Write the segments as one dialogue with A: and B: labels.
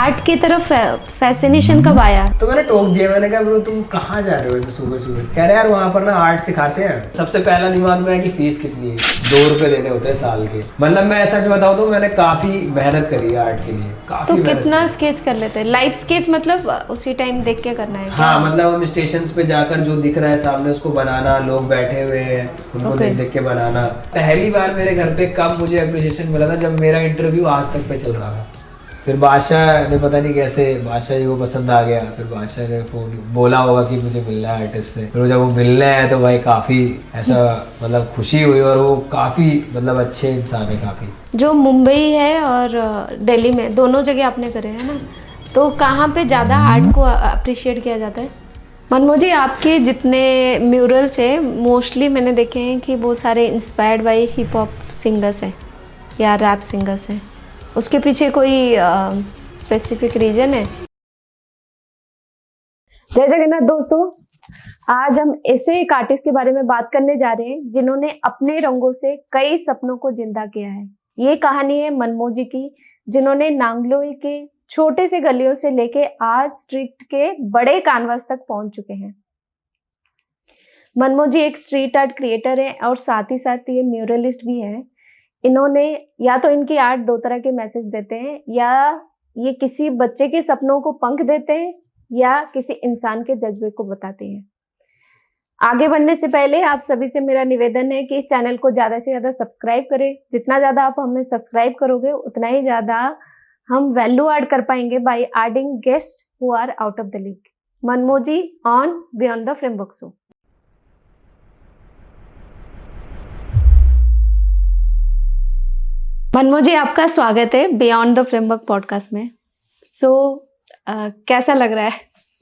A: Art की तरफ fascination कब आया?
B: तो मैंने टोक दिया, मैंने कहा ब्रो तुम कहाँ जा रहे हो ऐसे सुबह सुबह? कह रहे यार वहाँ पर ना आर्ट सिखाते हैं। सबसे पहला दिमाग में है कि फीस कितनी है, 2 रुपए देने होते हैं साल के। मतलब मैं सच बताऊँ तो मैंने काफी मेहनत करी है आर्ट के लिए, काफी
A: तो कितना स्केच कर लेते हैं? लाइव स्केच मतलब उसी टाइम देख के करना है क्या?
B: हाँ, मतलब हम स्टेशन पे जाकर जो दिख रहा है सामने उसको बनाना, लोग बैठे हुए हैं उनको देख देख के बनाना। पहली बार मेरे घर पे कब मुझे अप्रिसिएशन मिला था, जब मेरा इंटरव्यू आज तक पे चल रहा था। फिर बादशाह ने पता नहीं कैसे, बादशाह जी को पसंद आ गया। फिर बादशाह ने फोन बोला होगा कि मुझे मिलना है आर्टिस्ट से। फिर जब वो मिलने आए तो भाई काफ़ी ऐसा मतलब खुशी हुई, और वो काफ़ी मतलब अच्छे इंसान है काफ़ी। जो
A: मुंबई है और दिल्ली में दोनों जगह आपने करे हैं ना, तो कहाँ पे ज़्यादा आर्ट को अप्रिशिएट किया जाता है? मनमोज जी, आपके जितने म्यूरल्स हैं मोस्टली मैंने देखे हैं कि बहुत सारे inspired by hip hop singers हैं या रैप सिंगर्स हैं। उसके पीछे कोई स्पेसिफिक रीजन है? जय जगन्नाथ दोस्तों, आज हम ऐसे एक आर्टिस्ट के बारे में बात करने जा रहे हैं जिन्होंने अपने रंगों से कई सपनों को जिंदा किया है। ये कहानी है मनमोज जी की, जिन्होंने नांगलोई के छोटे से गलियों से लेके आज स्ट्रीट के बड़े कैनवास तक पहुंच चुके हैं। मनमोज जी एक स्ट्रीट आर्ट क्रिएटर है और साथ ही साथ ये म्यूरलिस्ट भी है। इन्होंने या तो इनकी आर्ट 2 तरह के मैसेज देते हैं, या ये किसी बच्चे के सपनों को पंख देते हैं, या किसी इंसान के जज्बे को बताते हैं। आगे बढ़ने से पहले आप सभी से मेरा निवेदन है कि इस चैनल को ज़्यादा से ज़्यादा सब्सक्राइब करें। जितना ज़्यादा आप हमें सब्सक्राइब करोगे उतना ही ज़्यादा हम वैल्यू ऐड कर पाएंगे by adding guest who are out of the league. Manmoj ji on beyond the framework show. Manmoj ji, आपका स्वागत है बियॉन्ड द फ्रेमवर्क पॉडकास्ट में। कैसा लग रहा है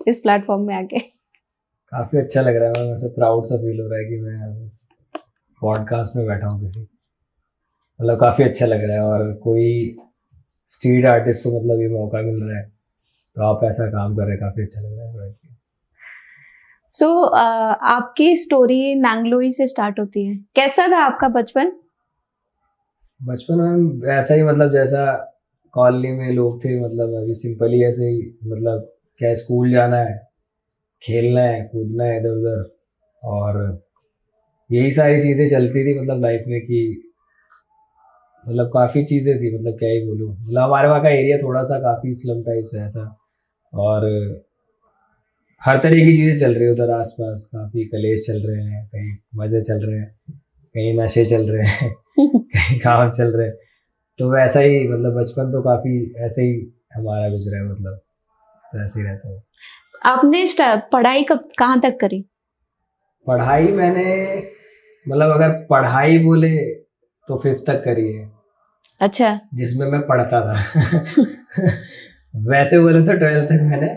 A: इस प्लेटफॉर्म में आके?
B: काफ़ी अच्छा लग रहा है, मैं वैसे प्राउड सा फील हो रहा है कि मैं पॉडकास्ट में बैठा हूँ किसी, मतलब काफ़ी अच्छा लग रहा है। और कोई स्ट्रीट आर्टिस्ट को मतलब ये मौका मिल रहा है, तो आप ऐसा काम कर रहे हैं, काफ़ी अच्छा लग रहा है।
A: आपकी स्टोरी नांगलोई से स्टार्ट होती है। कैसा था आपका बचपन?
B: बचपन में ऐसा ही, मतलब जैसा कॉलोनी में लोग थे, मतलब अभी सिंपली ऐसे ही, मतलब क्या स्कूल जाना है, खेलना है, कूदना है इधर उधर, और यही सारी चीज़ें चलती थी मतलब लाइफ में। कि मतलब काफ़ी चीज़ें थी, मतलब क्या ही बोलूँ। मतलब हमारे वहाँ का एरिया थोड़ा सा काफ़ी स्लम टाइप से ऐसा, और हर तरह की चीज़ें चल रही है उधर आसपास। काफ़ी कलेश चल रहे हैं, कहीं मज़े चल रहे हैं, कहीं नशे चल रहे हैं कहीं काम चल रहे हैं। तो वैसा ही मतलब बचपन तो काफ़ी ऐसे ही हमारा गुजरा है, मतलब तो ऐसे ही रहता है।
A: आपने पढ़ाई कहाँ तक करी?
B: पढ़ाई मैंने मतलब अगर पढ़ाई बोले तो 5th तक करी है।
A: अच्छा,
B: जिसमें मैं पढ़ता था वैसे बोले तो 12th तक मैंने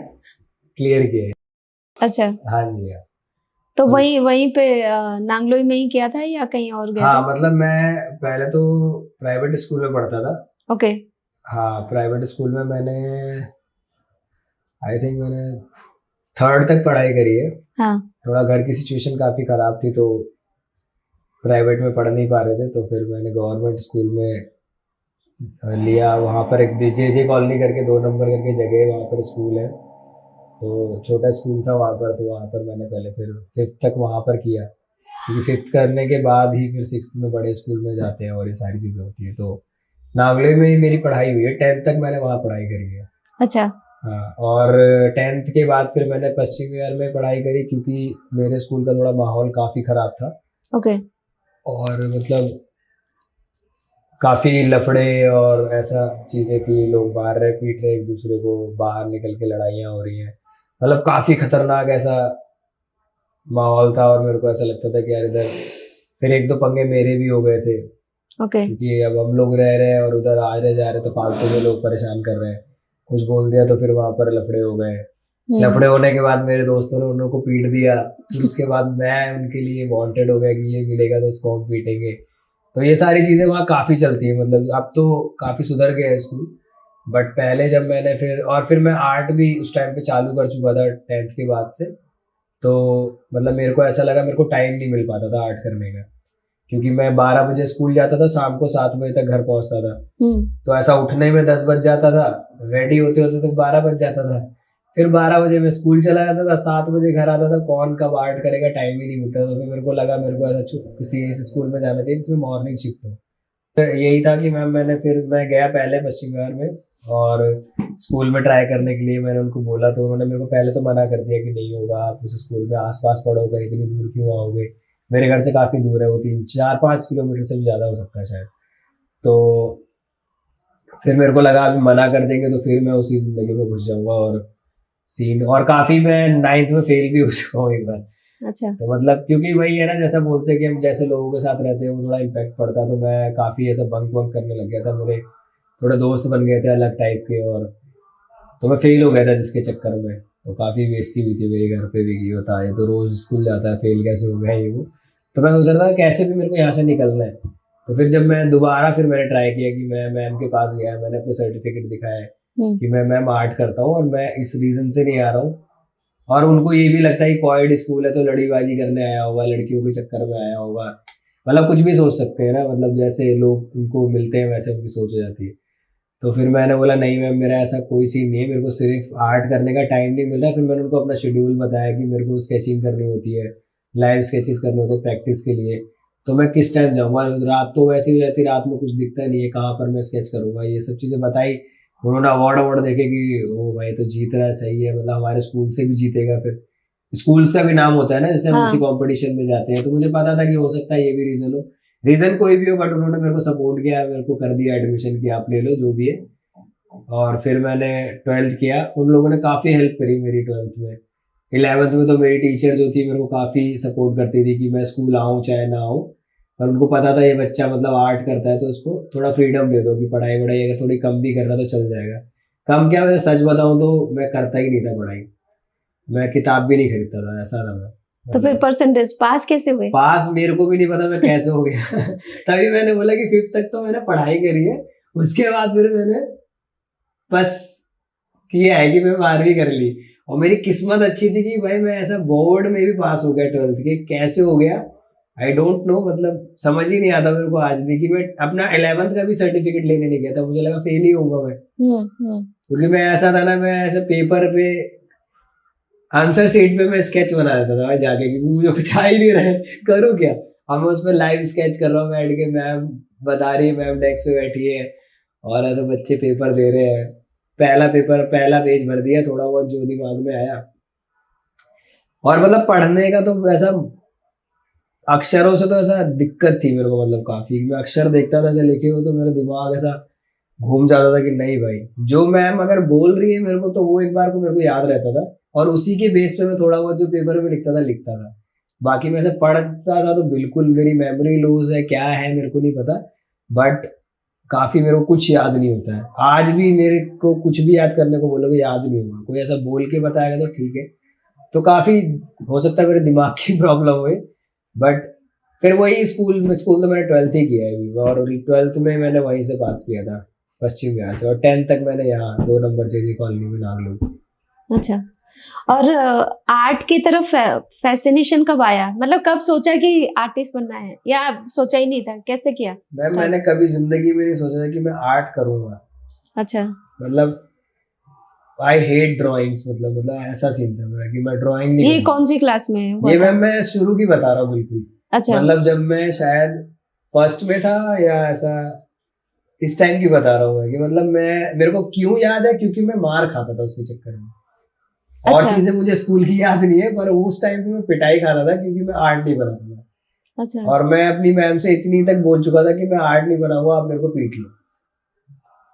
B: क्लियर किया है।
A: अच्छा,
B: हाँ जी, हाँ।
A: तो वहीं पे नांगलोई में ही किया था या कहीं और गया
B: हाँ,
A: था?
B: मतलब मैं पहले तो प्राइवेट स्कूल में पढ़ता था।
A: ओके।
B: हाँ, प्राइवेट स्कूल में मैंने आई थिंक मैंने 3rd तक पढ़ाई करी है।
A: हाँ।
B: थोड़ा घर की सिचुएशन काफ़ी ख़राब थी, तो प्राइवेट में पढ़ नहीं पा रहे थे, तो फिर मैंने गवर्नमेंट स्कूल में लिया। वहाँ पर एक जे कॉलोनी करके 2 नंबर करके जगह है, वहाँ पर स्कूल है, तो छोटा स्कूल था वहाँ पर। तो वहाँ पर मैंने पहले फिर 5th तक वहाँ पर किया, क्योंकि 5th करने के बाद ही फिर 6th में बड़े स्कूल में जाते हैं और ये सारी चीज़ें होती है। तो नागलोई में ही मेरी पढ़ाई हुई है, 10th तक मैंने वहाँ पढ़ाई करी है।
A: अच्छा।
B: हाँ, और 10th के बाद फिर मैंने पश्चिम विहार में पढ़ाई करी, क्योंकि मेरे स्कूल का थोड़ा माहौल काफ़ी ख़राब था।
A: ओके।
B: और मतलब काफ़ी लफड़े और ऐसा चीज़ें थी, लोग मार रहे पीट रहे एक दूसरे को, बाहर निकल के लड़ाइयाँ हो रही हैं, मतलब काफ़ी खतरनाक ऐसा माहौल था। और मेरे को ऐसा लगता था कि यार इधर फिर 1-2 पंगे मेरे भी हो गए थे।
A: ओके।
B: क्योंकि अब हम लोग रह रहे हैं और उधर आ रहे जा रहे, तो फालतू में लोग परेशान कर रहे हैं, कुछ बोल दिया तो फिर वहाँ पर लफड़े हो गए। लफड़े होने के बाद मेरे दोस्तों ने उन लोगों को पीट दिया, फिर उसके बाद मैं उनके लिए वांटेड हो गया कि ये मिलेगा तो उसको हम पीटेंगे। तो ये सारी चीज़ें वहाँ काफ़ी चलती है। मतलब अब तो काफ़ी सुधर गया है स्कूल, बट पहले जब मैंने फिर मैं आर्ट भी उस टाइम पे चालू कर चुका था 10th के बाद से। तो मतलब मेरे को ऐसा लगा मेरे को टाइम नहीं मिल पाता था आर्ट करने का। क्योंकि मैं 12 बजे स्कूल जाता था, शाम को 7 बजे तक घर पहुंचता था।
A: हम्म।
B: तो ऐसा उठने में 10 बज जाता था, रेडी होते होते तो 12 बज जाता था। फिर 12 बजे मैं स्कूल चला जाता था, 7 बजे घर आता था। कौन कब आर्ट करेगा, टाइम ही नहीं मिलता। तो फिर मेरे को लगा मेरे को ऐसा किसी ऐसे स्कूल में जाना चाहिए जिसमें मॉर्निंग शिफ्ट हो। तो यही था कि मैं गया पहले पश्चिम विहार में, और स्कूल में ट्राई करने के लिए मैंने उनको बोला। तो उन्होंने मेरे को पहले तो मना कर दिया कि नहीं होगा, आप उस स्कूल में आसपास पढ़ोगे, इतनी दूर क्यों आओगे। मेरे घर से काफ़ी दूर है वो, 3 4 5 किलोमीटर से भी ज़्यादा हो सकता है शायद। तो फिर मेरे को लगा अभी मना कर देंगे तो फिर मैं उसी ज़िंदगी में घुस जाऊंगा। और सीन, और काफ़ी मैं 9th में फेल भी हो चुका हूँ एक बार।
A: अच्छा।
B: तो मतलब क्योंकि वही है ना, जैसा बोलते हैं कि हम जैसे लोगों के साथ रहते हैं वो थोड़ा इम्पैक्ट पड़ता है। तो मैं काफ़ी ऐसा बंक वंक करने लग गया था। मेरे थोड़े दोस्त बन गए थे अलग टाइप के, और तो मैं फेल हो गया था जिसके चक्कर में। तो काफ़ी बेइज्जती हुई थी मेरे घर पे भी कि बता, ये तो रोज़ स्कूल जाता है, फेल कैसे हो गया ये वो। तो मैं सोच रहा था कैसे भी मेरे को यहाँ से निकलना है। तो फिर जब मैं दोबारा फिर मैंने ट्राई किया कि मैं मैम के पास गया, मैंने अपने सर्टिफिकेट दिखाया कि मैं मैम आर्ट करता हूँ और मैं इस रीज़न से नहीं आ रहा हूँ। और उनको ये भी लगता है कि कॉएड स्कूल है तो लड़ीबाजी करने आया होगा, लड़कियों के चक्कर में आया होगा। मतलब कुछ भी सोच सकते हैं ना, मतलब जैसे लोग उनको मिलते हैं वैसे उनकी सोच हो जाती है। तो फिर मैंने बोला नहीं मैम, मेरा ऐसा कोई सीन नहीं है, मेरे को सिर्फ आर्ट करने का टाइम नहीं मिल रहा। फिर मैंने उनको अपना शेड्यूल बताया कि मेरे को स्केचिंग करनी होती है, लाइव स्केचेस करने होते हैं प्रैक्टिस के लिए। तो मैं किस टाइम जाऊँगा, रात तो वैसे ही हो जाती है, रात में कुछ दिखता नहीं है, कहाँ पर मैं स्केच करूँगा, ये सब चीज़ें बताई। उन्होंने अवार्ड देखे कि ओ भाई तो जीत रहा है, सही है, मतलब हमारे स्कूल से भी जीतेगा। फिर स्कूल्स का भी नाम होता है ना, जैसे हम किसी
A: हाँ।
B: कंपटीशन में जाते हैं। तो मुझे पता था कि हो सकता है ये भी रीज़न हो, रीज़न कोई भी हो, बट उन्होंने मेरे को सपोर्ट किया, मेरे को कर दिया एडमिशन कि आप ले लो जो भी है। और फिर मैंने 12th किया। उन लोगों ने काफ़ी हेल्प करी मेरी 12th में। 11th में तो मेरी टीचर जो थी मेरे को काफ़ी सपोर्ट करती थी कि मैं स्कूल आऊँ चाहे ना आऊँ। पर उनको पता था ये बच्चा मतलब आर्ट करता है तो उसको थोड़ा फ्रीडम दे दो कि पढ़ाई वढ़ाई अगर थोड़ी कम भी कर रहा तो चल जाएगा। कम क्या, वैसे सच बताऊँ तो मैं करता ही नहीं था पढ़ाई, मैं किताब भी नहीं खरीदता था, ऐसा था मैं।
A: तो फिर परसेंटेज पास कैसे हुए?
B: पास मेरे को भी नहीं पता मैं कैसे हो गया तभी मैंने बोला कि 5th तक तो मैंने पढ़ाई करी है, उसके बाद फिर मैंने बस किया है कि मैं 12वीं कर ली। और मेरी किस्मत अच्छी थी कि भाई मैं ऐसा बोर्ड में भी पास हो गया 12th के, कैसे हो गया आई डोंट नो, मतलब समझ ही नहीं आता मेरे को आज भी कि मैं अपना 11th का भी सर्टिफिकेट लेने नहीं गया था, मुझे लगा फेल ही होऊंगा मैं। क्योंकि मैं ऐसा था ना, मैं ऐसे पेपर पे आंसर शीट पे मैं स्केच बना देता था भाई जाके, क्योंकि मुझे कुछ आ ही नहीं रहा है, करूँ क्या। अब मैं उसमें लाइव स्केच कर रहा हूँ बैठ के, मैम बता रही है, मैम डेस्क पे बैठी है और ऐसे बच्चे पेपर दे रहे हैं। पहला पेज भर दिया, थोड़ा बहुत जो दिमाग में आया। और मतलब पढ़ने का तो ऐसा अक्षरों से तो ऐसा दिक्कत थी मेरे को, मतलब काफी, मैं अक्षर देखता था ऐसे लिखे हुए तो मेरा दिमाग ऐसा घूम जाता था कि नहीं भाई, जो मैम अगर बोल रही है मेरे को तो वो एक बार को मेरे को याद रहता था, और उसी के बेस पे मैं थोड़ा बहुत जो पेपर में लिखता था। बाकी मैं ऐसे पढ़ता था तो बिल्कुल मेरी मेमोरी लूज है, क्या है मेरे को नहीं पता, बट काफी मेरे को कुछ याद नहीं होता है। आज भी मेरे को कुछ भी याद करने को बोलोगे याद नहीं होगा, कोई ऐसा बोल के बताएगा तो ठीक है। तो काफी हो सकता है मेरे दिमाग की प्रॉब्लम हुई। बट फिर वही स्कूल तो मैंने 12th ही किया है अभी, और 12th में मैंने वहीं से पास किया था पश्चिम विहार से, और 10th तक मैंने यहाँ 2 नंबर जेजी कॉलोनी में नागलोई।
A: अच्छा। और आर्ट की तरफ फैसिनेशन कब आया, मतलब कब सोचा कि आर्टिस्ट बनना है, या सोचा ही नहीं था, कैसे किया?
B: मैंने कभी जिंदगी में नहीं सोचा था कि मैं आर्ट करूंगा।
A: अच्छा।
B: मतलब आई हेट ड्राइंग्स, मतलब ऐसा सीन था मेरा कि मैं ड्राइंग नहीं
A: ये
B: करूंगा।
A: कौन सी क्लास में हुआ
B: ये
A: था?
B: मैं शुरू की बता रहा हूँ बिल्कुल।
A: अच्छा।
B: मतलब जब मैं शायद फर्स्ट में था या ऐसा, इस टाइम की बता रहा हूँ मैं कि मतलब मेरे को क्यों याद है, क्योंकि मैं मार खाता था उसके चक्कर में। और
A: अच्छा।
B: चीजें मुझे स्कूल की याद नहीं है, पर उस टाइम पे मैं पिटाई खाता था क्योंकि मैं आर्ट नहीं बनाता था।
A: अच्छा।
B: और मैं अपनी मैम से इतनी तक बोल चुका था कि मैं आर्ट नहीं बनाऊंगा, आप मेरे को पीट लो।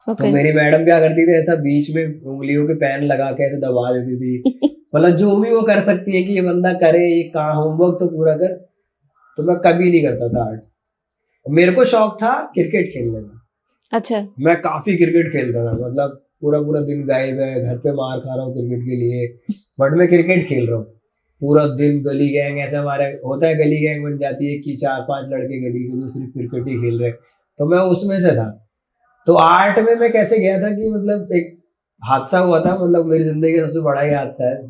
B: तो मेरी मैडम क्या करती थी, ऐसा बीच में उंगलियों के पेन लगा के ऐसे दबा देती थी मतलब जो भी वो कर सकती है कि ये बंदा करे, ये कहाँ होमवर्क तो पूरा कर। तो मैं कभी नहीं करता था आर्ट। मेरे को शौक था क्रिकेट खेलने का।
A: अच्छा।
B: मैं काफी क्रिकेट खेलता था, मतलब पूरा पूरा दिन गायब है, घर पे मार खा रहा हूँ क्रिकेट के लिए, बट मैं क्रिकेट खेल रहा हूँ पूरा दिन। गली गैंग ऐसे हमारे होता है, गली गैंग बन जाती है कि 4 5 लड़के गली के जो सिर्फ क्रिकेट ही खेल रहे, तो मैं उसमें से था। तो आर्ट में मैं कैसे गया था कि मतलब एक हादसा हुआ था, मतलब मेरी जिंदगी का सबसे बड़ा ही हादसा है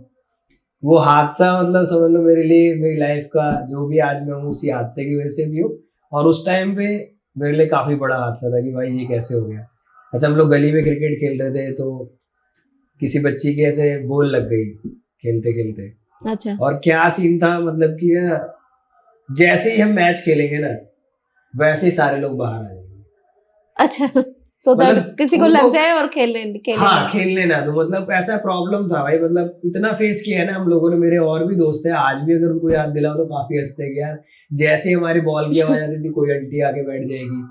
B: वो। हादसा मतलब समझ लो मेरे लिए, मेरी लाइफ का जो भी आज मैं हूँ उसी हादसे की वजह से भी हूँ। और उस टाइम पे मेरे लिए काफी बड़ा हादसा था कि भाई ये कैसे हो गया। ऐसे हम लोग गली में क्रिकेट खेल रहे थे, तो किसी बच्ची की ऐसे बॉल लग गई खेलते खेलते।
A: अच्छा
B: और क्या सीन था, मतलब कि जैसे ही हम मैच खेलेंगे ना, वैसे ही सारे लोग बाहर आ जाएंगे।
A: अच्छा, सो दैट
B: मतलब
A: किसी को लग जाए और खेलने
B: हाँ
A: नहीं।
B: खेलने ना दो, मतलब ऐसा प्रॉब्लम था भाई। मतलब इतना फेस किया है ना हम लोगों ने। मेरे और भी दोस्त हैं, आज भी अगर उनको याद दिलाओ तो काफी हंसते हैं कि यार जैसे ही हमारी बॉल की आवाज आती थी, कोई आंटी आके बैठ जाएगी,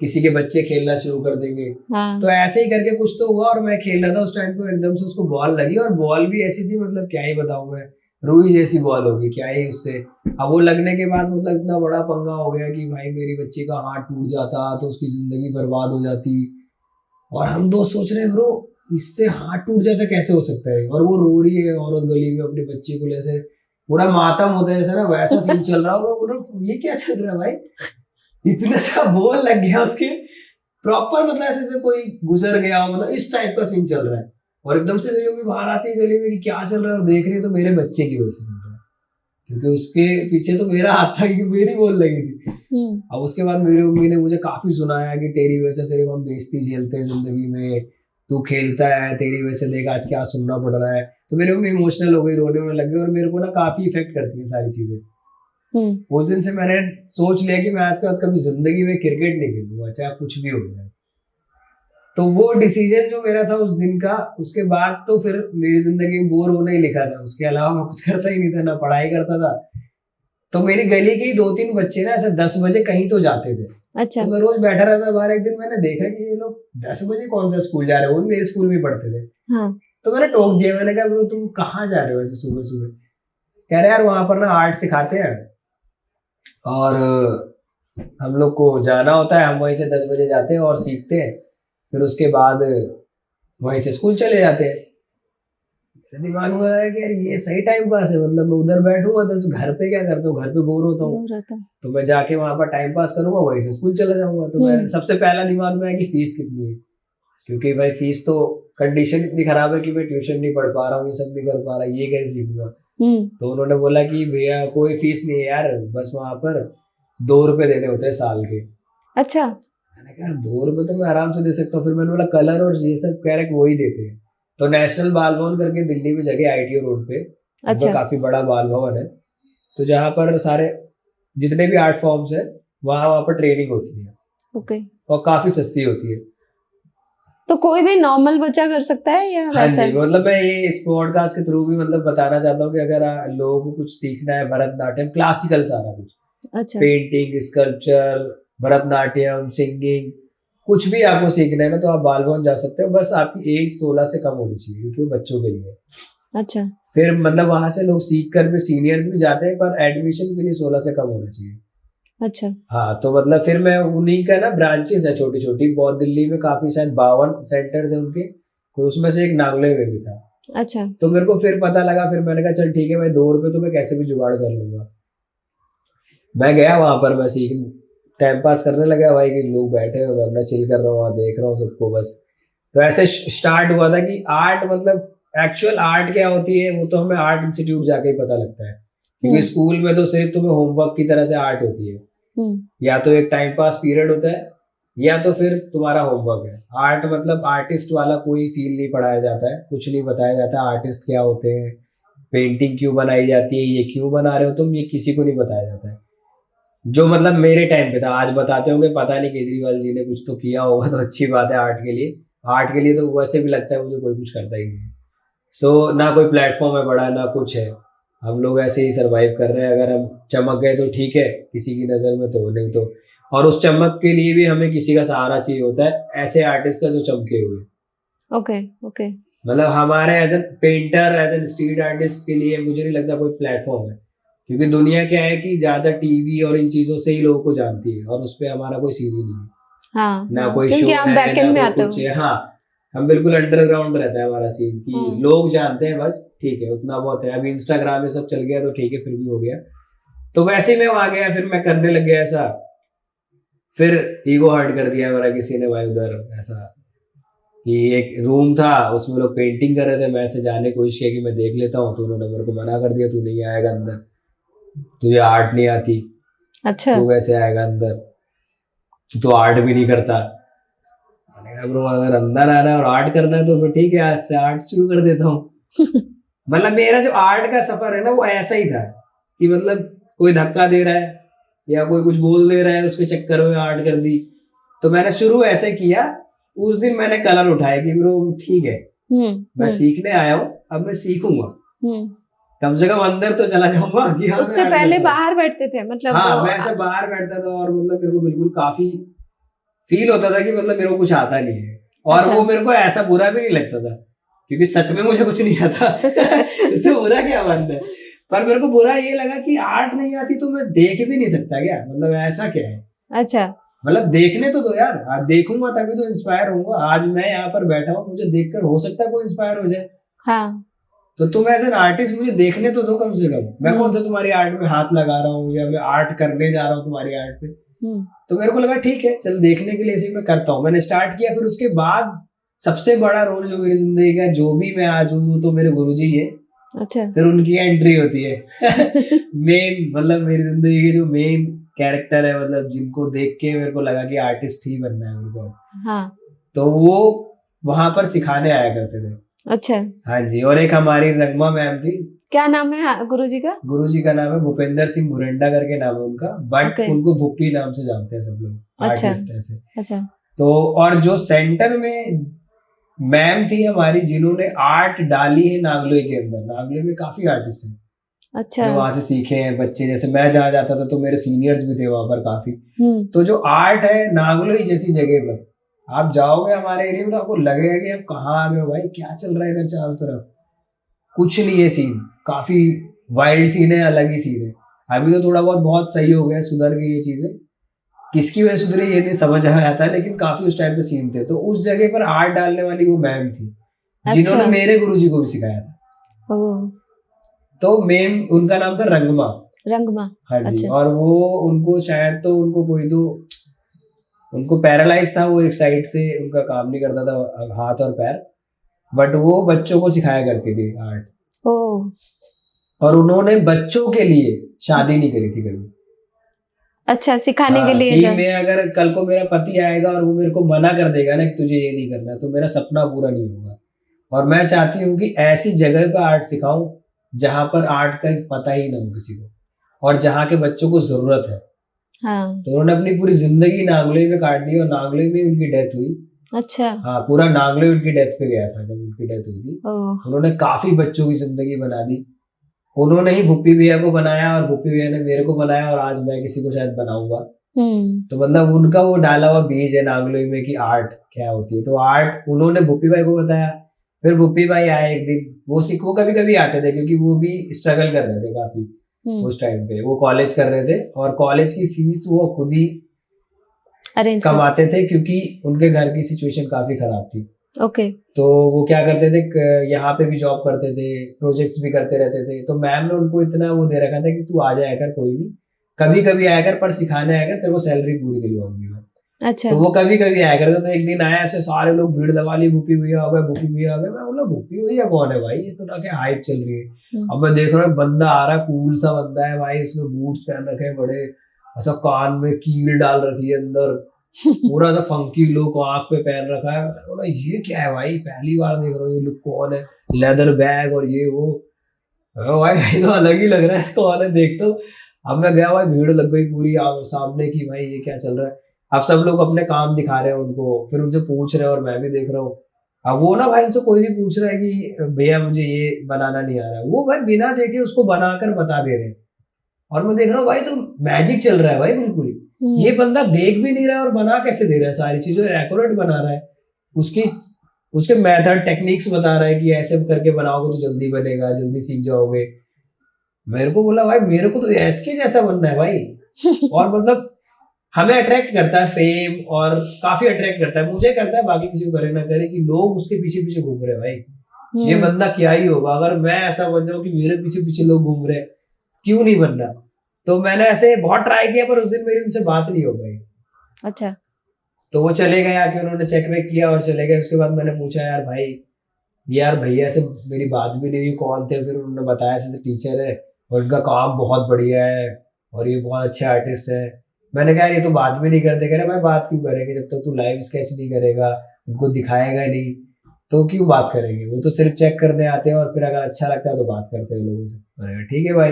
B: किसी के बच्चे खेलना शुरू कर देंगे।
A: हाँ।
B: तो ऐसे ही करके कुछ तो हुआ, और मैं खेल रहा था उस टाइम पे, एकदम से उसको बॉल लगी, और बॉल भी ऐसी थी, मतलब क्या ही बताऊं मैं, रुई जैसी बॉल होगी क्या ही उससे। अब वो लगने के बाद मतलब इतना बड़ा पंगा हो गया कि भाई मेरी बच्ची का हाथ टूट जाता तो उसकी जिंदगी बर्बाद हो जाती। और हम दो सोच रहे हैं ब्रो, इससे हाथ टूट जाता कैसे हो सकता है। और वो रो रही है औरत गली में अपने बच्चे को लेसे, पूरा मातम होता है जैसे ना, वैसा सीन चल रहा होगा। बोल रहा हूँ, ये क्या चल रहा है भाई, इतना सा बोल लग गया उसके प्रॉपर, मतलब ऐसे से कोई गुजर गया हो, मतलब इस टाइप का सीन चल रहा है। और एकदम से मेरी मम्मी बाहर आती है गली में कि क्या चल रहा है, और देख रही है तो मेरे बच्चे की वजह से चल रहा है, क्योंकि उसके पीछे तो मेरा हाथ था, क्योंकि मेरी बोल लगी थी। अब उसके बाद मेरी मम्मी ने मुझे काफी सुनाया कि तेरी वजह से सिर्फ हम बेइज्जती झेलते हैं जिंदगी में, तू खेलता है, तेरी वजह से देख आज क्या सुनना पड़ रहा है। तो मेरी मम्मी इमोशनल हो गई, रोने में लग गई, और मेरे को ना काफी इफेक्ट करती है सारी चीजें। उस दिन से मैंने सोच लिया कि मैं आज के बाद कभी जिंदगी में क्रिकेट नहीं खेलूंगा, चाहे कुछ भी हो जाए। तो वो डिसीजन जो मेरा था उस दिन का, उसके बाद तो फिर मेरी जिंदगी में बोर होना ही लिखा था, उसके अलावा मैं कुछ करता ही नहीं था, ना पढ़ाई करता था। तो मेरी गली के ही 2-3 बच्चे ना ऐसे 10 बजे कहीं तो जाते थे।
A: अच्छा।
B: तो मैं रोज बैठा रहता बाहर। एक दिन मैंने देखा कि ये लोग 10 बजे कौन सा स्कूल जा रहे हैं, वो भी मेरे स्कूल में पढ़ते थे।
A: हाँ।
B: तो मैंने टोक दिया, मैंने कहा ब्रो तुम कहाँ जा रहे हो ऐसे सुबह सुबह। कह रहे यार वहां पर ना आर्ट सिखाते हैं, और हम लोग को जाना होता है, हम वहीं से 10 बजे जाते हैं और सीखते हैं, फिर उसके बाद वहीं से स्कूल चले जाते हैं। मेरे दिमाग में आया कि यार ये सही टाइम पास है, मतलब मैं उधर बैठूंगा तो घर पे क्या करता हूँ, घर पे बोर होता हूँ, तो मैं जाके वहां पर टाइम पास करूंगा, वहीं से स्कूल चला जाऊंगा। तो मैं सबसे पहला दिमाग में आया कि फीस कितनी है, क्योंकि भाई फीस तो, कंडीशन इतनी खराब है कि मैं ट्यूशन नहीं पढ़ पा रहा हूँ, ये सब नहीं कर पा रहा, ये कैसे सीखूंगा। तो उन्होंने बोला कि भैया कोई फीस नहीं है यार, बस वहां पर 2 रुपए देने होते हैं साल के। अच्छा। मैंने कहा 2 रुपए तो मैं आराम से दे सकता हूँ। फिर मैंने बोला कलर और ये सब कह रहे वो ही देते हैं। तो नेशनल बाल भवन करके दिल्ली में जगह ITO रोड पे, अच्छा, काफी बड़ा बाल भवन है, तो जहाँ पर सारे जितने भी आर्ट फॉर्म्स है वहाँ पर ट्रेनिंग होती है। ओके। और काफी सस्ती होती है।
A: तो कोई भी नॉर्मल बच्चा कर सकता है या वैसा?
B: हाँ जी, मतलब मैं ये इस पॉडकास्ट के थ्रू भी मतलब बताना चाहता हूँ कि अगर लोगों को कुछ सीखना है, भरतनाट्यम क्लासिकल सारा कुछ, अच्छा, पेंटिंग, स्कल्पचर, भरतनाट्यम, सिंगिंग, कुछ भी आपको सीखना है ना, तो आप बाल भवन जा सकते हो। बस आपकी एज 16 से कम होनी चाहिए, क्योंकि वो बच्चों के लिए। अच्छा। फिर मतलब वहां से लोग सीख कर फिर सीनियर्स भी जाते हैं, पर एडमिशन के लिए 16 से कम होना चाहिए। अच्छा। हाँ, तो मतलब फिर मैं उन्हीं का ना ब्रांचेस है छोटी छोटी, बहुत दिल्ली में काफी, शायद 52 सेंटर्स है उनके, तो उसमें से एक नागले में भी था। अच्छा। तो मेरे को फिर पता लगा, फिर मैंने कहा चल ठीक है भाई, 2 रुपए तो मैं कैसे भी जुगाड़ कर लूंगा। मैं गया वहां पर, मैं सीख टाइम पास करने लगा भाई, कि लोग बैठे हुए, मैं अपना चिल कर रहा हूँ, वहां देख रहा हूँ सबको बस। तो ऐसे स्टार्ट हुआ था कि आर्ट, मतलब एक्चुअल आर्ट क्या होती है वो तो हमें आर्ट इंस्टीट्यूट जाके ही पता लगता है, क्योंकि स्कूल में तो सिर्फ तुम्हें होमवर्क की तरह से आर्ट होती है, या तो एक टाइम पास पीरियड होता है, या तो फिर तुम्हारा होमवर्क है। आर्ट मतलब आर्टिस्ट वाला कोई फील नहीं पढ़ाया जाता है, कुछ नहीं बताया जाता है, आर्टिस्ट क्या होते हैं, पेंटिंग क्यों बनाई जाती है, ये क्यों बना रहे हो तुम, ये किसी को नहीं बताया जाता है। जो मतलब मेरे टाइम पे था, आज बताते होंगे, पता नहीं केजरीवाल जी ने कुछ तो किया होगा, तो अच्छी बात है आर्ट के लिए। आर्ट के लिए तो वैसे भी लगता है मुझे कोई कुछ करता ही नहीं है। सो ना कोई प्लेटफॉर्म है बड़ा, ना कुछ है, हम लोग ऐसे ही सरवाइव कर रहे हैं। अगर हम चमक गए तो ठीक है किसी की नज़र में, तो नहीं तो, और उस चमक के लिए भी हमें किसी का सहारा चाहिए होता है, ऐसे आर्टिस्ट का जो चमके हुए। Okay okay. मतलब हमारे as an painter, as an street artist के लिए मुझे नहीं लगता कोई प्लेटफॉर्म है, क्योंकि दुनिया क्या है कि ज्यादा टीवी और इन चीजों से ही लोगों को जानती है, और उस पर हमारा कोई सीन ही नहीं है। हाँ, ना कोई शो है, ना कोई कुछ है। हाँ, हम बिल्कुल अंडरग्राउंड रहता है हमारा सीन, कि लोग जानते हैं बस, ठीक है, उतना बहुत है। अभी इंस्टाग्राम में सब चल गया तो ठीक है, फिर भी हो गया। तो वैसे ही मैं वहां गया, फिर मैं करने लग गया ऐसा, फिर ईगो हर्ट कर दिया मेरा किसी ने भाई उधर। ऐसा कि एक रूम था, उसमें लोग पेंटिंग कर रहे थे, मैं ऐसे जाने की कोशिश की कि मैं देख लेता हूँ, तो उन्होंने मेरे को मना कर दिया, तू नहीं आएगा अंदर, तुझे आर्ट नहीं आती।
A: अच्छा।
B: तो कैसे आएगा अंदर, तू तो आर्ट भी नहीं करता। मैंने कहा ब्रो अगर अंदर आना है और आर्ट करना है तो फिर ठीक है, आज से आर्ट शुरू कर देता हूँ। मतलब मेरा जो आर्ट का सफर है ना वो ऐसा ही था कि मतलब कोई धक्का दे रहा है या कोई कुछ बोल दे रहा है, उसके चक्कर में आर्ट कर दी। तो मैंने शुरू ऐसे किया। उस दिन मैंने कलर उठाया कि ब्रो ठीक है, मैं सीखने आया हूँ, अब मैं सीखूंगा, कम से कम अंदर तो चला जाऊंगा कि हाँ
A: उससे
B: मैं art
A: पहले
B: करता हूँ।
A: बाहर बैठते थे मतलब?
B: हाँ, मैं ऐसे बाहर बैठता था और मतलब मेरे को बिल्कुल काफी फील होता था कि मतलब मेरे को कुछ आता नहीं है। और
A: अच्छा।
B: वो मेरे को ऐसा बुरा भी नहीं लगता था क्योंकि सच में मुझे कुछ नहीं आता। इससे बुरा क्या मानना है। पर मेरे को बुरा ये लगा कि आर्ट नहीं आती तो मैं देख भी नहीं सकता क्या, मतलब ऐसा क्या है।
A: अच्छा।
B: मतलब देखने तो दो यार, आज देखूंगा तभी तो इंस्पायर होऊंगा। आज मैं यहाँ पर बैठा हूँ, मुझे देखकर हो सकता है कोई इंस्पायर हो जाए।
A: हाँ।
B: तो तुम एज एन आर्टिस्ट मुझे देखने तो दो कम से कम। मैं कौन सा तुम्हारी आर्ट में हाथ लगा रहा हूँ या मैं आर्ट करने जा रहा हूँ तुम्हारी आर्ट पे। तो मेरे को लगा ठीक है, चल देखने के लिए इसी में करता हूँ। मैंने स्टार्ट किया। फिर उसके बाद सबसे बड़ा रोल जो मेरी जिंदगी का, जो भी मैं आज हूँ, तो मेरे गुरुजी है।
A: अच्छा।
B: फिर उनकी एंट्री होती है। मेन मतलब मेरी जिंदगी के जो मेन कैरेक्टर है, मतलब जिनको देख के मेरे को लगा कि आर्टिस्ट ही बनना है मेरे को।
A: हाँ।
B: तो वो वहां पर सिखाने आया करते थे।
A: अच्छा।
B: हाँ जी। और एक हमारी रंगमा मैम थी।
A: क्या नाम है गुरुजी का?
B: गुरुजी का नाम है भूपेंद्र सिंह मुरंडा करके नाम है उनका, बट
A: Okay.
B: उनको भुप्पी नाम से जानते हैं सब लोग,
A: अच्छा।
B: आर्टिस्ट ऐसे।
A: अच्छा।
B: तो और जो सेंटर में मैम थी हमारी, जिन्होंने आर्ट डाली है नागलोई के अंदर। नागलोई में काफी आर्टिस्ट हैं
A: अच्छा।
B: जो वहां से सीखे हैं बच्चे। जैसे मैं जहाँ जाता था तो मेरे सीनियर्स भी थे वहां पर काफी। तो जो आर्ट है नागलोई जैसी जगह पर, आप जाओगे हमारे एरिया में तो आपको लगेगा कि आप कहाँ आ गए हो भाई, क्या चल रहा है इधर चारों तरफ। कुछ नहीं है सीन, काफी वाइल्ड सीन है, अलग ही सीन है। अभी तो थोड़ा बहुत बहुत सही हो गया, सुधर गई ये चीजें। किसकी वजह सुधरी ये नहीं समझ में आता, लेकिन काफी उस टाइम पे सीन थे। तो उस जगह पर आर्ट डालने वाली वो मैम थी जिन्होंने मेरे गुरुजी को भी सिखाया था। तो मेन उनका नाम था रंगमा।
A: रंगमा।
B: हाँ जी।
A: अच्छा।
B: और वो उनको शायद तो उनको कोई तो उनको पैरालाइज था, वो एक साइड से उनका काम नहीं करता था, हाथ और पैर। बट वो बच्चों को सिखाया करती थी आर्ट। और उन्होंने बच्चों के लिए शादी नहीं करी थी कभी।
A: अच्छा, सिखाने के लिए
B: कि मैं अगर कल को मेरा पति आएगा और वो मेरे को मना कर देगा ना कि तुझे ये नहीं करना, तो मेरा सपना पूरा नहीं होगा। और मैं चाहती हूँ कि ऐसी जगह पर आर्ट सिखाऊं जहां पर आर्ट का पता ही ना हो किसी को, और जहाँ के बच्चों को जरूरत है।
A: हाँ।
B: तो उन्होंने अपनी पूरी जिंदगी नागलोई में काट दी और नागलोई में उनकी डेथ हुई।
A: अच्छा।
B: हाँ, पूरा नागलोई उनकी डेथ पे गया था जब उनकी डेथ हुई थी। उन्होंने काफी बच्चों की जिंदगी बना दी। उन्होंने ही भुप्पी भैया को बनाया और भुप्पी भैया ने मेरे को बनाया, और आज मैं किसी को शायद बनाऊंगा। तो मतलब उनका वो डाला हुआ बीज है नागलोई में कि आर्ट क्या होती है। तो आर्ट उन्होंने भुप्पी भाई को बताया। फिर भुप्पी भाई आए एक दिन, वो कभी कभी आते थे क्योंकि वो भी स्ट्रगल कर रहे थे काफी उस टाइम पे। वो कॉलेज कर रहे थे और कॉलेज की फीस वो खुद ही
A: अरेंज
B: कमाते थे क्योंकि उनके घर की सिचुएशन काफी खराब थी।
A: ओके।
B: तो वो क्या करते थे, यहाँ पे भी जॉब करते थे, प्रोजेक्ट्स भी करते रहते थे। तो मैम ने उनको इतना वो दे रखा था कि तू आ जाया कर, कोई नहीं, कभी कभी आया कर, पर सिखाने आया कर, तेरे को सैलरी पूरी दिलवाऊंगी मैं।
A: अच्छा।
B: तो वो कभी कभी आया करते। तो एक दिन आया, ऐसे सारे लोग भीड़ लगा ली, भूपी भैया हो गए, भूपी भैया हो गए। मैं बोला भूपी भैया कौन है भाई, ये तो ना क्या हाइप चल रही है। अब मैं देख रहा हूँ बंदा आ रहा है, कूल सा बंदा है भाई, उसने बूट्स पहन रखे हैं बड़े, ऐसा कान में कील डाल रखी है अंदर, पूरा सा फंकी लुक आंख पे पहन रखा है। मैं बोला ये क्या है भाई, पहली बार देख रहा हूँ, ये लुक कौन है, लेदर बैग और ये वो। भाई तो अलग ही लग रहा है, कौन है देखता हूँ। अब मैं गया भाई, भीड़ लग गई पूरी सामने की, भाई ये क्या चल रहा है। अब सब लोग अपने काम दिखा रहे हैं उनको, फिर उनसे पूछ रहे हैं और मैं भी देख रहा हूँ। अब वो ना भाई, उनसे कोई भी पूछ रहा है कि भैया मुझे ये बनाना नहीं आ रहा है, वो भाई बिना देखे उसको बनाकर बता दे रहे हैं। और मैं देख रहा हूँ भाई तो मैजिक चल रहा है भाई बिल्कुल। ये बंदा देख भी नहीं रहा है और बना कैसे दे रहा है, सारी चीजें एक्यूरेट बना रहा है। उसके मेथड टेक्निक्स बता रहा है कि ऐसे करके बनाओगे तो जल्दी बनेगा, जल्दी सीख जाओगे। मेरे को बोला भाई मेरे को तो एसके जैसा बनना है भाई। और मतलब हमें अट्रैक्ट करता है फेम, और काफी अट्रैक्ट करता है, मुझे करता है, बाकी किसी को करे ना करे, कि लोग उसके पीछे पीछे घूम रहे हैं भाई, ये बंदा क्या ही होगा। अगर मैं ऐसा बन जाऊं कि मेरे पीछे पीछे लोग घूम रहे हैं, क्यों नहीं बनना। तो मैंने ऐसे बहुत ट्राई किया, पर उस दिन मेरी उनसे बात नहीं हो पाई।
A: अच्छा।
B: तो वो चले गए आके, उन्होंने चेक वेक किया और चले गए। उसके बाद मैंने पूछा यार भाई, यार भैया से मेरी बात भी नहीं हुई, कौन थे। फिर उन्होंने बताया ऐसे टीचर है और उनका काम बहुत बढ़िया है, और ये बहुत अच्छे आर्टिस्ट है। मैंने कहा ये तो बात भी नहीं करते। कह रहे भाई बात क्यों करेंगे, जब तक तू लाइव स्केच नहीं करेगा, उनको दिखाएगा नहीं, तो क्यों बात करेंगे। वो तो सिर्फ चेक करने आते हैं और फिर अगर अच्छा लगता है तो बात करते हैं लोगों से। मैंने कहा ठीक है भाई,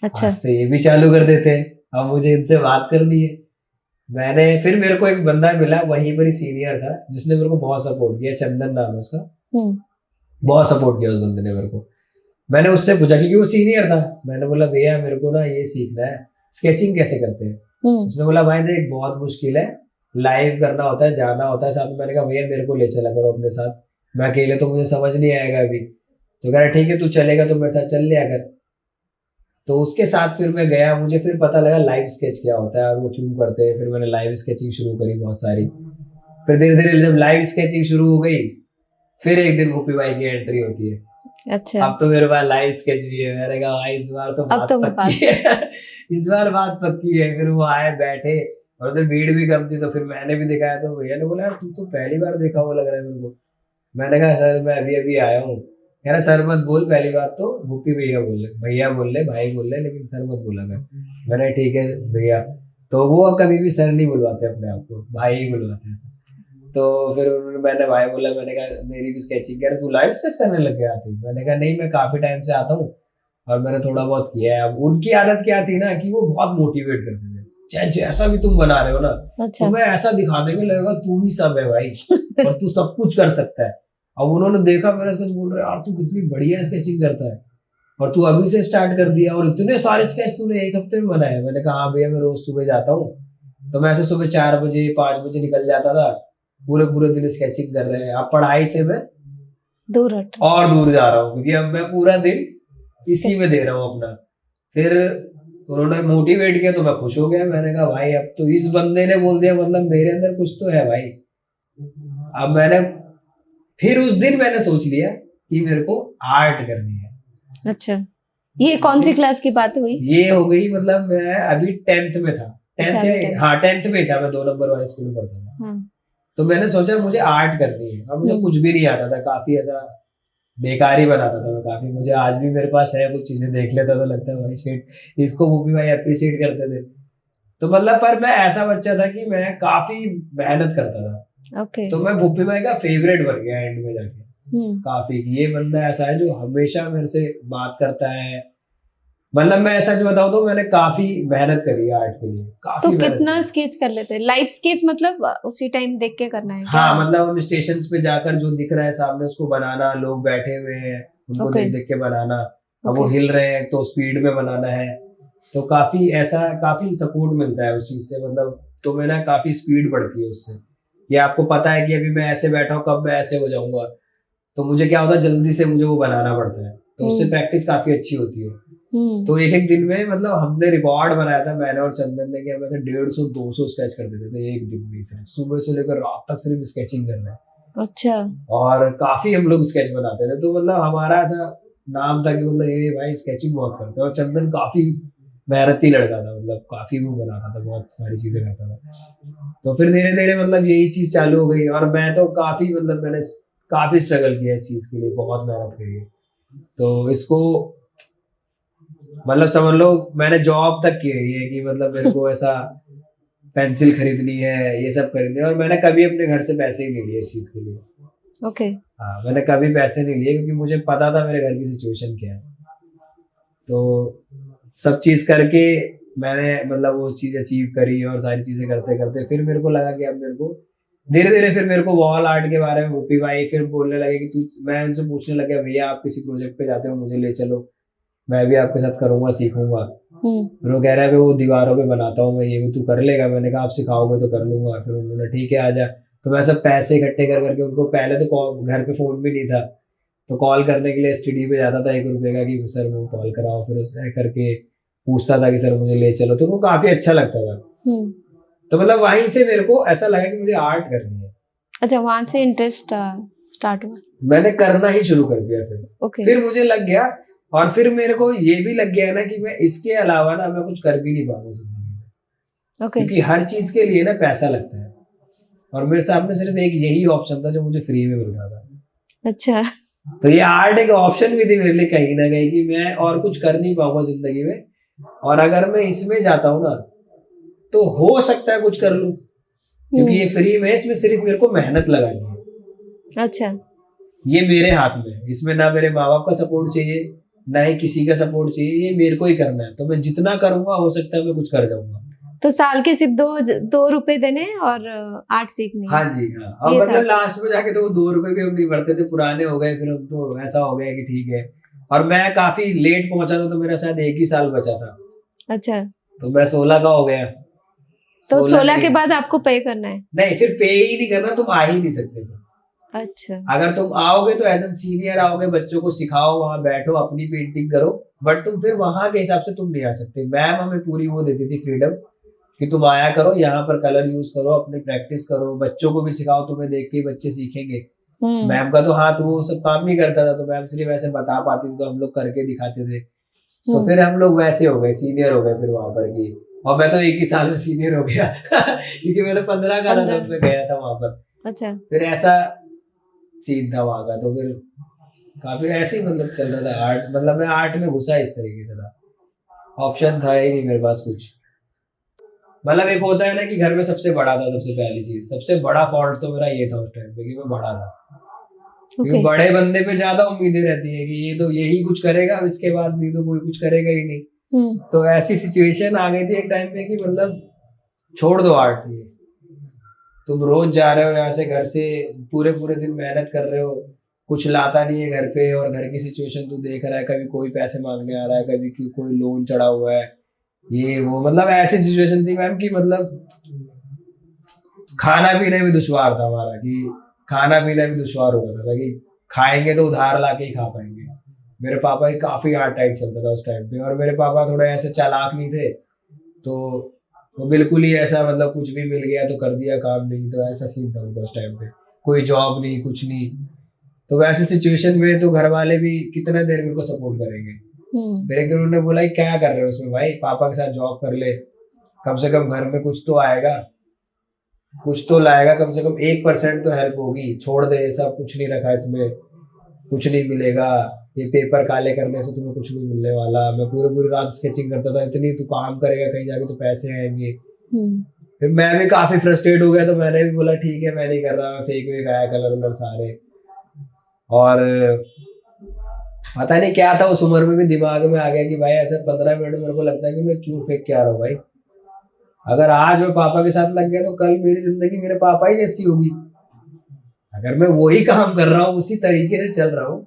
A: अच्छा।
B: आज से ये भी चालू कर देते हैं, अब मुझे इनसे बात करनी है। मैंने फिर मेरे को एक बंदा मिला वहीं पर ही सीनियर था, जिसने मेरे को बहुत सपोर्ट किया, चंदन नाम है उसका। बहुत सपोर्ट किया उस बंदे ने मेरे को। मैंने उससे पूछा क्योंकि वो सीनियर था, मैंने बोला भैया मेरे को ना ये सीखना है, स्केचिंग कैसे करते हैं। उसने बोला भाई देख बहुत मुश्किल है, लाइव करना होता है, जाना होता है साथ में। मैंने कहा भैया मेरे को ले चला करो अपने साथ, मैं अकेले तो मुझे समझ नहीं आएगा अभी। तो कह रहा ठीक है तू चलेगा तो मेरे साथ चल लिया कर। तो उसके साथ फिर मैं गया, मुझे फिर पता लगा लाइव स्केच क्या होता है और वो क्यों करते हैं। फिर मैंने लाइव स्केचिंग शुरू करी बहुत सारी। फिर धीरे धीरे जब लाइव स्केचिंग शुरू हो गई, फिर एक दिन भूपी भाई की एंट्री होती है।
A: अच्छा।
B: अब तो मेरे पास लाइव स्केच भी है। मैंने कहा भाई इस बार तो बात पक्की है इस बार बात पक्की है। फिर वो आए बैठे और उधर भीड़ भी कम थी, तो फिर मैंने भी दिखाया। तो भैया ने बोला यार तू तो पहली बार देखा हुआ लग रहा है मेरे को। मैंने कहा सर मैं अभी अभी आया हूँ। कह रहा सर मत बोल, पहली बात तो भूपी भैया बोल रहे, भैया बोल रहे, भाई बोल रहे, लेकिन सर मत बोला कर। मैंने ठीक है भैया। तो वो कभी भी सर नहीं बुलवाते अपने आप को, भाई ही बुलवाते हैं सर। तो फिर उन्होंने, मैंने भाई बोला, मैंने कहा मेरी भी स्केचिंग कर, तू लाइव स्केच करने लग गया थी। मैंने कहा नहीं मैं काफी टाइम से आता हूँ और मैंने थोड़ा बहुत किया है। अब उनकी आदत क्या थी ना कि वो बहुत मोटिवेट करते थे, चाहे जैसा भी तुम बना रहे हो ना,
A: अच्छा।
B: तुम्हें ऐसा दिखा देंगे लगेगा तू ही सब है भाई और तू सब कुछ कर सकता है। अब उन्होंने देखा मेरा स्केच, बोल रहे यार तू कितनी बढ़िया स्केचिंग करता है और तू अभी से स्टार्ट कर दिया और इतने सारे स्केच तूने एक हफ्ते में बनाए। मैंने कहा हाँ भैया मैं रोज सुबह जाता हूँ। तो मैं ऐसे सुबह 4 बजे 5 बजे निकल जाता था, पूरे पूरे दिन स्केचिंग कर रहे हैं। अब पढ़ाई से मैं
A: दूर
B: और दूर जा रहा हूँ क्योंकि अब मैं पूरा दिन इसी में दे रहा हूँ अपना। फिर उन्होंने मोटिवेट किया तो मैं खुश हो गया। मैंने कहा भाई अब तो इस बंदे ने बोल दिया, मतलब मेरे अंदर कुछ तो है भाई। अब मैंने फिर उस दिन मैंने सोच लिया कि मेरे को आर्ट करनी है।
A: अच्छा, ये कौन सी क्लास की बात हुई?
B: ये हो गई मतलब मैं अभी 10th में था।
A: अच्छा,
B: 10th में था, मैं 2 नंबर वाले स्कूल में पढ़ता था।
A: हाँ।
B: तो मैंने सोचा मुझे आर्ट करनी है। अब मुझे कुछ भी नहीं आता था, काफी ऐसा बेकार ही बनाता था मैं काफी। मुझे आज भी मेरे पास है कुछ चीजें, देख लेता तो लगता है भाई शिट, इसको वो भी भाई अप्रिशिएट करते थे। तो मतलब पर मैं ऐसा बच्चा था कि मैं काफी मेहनत करता था।
A: ओके।
B: तो मैं भूपी भाई का फेवरेट बन गया एंड में जाके काफी। ये बंदा ऐसा है जो हमेशा मेरे से बात करता है। मतलब मैं सच बताऊं तो मैंने काफी मेहनत करी है आर्ट के लिए, काफी।
A: तो कितना स्केच कर लेते हैं? लाइव स्केच मतलब उसी टाइम देख के करना है क्या?
B: हाँ मतलब हम स्टेशन पे जाकर जो दिख रहा है सामने उसको बनाना, लोग बैठे हुए हैं उनको देख देख के बनाना। अब वो हिल रहे हैं तो स्पीड में बनाना है। तो काफी ऐसा काफी सपोर्ट मिलता है उस चीज से। मतलब तो मैं ना काफी स्पीड बढ़ती है उससे। ये आपको पता है कि अभी मैं ऐसे बैठा हूँ, कब मैं ऐसे हो जाऊंगा। तो मुझे क्या होता है जल्दी से मुझे वो बनाना पड़ता है, तो उससे प्रैक्टिस काफी अच्छी होती है। तो एक एक दिन में मतलब हमने रिकॉर्ड बनाया था मैंने और चंदन ने कि हम ऐसे 150-200 स्केच कर देते थे एक दिन में, सिर्फ सुबह से लेकर रात तक सिर्फ स्केचिंग करना है।
A: अच्छा।
B: और काफी हम लोग स्केच बनाते थे। तो मतलब हमारा ऐसा नाम था कि मतलब ये भाई स्केचिंग बहुत करते हैं। और चंदन काफी मेहनती लड़का था, मतलब काफी वो बनाता था, बहुत सारी चीजें करता था। तो फिर धीरे धीरे मतलब यही चीज चालू हो गई। और मैं तो काफी मतलब मैंने काफी स्ट्रगल किया इस चीज के लिए, बहुत मेहनत करी है। तो इसको मतलब समझ लो मैंने जॉब तक की है कि मतलब मेरे को ऐसा पेंसिल खरीदनी है, ये सब खरीदनी है। और मैंने कभी अपने घर से पैसे ही नहीं लिए इस चीज के लिए।
A: ओके।
B: हाँ मैंने कभी पैसे नहीं लिए क्योंकि मुझे पता था मेरे घर की सिचुएशन क्या है। तो सब चीज करके मैंने मतलब वो चीज अचीव करी। और सारी चीजें करते करते फिर मेरे को लगा कि अब मेरे को धीरे धीरे फिर मेरे को वॉल आर्ट के बारे में भूपी भाई फिर बोलने लगे कि तू, मैं उनसे पूछने लगा भैया आप किसी प्रोजेक्ट पे जाते हो मुझे ले चलो, मैं भी आपके साथ करूंगा, सीखूंगा। फिर वो कह रहा है वो दीवारों पे बनाता हूँ मैं, ये भी तू कर लेगा। मैंने कहा आप सिखाओगे तो कर लूंगा। फिर उन्होंने ठीक है आजा। तो मैं सब पैसे इकट्ठे कर करके उनको, पहले तो घर पे फोन भी नहीं था, तो कॉल करने के लिए STD पे जाता था 1 रुपए का कि सर वो कॉल कराओ। फिर उससे करके पूछता था कि सर मुझे ले चलो, तो वो काफी अच्छा लगता था। तो मतलब वहीं से मेरे को ऐसा लगा कि मुझे आर्ट करनी है।
A: अच्छा, वहां से इंटरेस्ट स्टार्ट हुआ, मैंने
B: करना ही शुरू कर दिया फिर। फिर मुझे लग गया और फिर मेरे को ये भी लग गया ना कि मैं इसके अलावा ना मैं कुछ कर भी नहीं पाऊंगा जिंदगी में। क्योंकि हर चीज के लिए ना पैसा लगता है और मेरे सामने सिर्फ एक यही ऑप्शन था जो मुझे फ्री में मिल रहा था।
A: अच्छा।
B: तो ये आर्ट एक ऑप्शन भी थी मेरे लिए कहीं ना कहीं कि मैं और कुछ कर नहीं पाऊंगा जिंदगी में, और अगर मैं इसमें जाता हूँ ना तो हो सकता है कुछ कर लूं, क्योंकि ये फ्री में है, इसमें सिर्फ मेरे को मेहनत लगानी है।
A: अच्छा।
B: ये मेरे हाथ में है, इसमें ना मेरे माँ बाप का सपोर्ट चाहिए ना ही किसी का सपोर्ट चाहिए, ये मेरे को ही करना है। तो मैं जितना करूंगा हो सकता है मैं कुछ कर जाऊंगा।
A: तो साल के सिर्फ 2 रुपए देने और आर्ट सीखनी है।
B: हाँ जी हाँ। अब
A: ये था।
B: मतलब लास्ट में जाके तो वो 2 रुपए भी हम नहीं भरते थे, पुराने हो गए, फिर अब तो ऐसा हो गया कि ठीक है। और मैं काफी लेट पहुंचा था, तो मेरा शायद 1 ही साल बचा था,
A: अच्छा,
B: तो मैं 16 का हो गया।
A: तो 16 के
B: में
A: बाद आपको पे करना है।
B: नहीं, फिर पे ही नहीं करना, तुम आ ही नहीं सकते फिर।
A: अच्छा।
B: अगर तुम आओगे तो एज एन सीनियर आओगे, बच्चों को सिखाओ, वहां बैठो, अपनी पेंटिंग करो, बट तुम फिर वहां के हिसाब से तुम नहीं आ सकते। मैम हमें पूरी वो देती थी फ्रीडम कि तुम आया करो, यहाँ पर कलर यूज करो, अपनी प्रैक्टिस करो, बच्चों को भी सिखाओ, तुम्हें देख के बच्चे सीखेंगे। मैम का तो हाथ वो सब काम नहीं करता था, तो मैम सिर्फ ऐसे बता पाती थी, तो हम लोग करके दिखाते थे। तो फिर हम लोग वैसे हो गए, सीनियर हो गए फिर वहां पर की। और मैं तो 1 ही साल में सीनियर हो गया क्योंकि मैंने 15 का था तब मैं गया था वहां पर।
A: अच्छा।
B: फिर ऐसा सीन था वहां का, तो फिर काफी ऐसे ही मतलब चल रहा था आर्ट। मतलब मैं आर्ट में घुसा इस तरीके से था, ऑप्शन था ही नहीं मेरे पास कुछ। मतलब एक होता है ना कि घर में सबसे बड़ा था, सबसे पहली चीज, सबसे बड़ा फॉल्ट तो मेरा ये था उस टाइम पे कि मैं बड़ा था। क्योंकि बड़े बंदे पे ज्यादा उम्मीदें रहती है कि ये तो यही कुछ करेगा, अब इसके बाद नहीं तो कोई कुछ करेगा ही नहीं। तो ऐसी सिचुएशन आ गई थी एक टाइम पे कि मतलब छोड़ दो आर्ट, ये तुम रोज जा रहे हो यहाँ से, घर से पूरे पूरे दिन मेहनत कर रहे हो, कुछ लाता नहीं है घर पे, और घर की सिचुएशन तू देख रहा है, कभी कोई पैसे मांगने आ रहा है, कभी कोई लोन चढ़ा हुआ है, ये वो। मतलब ऐसी सिचुएशन थी मैम कि मतलब खाना पीना भी दुश्वार था हमारा, कि खाना पीना भी दुश्वार हो रहा था कि खाएंगे तो उधार लाके ही खा पाएंगे। मेरे पापा की काफी हार्ड टाइट चलता था उस टाइम पे, और मेरे पापा थोड़े ऐसे चालाक नहीं थे, तो वो बिल्कुल ही ऐसा मतलब कुछ भी मिल गया तो कर दिया काम, नहीं तो ऐसा सीन था उनका उस टाइम पे, कोई जॉब नहीं कुछ नहीं। तो वैसे सिचुएशन में तो घर वाले भी कितना देर मेरे को सपोर्ट करेंगे। फिर एक दिन उन्होंने बोला क्या कर रहे हो उसमें भाई, पापा के साथ जॉब कर ले, कम से कम घर में कुछ तो आएगा, कुछ तो लाएगा, कम से कम 1% तो हेल्प होगी। छोड़ दे ये सब, कुछ नहीं रखा इसमें, कुछ नहीं मिलेगा, ये पेपर काले करने से तुम्हें कुछ नहीं मिलने वाला। मैं पूरी रात स्केचिंग करता था, इतनी तू काम करेगा कहीं जाके तो पैसे आएंगे। फिर मैं भी काफी फ्रस्ट्रेट हो गया, तो मैंने भी बोला ठीक है मैं नहीं कर रहा, मैं फेंक वेक आया कलर वलर सारे। और पता नहीं क्या था उस उम्र में भी दिमाग में आ गया कि भाई ऐसे 15 मिनट में मेरे को लगता है कि मैं क्यों फेंक के आ रहा हूँ भाई। अगर आज मैं पापा के साथ लग गया तो कल मेरी जिंदगी मेरे पापा ही जैसी होगी। अगर मैं वही काम कर रहा हूँ, उसी तरीके से चल रहा हूँ,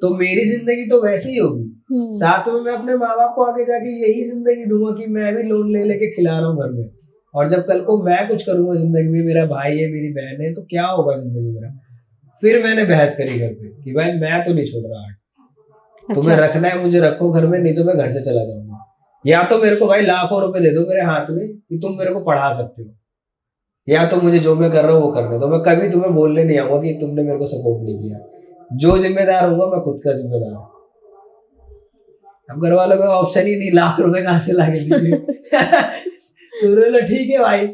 B: तो मेरी जिंदगी तो वैसे ही होगी। साथ में मैं अपने माँ बाप को आगे जाके यही जिंदगी दूंगा कि मैं भी लोन ले लेके खिला रहा हूँ घर में, और जब कल को मैं कुछ करूंगा जिंदगी में, मेरा भाई है मेरी बहन है, तो क्या होगा जिंदगी मेरा। फिर मैंने बहस करी घर पे कि भाई मैं तो नहीं छोड़ रहा आर्ट। अच्छा। तुम्हें रखना है मुझे रखो घर में, नहीं तो मैं घर से चला जाऊंगा, या तो मेरे को भाई लाखों रुपए दे दो मेरे हाथ में कि तुम मेरे को पढ़ा सकते हो, या तो मुझे जो मैं कर रहा हूँ वो करने दो। मैं कभी तुम्हें बोलने नहीं आऊंगा कि तुमने मेरे को सपोर्ट नहीं किया। जो जिम्मेदार होगा मैं खुद का जिम्मेदार हूँ। अब घर वालों का ऑप्शन ही नहीं, लाख रुपए कहाँ से लाके देंगे तो बोला ठीक है भाई।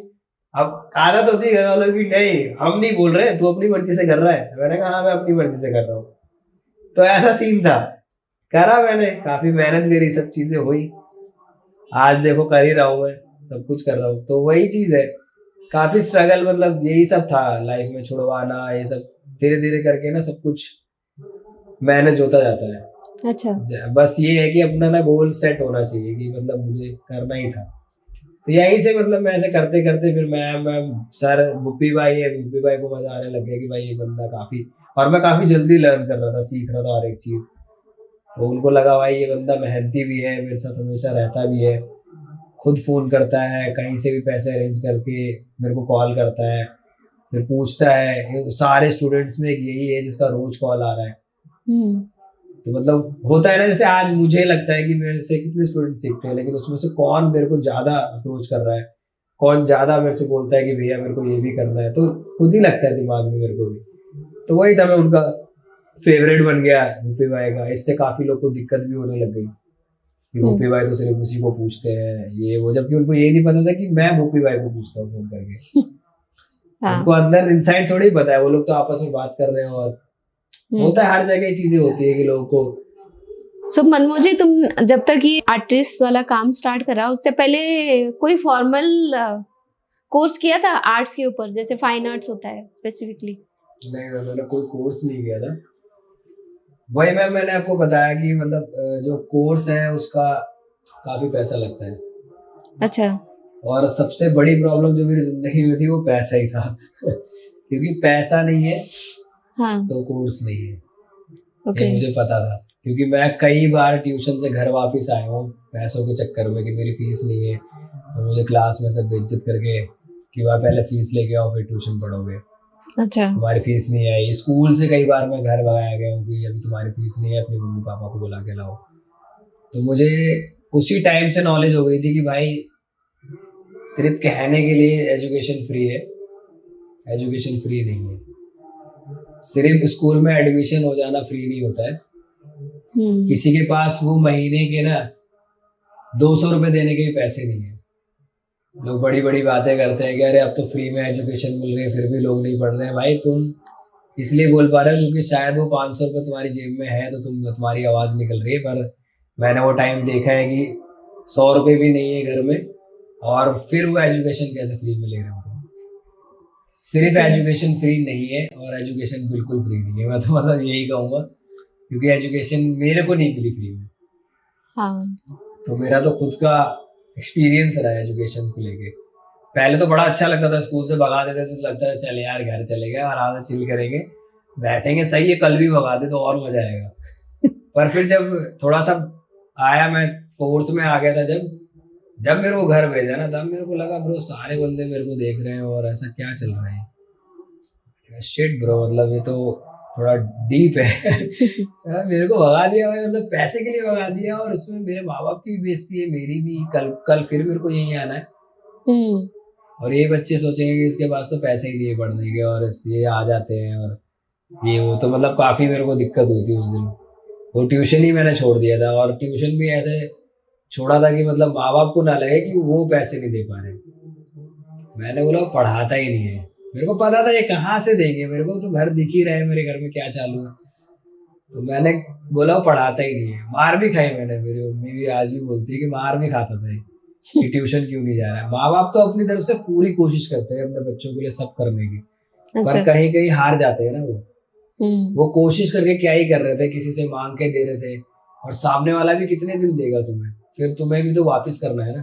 B: अब आदत होती है घर वालों की, नहीं हम नहीं बोल रहे, तू अपनी मर्जी से कर रहा है। मैंने कहा हाँ मैं अपनी मर्जी से कर रहा हूँ। तो ऐसा सीन था, करा मैंने, काफी मेहनत करी, सब चीजें हुई, आज देखो कर ही रहा हूँ मैं, सब कुछ कर रहा हूँ। तो वही चीज है, काफी स्ट्रगल, मतलब यही सब था लाइफ में, छुड़वाना ये सब, धीरे धीरे करके ना सब कुछ मैनेज होता जाता है।
A: अच्छा।
B: बस ये है कि अपना ना गोल सेट होना चाहिए कि मतलब मुझे करना ही था। तो यहीं से मतलब मैं ऐसे करते करते फिर मैं सर बुप्पी भाई है, बुप्पी भाई को मजा आने लग गया कि भाई ये बंदा काफी, और मैं काफी जल्दी लर्न कर रहा था, सीख रहा था हर एक चीज। तो उनको लगा भाई ये बंदा मेहनती भी है, मेरे साथ हमेशा रहता भी है, खुद फोन करता है, कहीं से भी पैसे अरेंज करके मेरे को कॉल करता है, फिर पूछता है। सारे स्टूडेंट्स में एक यही है जिसका रोज कॉल आ रहा है। तो मतलब होता है ना, जैसे आज मुझे लगता है कि मेरे से कितने स्टूडेंट सीखते हैं, लेकिन उसमें से कौन मेरे को ज्यादा अप्रोच कर रहा है, कौन ज्यादा मेरे से बोलता है कि भैया मेरे को ये भी करना है, तो खुद ही लगता है दिमाग में मेरे को भी। तो वही था, मैं उनका फेवरेट बन गया भूपी भाई का। इससे काफी लोग को दिक्कत भी होने लग गई कि भूपी भाई तो सिर्फ उसी को पूछते हैं ये वो, जबकि उनको ये नहीं पता था कि मैं भूपी भाई को पूछता हूँ फोन करके। उनको अंदर इनसाइड थोड़ी पता है, वो लोग तो आपस में बात कर रहे हैं, और होता है हर जगह चीजें होती है कि लोगों को
A: सो मनमोजी, तुम जब तक ये आर्टिस्ट वाला काम स्टार्ट करा, उससे पहले कोई फॉर्मल कोर्स किया था आर्ट्स के ऊपर, जैसे फाइन आर्ट्स होता है स्पेसिफिकली?
B: नहीं मैम, मैंने कोई कोर्स नहीं किया था। वही मैम, मैंने आपको बताया कि मतलब जो कोर्स है उसका काफी पैसा लगता है।
A: अच्छा।
B: और सबसे बड़ी प्रॉब्लम जो मेरी जिंदगी में थी वो पैसा ही था क्योंकि पैसा नहीं है
A: हाँ।
B: तो कोर्स नहीं है,
A: ओके।
B: ये मुझे पता था। क्योंकि मैं कई बार ट्यूशन से घर वापस आया हूँ पैसों के चक्कर में कि मेरी फीस नहीं है, तो मुझे क्लास में सब बेइज्जत करके कि वह पहले फीस लेके आओ फिर ट्यूशन पढ़ोगे,
A: अच्छा।
B: तुम्हारी फीस नहीं आई। स्कूल से कई बार मैं घर भगाया गया हूँ कि अभी तुम्हारी फीस नहीं है, अपने मम्मी पापा को बुला के लाओ। तो मुझे उसी टाइम से नॉलेज हो गई थी कि भाई सिर्फ कहने के लिए एजुकेशन फ्री है, एजुकेशन फ्री नहीं है। सिर्फ स्कूल में एडमिशन हो जाना फ्री नहीं होता है। किसी के पास वो महीने के ना 200 रुपए देने के भी पैसे नहीं है। लोग बड़ी बड़ी बातें करते हैं कि अरे अब तो फ्री में एजुकेशन मिल रही है फिर भी लोग नहीं पढ़ रहे हैं। भाई तुम इसलिए बोल पा रहे हो क्योंकि शायद वो 500 रुपये तुम्हारी जेब में है तो तुम्हारी आवाज़ निकल रही है। पर मैंने वो टाइम देखा है कि 100 रुपये भी नहीं है घर में और फिर वो एजुकेशन कैसे फ्री में ले रहे हो तुम। सिर्फ एजुकेशन फ्री नहीं है और एजुकेशन बिल्कुल फ्री नहीं है। मैं तो मतलब यही कहूँगा क्योंकि एजुकेशन मेरे को नहीं मिली फ्री में।
A: हाँ।
B: तो मेरा तो खुद का एक्सपीरियंस रहा है एजुकेशन को लेके। पहले तो बड़ा अच्छा लगता था, स्कूल से भगा देते थे तो लगता था चल यार घर चले गए आराम से चिल करेंगे बैठेंगे, सही है कल भी भगा दे तो और मजा आएगा। पर फिर जब थोड़ा सा आया, मैं 4th में आ गया था, जब मेरे को घर भेजा ना तब मेरे को लगा ब्रो सारे बंदे मेरे को देख रहे हैं और ऐसा क्या चल रहा है। शिट ब्रो, मतलब ये तो थोड़ा डीप है मेरे को भगा दिया भाई, मतलब पैसे के लिए भगा दिया और इसमें मेरे माँ बाप की भी बेइज्जती है, मेरी भी। कल फिर मेरे को यहीं आना है और ये बच्चे सोचेंगे कि इसके पास तो पैसे ही नहीं है पढ़ने के और ये आ जाते हैं और ये वो। तो मतलब काफ़ी मेरे को दिक्कत हुई थी उस दिन। वो ट्यूशन ही मैंने छोड़ दिया था और ट्यूशन भी ऐसे छोड़ा था कि मतलब माँ बाप को ना लगे कि वो पैसे नहीं दे पा रहे। मैंने बोला वो पढ़ाता ही नहीं है, मेरे को पता था ये कहाँ से देंगे, मेरे को तो घर दिख ही रहा है मेरे घर में क्या चालू है। तो मैंने बोला वो पढ़ाता ही नहीं है। मार भी खाई मैंने, मेरी मम्मी भी आज भी बोलती है कि मार भी खाता था कि ट्यूशन क्यों नहीं जा रहा है। माँ बाप तो अपनी तरफ से पूरी कोशिश करते हैं अपने बच्चों के लिए सब करने की।
A: अच्छा।
B: पर कहीं कहीं हार जाते हैं ना वो कोशिश करके क्या ही कर रहे थे, किसी से मांग के दे रहे थे और सामने वाला भी कितने दिन देगा तुम्हें, फिर तुम्हें भी तो वापस करना है ना।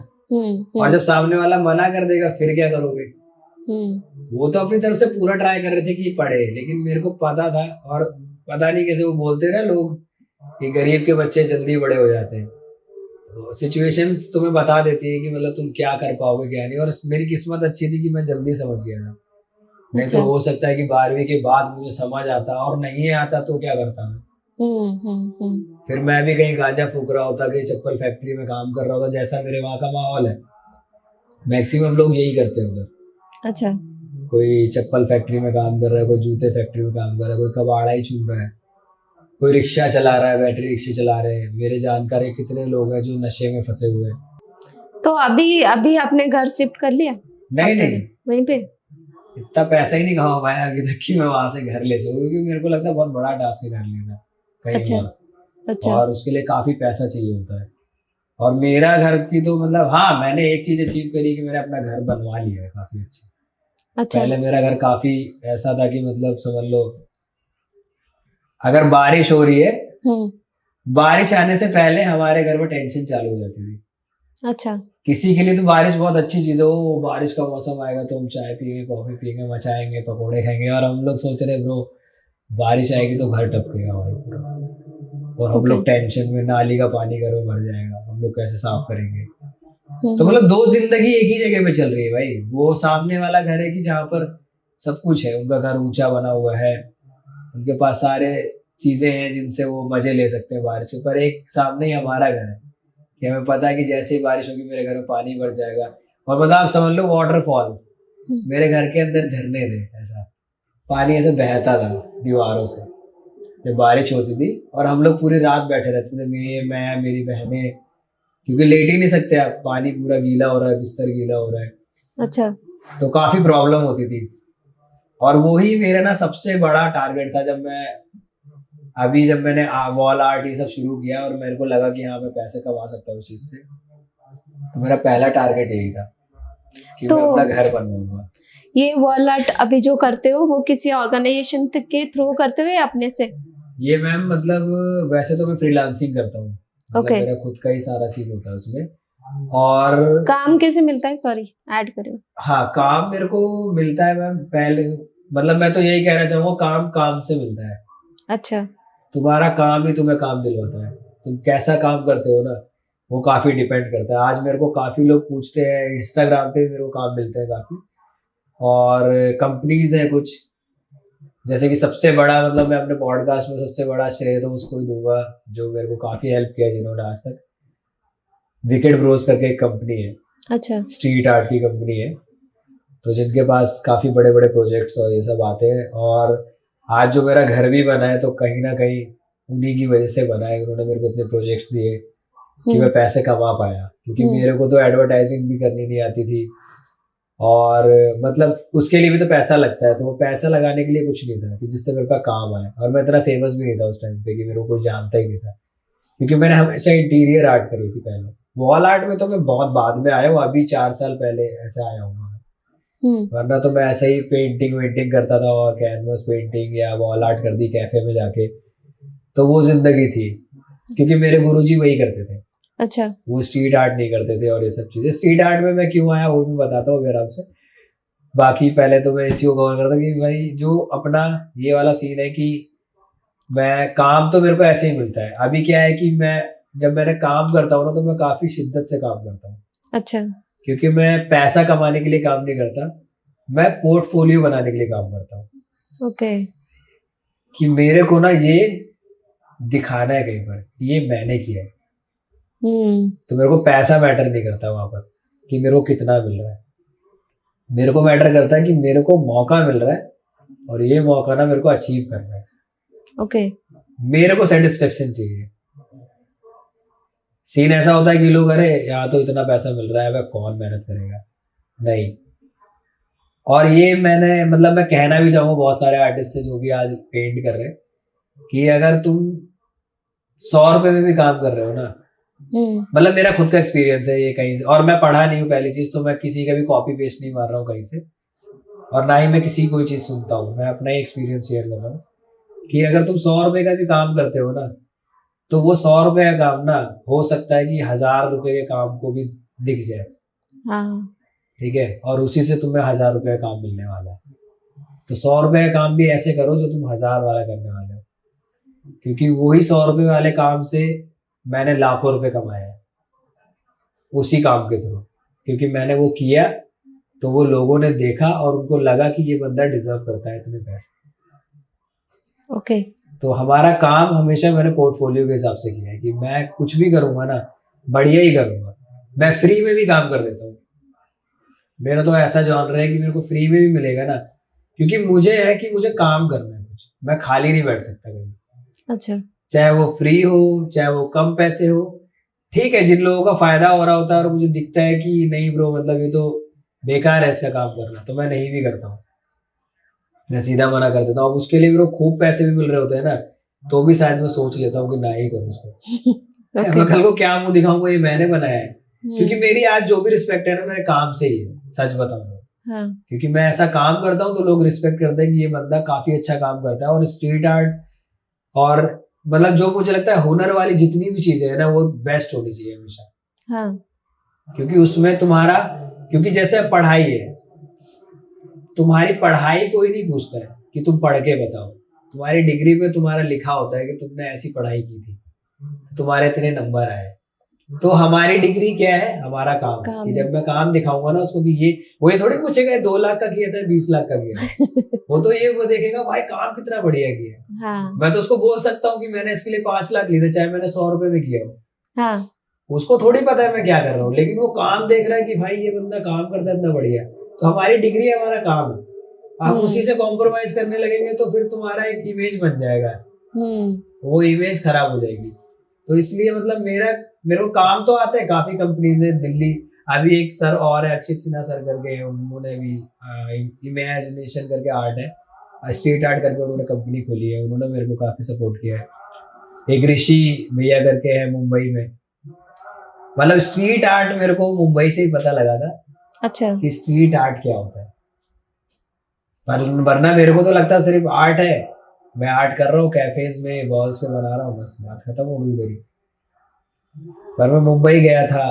B: और जब सामने वाला मना कर देगा फिर क्या करोगे। वो तो अपनी तरफ से पूरा ट्राई कर रहे थे कि पढ़े, लेकिन मेरे को पता था और पता नहीं कैसे वो बोलते ना लोग कि गरीब के बच्चे जल्दी बड़े हो जाते हैं। तो सिचुएशंस तुम्हें बता देती है कि मतलब तुम क्या कर पाओगे क्या नहीं। और मेरी किस्मत अच्छी थी कि मैं जल्दी समझ गया था, नहीं तो हो सकता है कि 12वीं के बाद मुझे समझ आता और नहीं आता तो क्या करता मैं। फिर मैं भी कहीं गांजा फूक रहा होता, कहीं चप्पल फैक्ट्री में काम कर रहा होता, जैसा मेरे वहाँ का माहौल है मैक्सिमम लोग यही करते हैं उधर।
A: अच्छा।
B: कोई चप्पल फैक्ट्री में काम कर रहा है, कोई जूते फैक्ट्री में काम कर रहा है, कोई कबाड़ा ही चूम रहा है, कोई रिक्शा चला रहा है, बैटरी रिक्शे चला रहे हैं। मेरे जानकार कितने लोग हैं जो नशे में फंसे हुए हैं।
A: तो अभी आपने घर शिफ्ट कर लिया?
B: नहीं
A: वहीं पे
B: इतना पैसा ही नहीं कमा पाया अभी तक कि मैं वहां से घर ले सकूं, क्योंकि मेरे को लगता है बहुत बड़ा टास्क है घर लेना कहीं।
A: अच्छा।
B: और उसके लिए काफी पैसा चाहिए होता है। और मेरा घर की तो मतलब हाँ मैंने एक चीज अचीव करी कि मैंने अपना घर बनवा लिया है काफी अच्छा। पहले मेरा घर काफी ऐसा था कि मतलब समझ लो अगर बारिश हो रही है, बारिश आने से पहले हमारे घर में टेंशन चालू हो जाती थी।
A: अच्छा।
B: किसी के लिए तो बारिश बहुत अच्छी चीज है, वो बारिश का मौसम आएगा तो हम चाय पियेंगे, कॉफी पियेंगे, मचाएंगे, पकौड़े खाएंगे। और हम लोग सोच रहे ब्रो बारिश आएगी तो घर टपकेगा भाई पूरा, और हम लोग टेंशन में, नाली का पानी घर में भर जाएगा, हम लोग कैसे साफ करेंगे। तो मतलब दो जिंदगी एक ही जगह पे चल रही है भाई। वो सामने वाला घर है कि जहाँ पर सब कुछ है, उनका घर ऊंचा बना हुआ है, उनके पास सारे चीजें हैं जिनसे वो मजे ले सकते हैं बारिश के। पर एक सामने ही हमारा घर है कि हमें पता है कि जैसे ही बारिश होगी मेरे घर में पानी भर जाएगा। और मतलब आप समझ लो वाटरफॉल, मेरे घर के अंदर झरने थे, ऐसा पानी ऐसे बहता था दीवारों से जब बारिश होती थी। और हम लोग पूरी रात बैठे रहते थे, मैं मेरी बहनें, क्योंकि लेट ही नहीं सकते आप, पानी पूरा गीला हो रहा है, बिस्तर गीला हो रहा है।
A: अच्छा।
B: तो काफी प्रॉब्लम होती थी। और वही मेरा ना सबसे बड़ा टारगेट था जब मैं अभी जब मैंने वॉल आर्ट ये सब शुरू किया और मेरे को लगा कि हाँ मैं पैसे कमा सकता हूँ इस चीज से, तो मेरा पहला टारगेट यही था कि
A: तो
B: मैं अपना घर बनवाऊंगा।
A: ये वॉल आर्ट अभी जो करते हो वो किसी ऑर्गेनाइजेशन के थ्रू करते हो या अपने से?
B: ये मैम मतलब वैसे तो मैं फ्रीलांसिंग करता हूँ, मतलब
A: Okay.
B: मेरा खुद का ही सारा सीन होता है उसमें। और
A: काम कैसे मिलता है? सॉरी, ऐड करो।
B: हाँ, काम मेरे को मिलता है मैम पहले, मतलब मैं तो यही कहना चाहूंगा, काम काम से मिलता है।
A: अच्छा।
B: तुम्हारा काम ही तुम्हें काम दिलवाता है, तुम कैसा काम करते हो ना, वो काफी डिपेंड करता है। आज मेरे को काफी लोग पूछते हैं, इंस्टाग्राम पे मेरे को काम मिलते हैं काफी, और कंपनीज है कुछ, जैसे कि सबसे बड़ा, मतलब मैं अपने पॉडकास्ट में सबसे बड़ा श्रेय तो उसको ही दूंगा जो मेरे को काफी हेल्प किया जिन्होंने आज तक। विकेट ब्रोस करके एक कंपनी है,
A: अच्छा।
B: स्ट्रीट आर्ट की कंपनी है, तो जिनके पास काफी बड़े बड़े प्रोजेक्ट्स और ये सब आते हैं। और आज जो मेरा घर भी बना है तो कहीं ना कहीं उन्हीं की वजह से बना है, उन्होंने मेरे को इतने प्रोजेक्ट्स दिए कि मैं पैसे कमा पाया, क्योंकि मेरे को तो एडवर्टाइजिंग भी करनी नहीं आती थी, और मतलब उसके लिए भी तो पैसा लगता है, तो वो पैसा लगाने के लिए कुछ नहीं था कि जिससे मेरे पास काम आए। और मैं इतना फेमस भी नहीं था उस टाइम पे कि मेरे को कोई जानता ही नहीं था, क्योंकि मैंने हमेशा इंटीरियर आर्ट करी थी पहले। वॉल आर्ट में तो मैं बहुत बाद में आया हूँ, अभी 4 साल पहले ऐसे आया हूँ, वरना तो मैं ऐसे ही पेंटिंग वेंटिंग करता था और कैनवस पेंटिंग या वॉल आर्ट कर दी कैफे में जाके, तो वो जिंदगी थी, क्योंकि मेरे गुरुजी वही करते थे।
A: अच्छा।
B: वो स्ट्रीट आर्ट नहीं करते थे और ये सब चीजें। स्ट्रीट आर्ट में मैं क्यों आया वो भी बताता हूँ आराम से। बाकी पहले तो मैं इसी को कवर करता कि भाई जो अपना ये वाला सीन है कि मैं काम तो मेरे को ऐसे ही मिलता है। अभी क्या है कि मैं जब मैंने काम करता हूँ ना, तो मैं काफी शिद्दत से काम करता हूँ।
A: अच्छा।
B: क्योंकि मैं पैसा कमाने के लिए काम नहीं करता, मैं पोर्टफोलियो बनाने के लिए काम करता हूँ।
A: ओके।
B: कि मेरे को ना ये दिखाना है कहीं पर, ये मैंने किया है। तो मेरे को पैसा मैटर नहीं करता वहां पर कि मेरे को कितना मिल रहा है, मेरे को मैटर करता है कि मेरे को मौका मिल रहा है और ये मौका ना मेरे को अचीव करना है।
A: ओके।
B: मेरे को सेटिस्फेक्शन चाहिए। सीन ऐसा होता है कि लोग, अरे यहाँ तो इतना पैसा मिल रहा है, वह कौन मेहनत करेगा, नहीं। और ये मैंने मतलब मैं कहना भी चाहूंगा बहुत सारे आर्टिस्ट से जो भी आज पेंट कर रहे हैं, कि अगर तुम 100 रुपए में भी काम कर रहे हो ना, मतलब मेरा खुद का एक्सपीरियंस है ये कहीं से, और मैं पढ़ा नहीं हूँ पहली चीज, तो मैं किसी का भी कॉपी पेस्ट नहीं मार रहा हूँ कहीं से, और ना ही मैं किसी कोई चीज सुनता हूँ, मैं अपना ही एक्सपीरियंस शेयर कर रहा हूँ कि अगर तुम 100 रुपए का भी काम करते हो ना, तो वो 100 रुपए का काम ना हो सकता है कि 1000 रुपए के काम को भी दिख जाए।
A: हाँ।
B: ठीक है, और उसी से तुम्हें 1000 रुपए का काम मिलने वाला है। तो 100 रुपए का काम भी ऐसे करो जो तुम 1000 वाला करने वाले हो, क्योंकि वही 100 रुपए वाले काम से मैंने लाखों रुपए कमाए हैं उसी काम के थ्रू, क्योंकि मैंने वो किया तो वो लोगों ने देखा और उनको लगा कि ये बंदा डिजर्व करता है इतने पैसे।
A: ओके।
B: तो हमारा काम हमेशा मैंने पोर्टफोलियो के हिसाब से किया है कि मैं कुछ भी करूंगा ना बढ़िया ही करूंगा। मैं फ्री में भी काम कर देता हूँ, मेरा तो ऐसा जॉनर है कि मेरे को फ्री में भी मिलेगा ना, क्योंकि मुझे है कि मुझे काम करना है कुछ, मैं खाली नहीं बैठ सकता कहीं।
A: अच्छा।
B: चाहे वो फ्री हो चाहे वो कम पैसे हो, ठीक है। जिन लोगों का फायदा हो रहा होता है और मुझे दिखता है कि नहीं ब्रो, मतलब ये तो बेकार है इसका काम करना, तो मैं नहीं भी करता हूँ, मैं सीधा मना कर देता हूँ। अब उसके लिए मेरे को खूब पैसे भी मिल रहे होते हैं ना, तो भी शायद मैं सोच लेता हूँ कि ना ही करूँ उसको। मैं कल को क्या मुंह दिखाऊंगा, ये मैंने बनाया है। क्योंकि मेरी आज जो भी रिस्पेक्ट है ना मेरे काम से ही है, सच बताऊं तो।
A: हाँ।
B: क्योंकि मैं ऐसा काम करता हूँ तो लोग रिस्पेक्ट करते हैं कि ये बंदा काफी अच्छा काम करता है। और स्ट्रीट आर्ट और मतलब जो मुझे लगता है हुनर वाली जितनी भी चीजें है ना, वो बेस्ट होनी चाहिए हमेशा।
A: हाँ।
B: क्योंकि उसमें तुम्हारा, क्योंकि जैसे अब पढ़ाई है, तुम्हारी पढ़ाई कोई नहीं पूछता है कि तुम पढ़ के बताओ, तुम्हारी डिग्री पे तुम्हारा लिखा होता है कि तुमने ऐसी पढ़ाई की थी, तुम्हारे इतने नंबर आए। तो हमारी डिग्री क्या है, हमारा काम है कि जब मैं काम दिखाऊंगा ना उसको कि ये, वो ये थोड़ी पूछेगा 2 लाख का किया था 20 लाख का किया था। वो तो ये वो देखेगा भाई काम कितना बढ़िया किया।
A: हाँ।
B: मैं तो उसको बोल सकता हूँ कि मैंने इसके लिए 5 लाख लिए थे, चाहे मैंने 100 रुपए में किया हो।
A: हाँ।
B: उसको थोड़ी पता है मैं क्या कर रहा हूँ, लेकिन वो काम देख रहा है कि भाई ये बंदा काम करता है इतना बढ़िया। तो हमारी डिग्री हमारा काम है, आप उसी से कॉम्प्रोमाइज करने लगेंगे तो फिर तुम्हारा एक इमेज बन जाएगा, वो इमेज खराब हो जाएगी। तो इसलिए मतलब मेरे को काम तो आता है, काफी कंपनीज है दिल्ली, अभी एक सर और है अक्षित सिन्हा सर करके, उन्होंने भी इमेजिनेशन करके आर्ट है, स्ट्रीट आर्ट करके उन्होंने कंपनी खोली है, उन्होंने मेरे को काफी सपोर्ट किया है। एक ऋषि भैया करके है मुंबई में, मतलब स्ट्रीट आर्ट मेरे को मुंबई से ही पता लगा था
A: अच्छा।
B: कि स्ट्रीट आर्ट क्या होता है। वरना मेरे को तो लगता सिर्फ आर्ट है, मैं आर्ट कर रहा हूँ कैफेज में वॉल्स पे बना रहा हूँ, बस बात खत्म हो गई मेरी। पर मैं मुंबई गया था,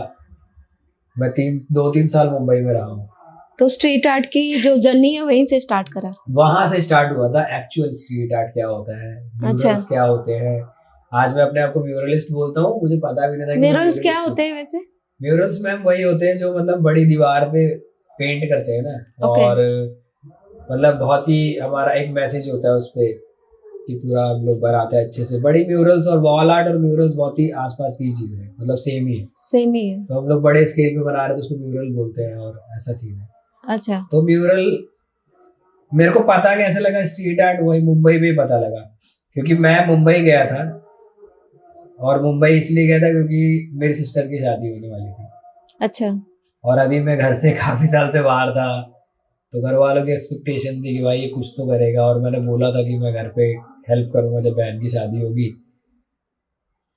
B: मैं 2-3 साल मुंबई में रहा हूँ।
A: तो स्ट्रीट आर्ट की जो जर्नी है वहीं से स्टार्ट करा?
B: वहां से स्टार्ट हुआ था एक्चुअल स्ट्रीट आर्ट क्या होता है, म्यूरल्स क्या होते हैं। आज मैं अपने आप को म्यूरलिस्ट बोलता हूँ, मुझे पता भी नहीं था कि
A: म्यूरल्स क्या होते हैं वैसे?
B: म्यूरल्स मैम वही होते हैं जो मतलब बड़ी दीवार पे पेंट करते हैं ना,
A: Okay.
B: और मतलब बहुत ही हमारा एक मैसेज होता है उस पे कि पूरा हम लोग बनाते हैं अच्छे से। बड़ी म्यूरल्स और वॉल आर्ट और म्यूरल्स बहुत ही आसपास की चीजें हैं, मतलब सेम ही है।
A: सेम ही है।
B: तो हम लोग बड़े स्केल पे बना रहे हैं तो उसको म्यूरल बोलते हैं, और ऐसा सीन है।
A: अच्छा।
B: तो म्यूरल मेरे को पता कैसे लगा स्ट्रीट आर्ट, वही मुंबई में पता लगा, क्योंकि मैं मुंबई गया था, और मुंबई इसलिए गया था क्योंकि मेरी सिस्टर की शादी होने वाली थी।
A: अच्छा।
B: और अभी मैं घर से काफी साल से बाहर था, तो घर वालों की एक्सपेक्टेशन थी कि भाई ये कुछ तो करेगा, और मैंने बोला था कि मैं घर पे हेल्प करूंगा जब बहन की शादी होगी।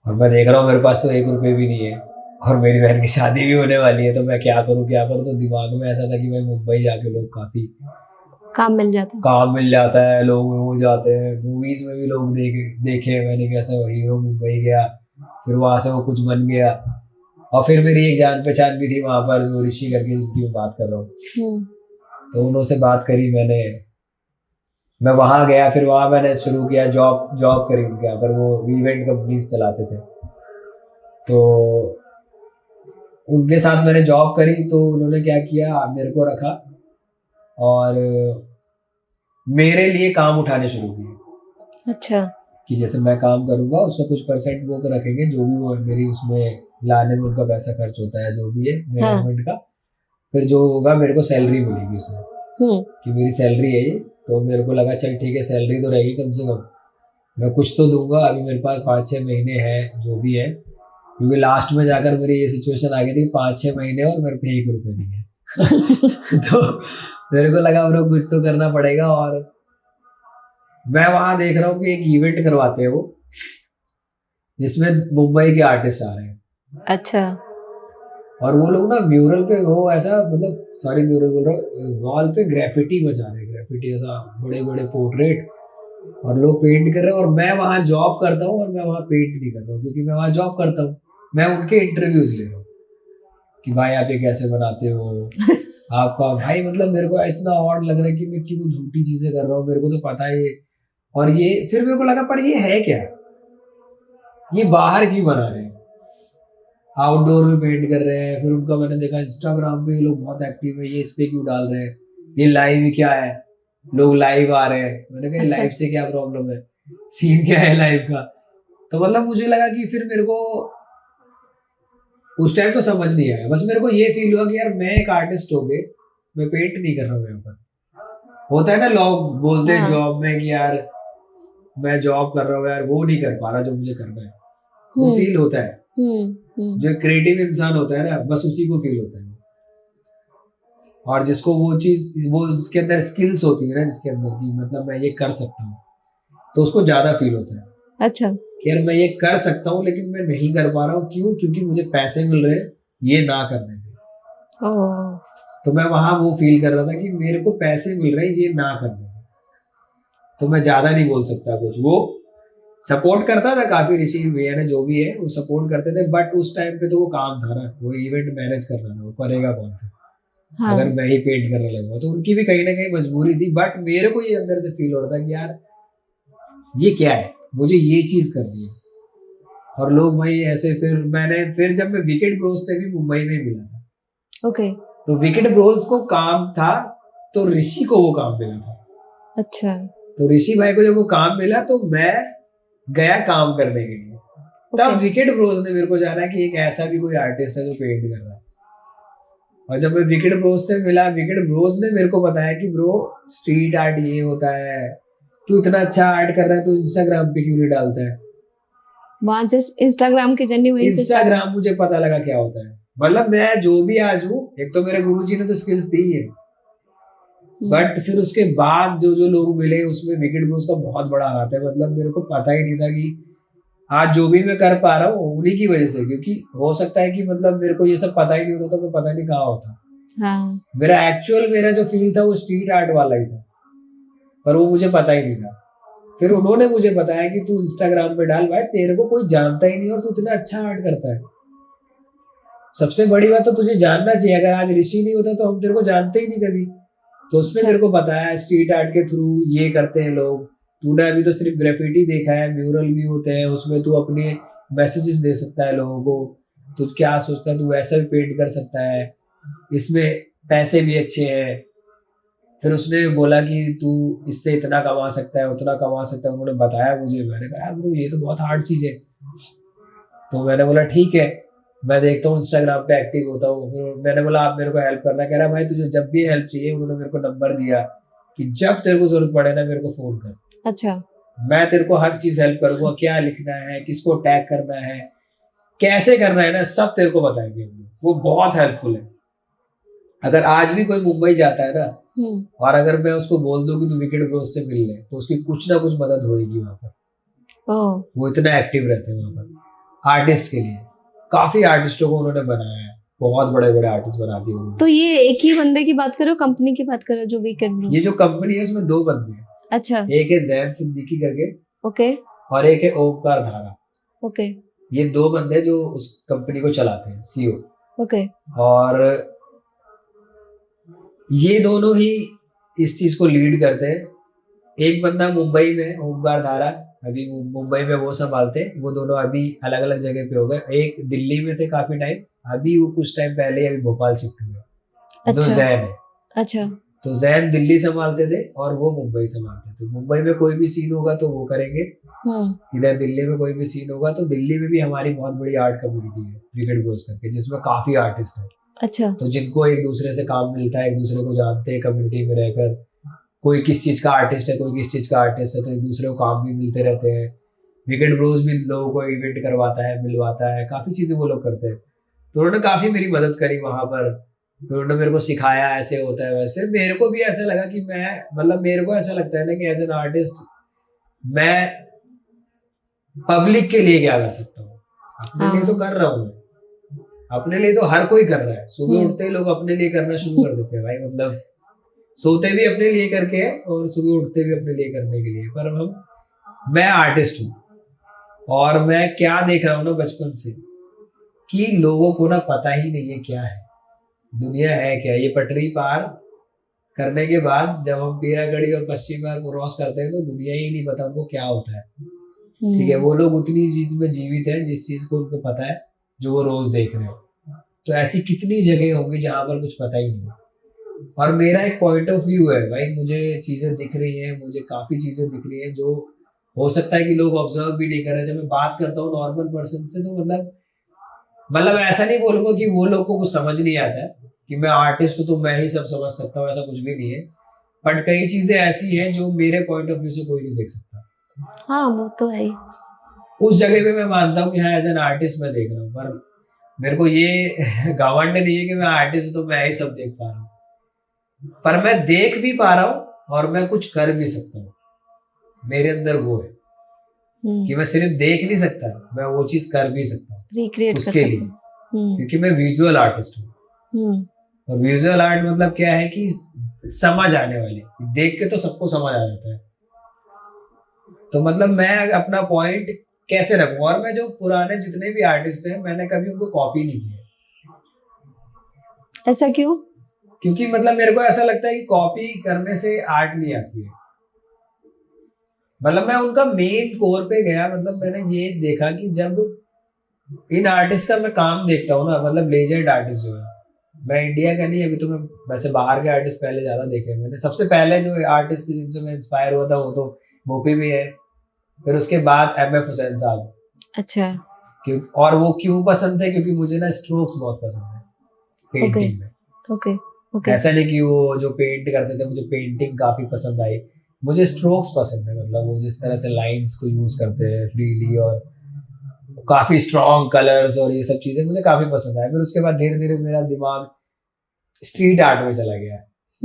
B: और मैं देख रहा हूँ मेरे पास तो 1 रुपये भी नहीं है, और मेरी बहन की शादी भी होने वाली है, तो मैं क्या करूँ क्या करूँ। तो दिमाग में ऐसा था कि मैं मुंबई जाके लोग काफी
A: काम मिल
B: जाता है, लोग हो जाते हैं। मूवीज में भी लोग देखे मैंने कैसा हीरो मुंबई गया, फिर वहां से वो कुछ बन गया। और फिर मेरी एक जान पहचान भी थी वहां पर, जो ऋषि करके जिनकी मैं बात कर रहा हूँ, तो उन्होंने बात करी मैंने, मैं वहां गया, फिर वहां मैंने शुरू किया जॉब करी उनके यहाँ पर, वो इवेंट कंपनीज चलाते थे। तो उनके साथ मैंने जॉब करी, तो उन्होंने क्या किया, मेरे को रखा और मेरे लिए काम उठाने शुरू किए।
A: अच्छा।
B: कि जैसे मैं काम करूंगा उसका कुछ परसेंट वो रखेंगे, जो भी वो मेरी उसमें लाने में उनका पैसा खर्च होता है, जो भी है मैनेजमेंट का, फिर जो होगा मेरे को सैलरी मिलेगी उसमें, कि मेरी सैलरी है ये। तो मेरे को लगा चल ठीक है, सैलरी तो रहेगी कम से कम, मैं कुछ तो दूंगा। अभी मेरे पास 5-6 महीने हैं जो भी है, क्योंकि लास्ट में जाकर मेरी ये सिचुएशन आ गई थी 5-6 महीने और मेरे पे 1 रुपये नहीं है। तो मेरे को लगा ब्रो कुछ तो करना पड़ेगा। और मैं वहां देख रहा हूँ कि एक इवेंट करवाते हैं वो, जिसमें मुंबई के आर्टिस्ट आ रहे हैं।
A: अच्छा।
B: और वो लोग ना म्यूरल पे, वो ऐसा मतलब सॉरी म्यूरल बोल रहा हूँ, वॉल पे ग्रेफिटी बजा रहे हैं, ग्रेफिटी ऐसा बड़े बड़े पोर्ट्रेट, और लोग पेंट कर रहे हैं। और मैं वहां जॉब करता हूँ और मैं वहां पेंट नहीं कर रहा हूँ, क्योंकि मैं वहां जॉब करता हूँ। मैं उनके इंटरव्यूज ले रहा हूँ कि भाई आप ये कैसे बनाते हो, आपका भाई मतलब मेरे को इतना ऑड लग रहा है कि मैं क्यों झूठी चीजें कर रहा हूँ, मेरे को तो पता है। और ये फिर मेरे को लगा पर ये है क्या, ये बाहर क्यों बना रहे हैं, आउटडोर में पेंट कर रहे हैं। फिर उनका मैंने देखा इंस्टाग्राम पे लोग बहुत एक्टिव है, ये इस पे क्यों डाल रहे हैं, ये लाइव क्या है, लोग लाइव आ रहे हैं। मैंने कहा लाइव से क्या प्रॉब्लम है, सीन क्या है लाइव का। तो मतलब मुझे लगा कि फिर मेरे को उस टाइम तो समझ नहीं आया, बस मेरे को ये फील हुआ कि यार मैं एक आर्टिस्ट हो गए, मैं पेंट नहीं कर रहा हूँ यहाँ पर। होता है ना लोग बोलते हैं जॉब में कि यार मैं जॉब कर रहा हूँ यार, वो नहीं कर पा रहा जो मुझे करना है, वो फील होता है। जो क्रिएटिव इंसान होता है ना, बस उसी को फील होता है। और जिसको वो चीज, वो उसके अंदर स्किल्स होती है ना, जिसके अंदर की मतलब मैं ये कर सकता हूँ, तो उसको ज्यादा फील होता है।
A: अच्छा।
B: यार मैं ये कर सकता हूँ लेकिन मैं नहीं कर पा रहा हूँ, क्यों, क्योंकि मुझे पैसे मिल रहे हैं ये ना करने के। तो मैं वहां वो फील कर रहा था कि मेरे को पैसे मिल रहे हैं ये ना करने के, तो मैं ज्यादा नहीं बोल सकता कुछ। वो सपोर्ट करता था काफी, ऋषि भैया ने जो भी है वो सपोर्ट करते थे, बट उस टाइम पे तो वो काम था ना, वो इवेंट मैनेज करना था, वो करेगा कौन था। हाँ। अगर मैं ही पेंट करने लगा तो उनकी भी कहीं ना कहीं मजबूरी थी, बट मेरे को ये अंदर से फील हो रहा था कि यार ये क्या है, मुझे ये चीज करनी है। और लोग भाई ऐसे, फिर जब मैं विकेट ब्रोस से भी मुंबई में मिला था,
A: ओके,
B: तो विकेट ब्रोस को काम था, तो ऋषि को वो काम मिला था।
A: अच्छा।
B: तो ऋषि भाई को जब वो काम मिला तो मैं गया काम करने के लिए। तब विकेट ब्रोस ने मेरे को जाना कि एक ऐसा भी कोई आर्टिस्ट है जो पेंट कर रहा है। और जब मैं विकेट ब्रोस से मिला, विकेट ब्रोस ने मेरे को बताया कि ब्रो स्ट्रीट आर्ट ये होता है, तू इतना अच्छा आर्ट कर रहा है तो इंस्टाग्राम पे क्यों नहीं डालता है।
A: वहां से इंस्टाग्राम की जर्नी हुई।
B: इंस्टाग्राम मुझे पता लगा क्या होता है। मतलब मैं जो भी आज हूँ, एक तो मेरे गुरुजी ने तो स्किल्स दी है, बट फिर उसके बाद जो जो लोग मिले उसमें विकेट ब्रोस का बहुत बड़ा हाथ है। मतलब मेरे को पता ही नहीं था कि आज जो भी मैं कर पा रहा हूँ उन्हीं की वजह से, क्योंकि हो सकता है कि मतलब मेरे को ये सब पता ही नहीं होता तो मैं पता नहीं कहाँ होता।
A: हाँ।
B: मेरा जो फील था वो स्ट्रीट आर्ट वाला ही था, पर वो मुझे पता ही नहीं था। फिर उन्होंने मुझे बताया कि तू इंस्टाग्राम पे डाल भाई, तेरे को कोई जानता ही नहीं और तू इतना अच्छा आर्ट करता है। सबसे बड़ी बात तो तुझे जानना चाहिए, अगर आज ऋषि नहीं होता तो हम तेरे को जानते ही नहीं कभी। तो उसने
A: अच्छा।
B: मेरे को बताया स्ट्रीट आर्ट के थ्रू ये करते हैं लोग। तूने अभी तो सिर्फ ग्राफिटी देखा है, म्यूरल भी होते हैं उसमें तू अपने मैसेजेस दे सकता है लोगों को। तू क्या सोचता है, तू वैसा भी पेंट कर सकता है, इसमें पैसे भी अच्छे हैं। फिर उसने बोला कि तू इससे इतना कमा सकता है, उतना कमा सकता है, उन्होंने बताया मुझे। मैंने कहा ब्रो ये तो बहुत हार्ड चीज है। तो मैंने बोला ठीक है, मैं देखता हूँ इंस्टाग्राम पे एक्टिव होता हूँ। फिर मैंने बोला आप मेरे को हेल्प करना। कह रहा भाई तुझे जब भी हेल्प चाहिए, उन्होंने मेरे को नंबर दिया कि जब तेरे को जरूरत पड़े ना मेरे को फोन कर,
A: अच्छा।
B: मैं तेरे को हर चीज हेल्प करूंगा। क्या लिखना है, किसको टैग करना है, कैसे करना है ना, सब तेरे को बताएंगे हम लोग। वो बहुत हेल्पफुल है। अगर आज भी कोई मुंबई जाता है ना और अगर मैं उसको बोल दूं कि तू विकेट ब्रोस से मिल ले, तो उसकी कुछ ना कुछ मदद होगी वहां पर।
A: ओह।
B: वो इतना एक्टिव रहते हैं वहां पर आर्टिस्ट के लिए। काफी आर्टिस्टों को उन्होंने बनाया है, बहुत बड़े बड़े आर्टिस्ट बना दिए उन्होंने।
A: तो ये एक ही बंदे की बात करो, कंपनी की बात करो जो विकेट ब्रो?
B: ये जो कंपनी है उसमें दो बंदे हैं।
A: अच्छा।
B: एक है जैन सिद्दीकी करके,
A: ओके।
B: और एक है ओमकार धारा।
A: ओके।
B: ये दो बंदे जो उस कंपनी को चलाते हैं, सीईओ।
A: ओके।
B: और ये दोनों ही इस चीज को लीड करते हैं। एक बंदा मुंबई में, ओमकार धारा, अभी मुंबई में वो संभालते हैं। वो दोनों अभी अलग अलग जगह पे हो गए। एक दिल्ली में थे काफी टाइम, अभी वो कुछ टाइम पहले अभी भोपाल शिफ्ट हुए। दो
A: अच्छा।
B: जैन है।
A: अच्छा।
B: तो जैन दिल्ली संभालते थे और वो मुंबई संभालते थे। मुंबई में कोई भी सीन होगा तो वो करेंगे, इधर दिल्ली में कोई भी सीन होगा तो दिल्ली में भी हमारी बहुत बड़ी आर्ट कम्युनिटी है विकेट ब्रोस करके, जिसमें काफी आर्टिस्ट है।
A: अच्छा।
B: तो जिनको एक दूसरे से काम मिलता है, एक दूसरे को जानते हैं कम्युनिटी में रहकर। कोई किस चीज का आर्टिस्ट है, कोई किस चीज का आर्टिस्ट है, तो एक दूसरे को काम भी मिलते रहते हैं। विकेट ब्रोस भी लोगों को इवेंट करवाता है, मिलवाता है, काफी चीजें वो लोग करते हैं। तो उन्होंने काफी मेरी मदद करी वहां पर। फिर उन्होंने मेरे को सिखाया ऐसे होता है वैसे। फिर मेरे को भी ऐसा लगा कि मैं, मतलब मेरे को ऐसा लगता है ना कि एज एन आर्टिस्ट मैं पब्लिक के लिए क्या कर सकता हूँ। अपने लिए तो कर रहा हूँ मैं, अपने लिए तो हर कोई कर रहा है। सुबह उठते ही लोग अपने लिए करना शुरू कर देते हैं भाई। मतलब सोते भी अपने लिए करके है और सुबह उठते भी अपने लिए करने के लिए। पर मैं आर्टिस्ट हूँ और मैं क्या देख रहा हूँ ना बचपन से, कि लोगों को ना पता ही नहीं है क्या है दुनिया, है क्या। ये पटरी पार करने के बाद जब हम पीरागढ़ी और पश्चिम बंगाल क्रॉस करते हैं तो दुनिया ही नहीं पता उनको क्या होता है। ठीक है, वो लोग उतनी चीज में जीवित है जिस चीज को उनको पता है, जो वो रोज देख रहे हो। तो ऐसी कितनी जगह होंगी जहां पर कुछ पता ही नहीं है। और मेरा एक पॉइंट ऑफ व्यू है भाई, मुझे चीजें दिख रही हैं, मुझे काफी चीजें दिख रही हैं जो हो सकता है कि लोग ऑब्जर्व भी नहीं कर रहे। जब मैं बात करता हूँ नॉर्मल पर्सन से तो मतलब ऐसा नहीं बोलूंगा कि वो लोग को कुछ समझ नहीं आता है कि मैं आर्टिस्ट हूँ तो मैं ही सब समझ सकता हूँ, ऐसा कुछ भी नहीं है। बट कई चीजें ऐसी हैं जो मेरे पॉइंट ऑफ व्यू से कोई नहीं देख सकता।
A: हाँ वो तो है ही।
B: उस जगह पे मैं मानता हूँ कि हाँ एज एन आर्टिस्ट मैं देख रहा हूँ, पर मेरे को ये घमंड नहीं है कि मैं आर्टिस्ट हूँ तो मैं ही सब देख पा रहा हूँ। पर मैं देख भी पा रहा हूँ और मैं कुछ कर भी सकता हूँ। मेरे अंदर वो है कि मैं सिर्फ देख नहीं सकता, मैं वो चीज कर भी सकता हूँ
A: रिक्रिएट
B: उसके लिए, क्योंकि मैं विजुअल आर्टिस्ट हूँ। और विजुअल आर्ट मतलब क्या है कि समझ आने वाली, देख के तो सबको समझ आ जाता है। तो मतलब मैं अपना पॉइंट कैसे रखूं। और मैं जो पुराने जितने भी आर्टिस्ट हैं मैंने कभी उनको कॉपी नहीं किया।
A: ऐसा क्यों?
B: क्योंकि मतलब मेरे को ऐसा लगता है कि कॉपी करने से आर्ट नहीं आती है। मतलब मैं उनका मेन कोर पे गया। मतलब मैंने ये देखा कि जब इन आर्टिस्ट का मैं काम देखता हूँ ना, मतलब लेजेंड आर्टिस्ट जो है, मैं इंडिया का नहीं, अभी तो मैं वैसे बाहर के आर्टिस्ट पहले ज्यादा देखे मैंने। सबसे पहले जो आर्टिस्ट जिनसे मैं इंस्पायर हुआ था वो तो मोपी भी है, फिर उसके बाद एमएफ हुसैन साहब।
A: अच्छा।
B: और वो क्यों पसंद थे, क्योंकि मुझे ना स्ट्रोक्स बहुत पसंद है पेंटिंग में।
A: ओके।
B: ऐसा नहीं कि वो जो पेंट करते थे, मुझे पेंटिंग काफी पसंद आई, मुझे स्ट्रोक्स पसंद है। मतलब वो जिस तरह से लाइंस को यूज करते हैं फ्रीली और काफी स्ट्रॉन्ग कलर्स और ये सब चीजें मुझे काफी पसंद आया। फिर उसके बाद धीरे धीरे मेरा दिमाग स्ट्रीट आर्ट में चला गया।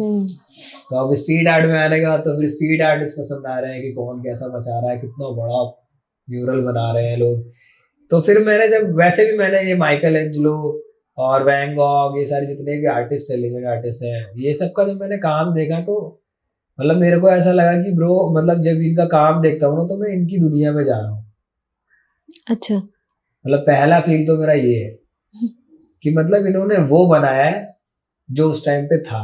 B: तो अब स्ट्रीट आर्ट में आने के बाद तो फिर स्ट्रीट आर्टिस्ट पसंद आ रहे हैं कि कौन कैसा बचा रहा है, कितना बड़ा म्यूरल बना रहे हैं लोग। तो फिर मैंने जब वैसे भी मैंने ये माइकल एंजेलो और वैन गॉग, ये सारे जितने भी आर्टिस्ट लिविंग आर्टिस्ट हैं, ये सब का जब मैंने काम देखा तो मतलब मेरे को ऐसा लगा कि ब्रो मतलब जब इनका काम देखता हूँ ना तो मैं इनकी दुनिया में जा रहा हूँ।
A: अच्छा।
B: मतलब पहला फील तो मेरा ये है कि मतलब इन्होंने वो बनाया है जो उस टाइम पे था,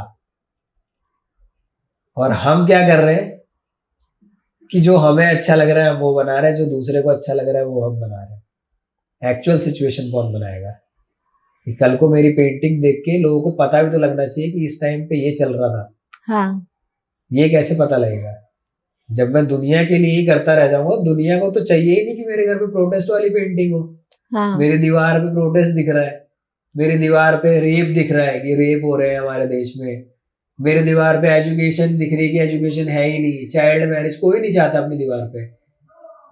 B: और हम क्या कर रहे हैं कि जो हमें अच्छा लग रहा है हम वो बना रहे हैं, जो दूसरे को अच्छा लग रहा है वो हम बना रहे हैं। एक्चुअल सिचुएशन कौन बनाएगा? कि कल को मेरी पेंटिंग देख के लोगों को पता भी तो लगना चाहिए कि इस टाइम पे ये चल रहा था।
A: हाँ।
B: ये कैसे पता लगेगा? जब मैं दुनिया के लिए ही करता रह जाऊंगा, दुनिया को तो चाहिए ही नहीं कि मेरे घर पे प्रोटेस्ट वाली पेंटिंग हो।
A: हाँ।
B: मेरी दीवार पे प्रोटेस्ट दिख रहा है, मेरी दीवार पे रेप दिख रहा है कि रेप हो रहे हैं हमारे देश में, मेरे दीवार पे एजुकेशन दिख रही है कि एजुकेशन है ही नहीं, चाइल्ड मैरिज कोई नहीं चाहता अपनी दीवार पे।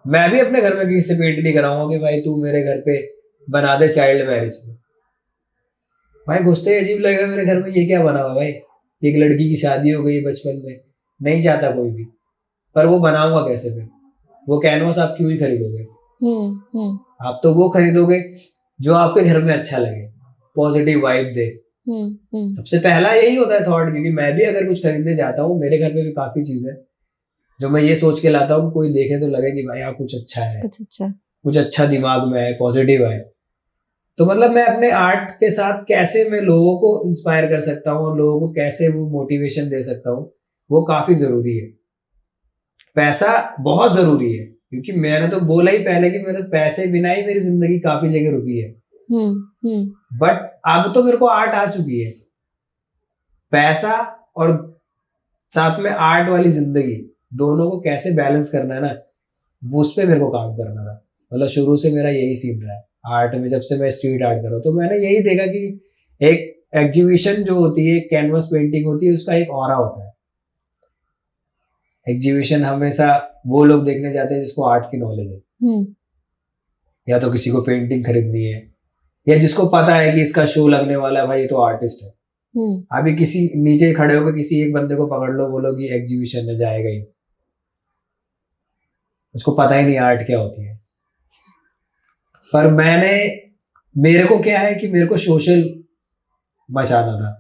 B: मैं भी अपने घर में किसी से पेंट नहीं कराऊंगा कि भाई तू मेरे घर पे बना दे चाइल्ड मैरिज में। भाई घुसते ही अजीब लगेगा मेरे घर में, ये क्या बना हुआ भाई, एक लड़की की शादी हो गई बचपन में, नहीं चाहता कोई भी। पर वो बनाऊंगा कैसे? फिर वो कैनवास आप क्यों ही खरीदोगे? आप तो वो खरीदोगे जो आपके घर में अच्छा लगे, पॉजिटिव वाइब दे। सबसे पहला यही होता है थॉट, क्योंकि मैं भी अगर कुछ खरीदने जाता हूँ, मेरे घर पे भी काफी चीज है जो मैं ये सोच के लाता हूँ कोई देखे तो लगे कि भाई यहाँ कुछ अच्छा है, कुछ अच्छा दिमाग में है, पॉजिटिव है। तो मतलब मैं अपने आर्ट के साथ कैसे मैं लोगों को इंस्पायर कर सकता हूँ और लोगों को कैसे वो मोटिवेशन दे सकता हूँ, वो काफी जरूरी है। पैसा बहुत जरूरी है, क्योंकि मैंने तो बोला ही पहले कि मेरे पैसे बिना ही मेरी जिंदगी काफी जगह रुकी है। बट अब तो मेरे को आर्ट आ चुकी है। पैसा और साथ में आर्ट वाली जिंदगी, दोनों को कैसे बैलेंस करना है ना, वो उस पर मेरे को काम करना था। मतलब शुरू से मेरा यही सीन रहा है आर्ट में। जब से मैं स्ट्रीट आर्ट कर रहा हूँ तो मैंने यही देखा कि एक एग्जीबिशन जो होती है, कैनवस पेंटिंग होती है, उसका एक ऑरा होता है। एग्जीबिशन हमेशा वो लोग देखने जाते हैं जिसको आर्ट की नॉलेज है, या तो किसी को पेंटिंग खरीदनी है, या जिसको पता है कि इसका शो लगने वाला है, भाई ये तो आर्टिस्ट है। अभी किसी नीचे खड़े होकर किसी एक बंदे को पकड़ लो, बोलो कि एग्जीबिशन में जाएगा ही, उसको पता ही नहीं आर्ट क्या होती है। पर मेरे को क्या है कि मेरे को सोशल मचाना था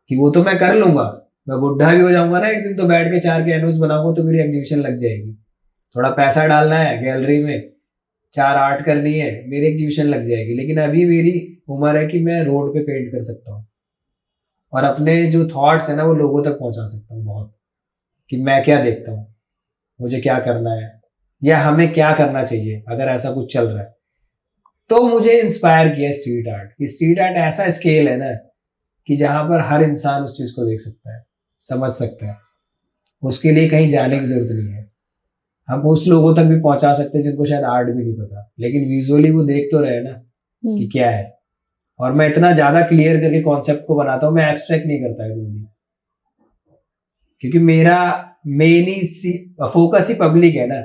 B: कि वो तो मैं कर लूंगा, मैं बुढ़ा भी हो जाऊंगा ना एक दिन, तो बैठ के 4 कैनवस बनाऊंगा तो मेरी एग्जीबिशन लग जाएगी। थोड़ा पैसा डालना है गैलरी में, 4 आर्ट करनी है, मेरी एग्जीबिशन लग जाएगी। लेकिन अभी मेरी उम्र है कि मैं रोड पे पेंट कर सकता हूँ और अपने जो थॉट्स है ना वो लोगों तक पहुंचा सकता हूँ बहुत, कि मैं क्या देखता हूँ, मुझे क्या करना है, या हमें क्या करना चाहिए अगर ऐसा कुछ चल रहा है। तो मुझे इंस्पायर किया स्ट्रीट आर्ट। स्ट्रीट आर्ट ऐसा स्केल है ना कि जहां पर हर इंसान उस चीज को देख सकता है, समझ सकता है, उसके लिए कहीं जाने की जरूरत नहीं है। हम उस लोगों तक भी पहुंचा सकते हैं जिनको शायद आर्ट भी नहीं पता, लेकिन विजुअली वो देख तो रहे ना कि क्या है। और मैं इतना ज्यादा क्लियर करके कॉन्सेप्ट को बनाता हूँ, मैं एब्स्ट्रैक्ट नहीं करता है जल्दी, क्योंकि मेरा मेन ही फोकस ही पब्लिक है ना।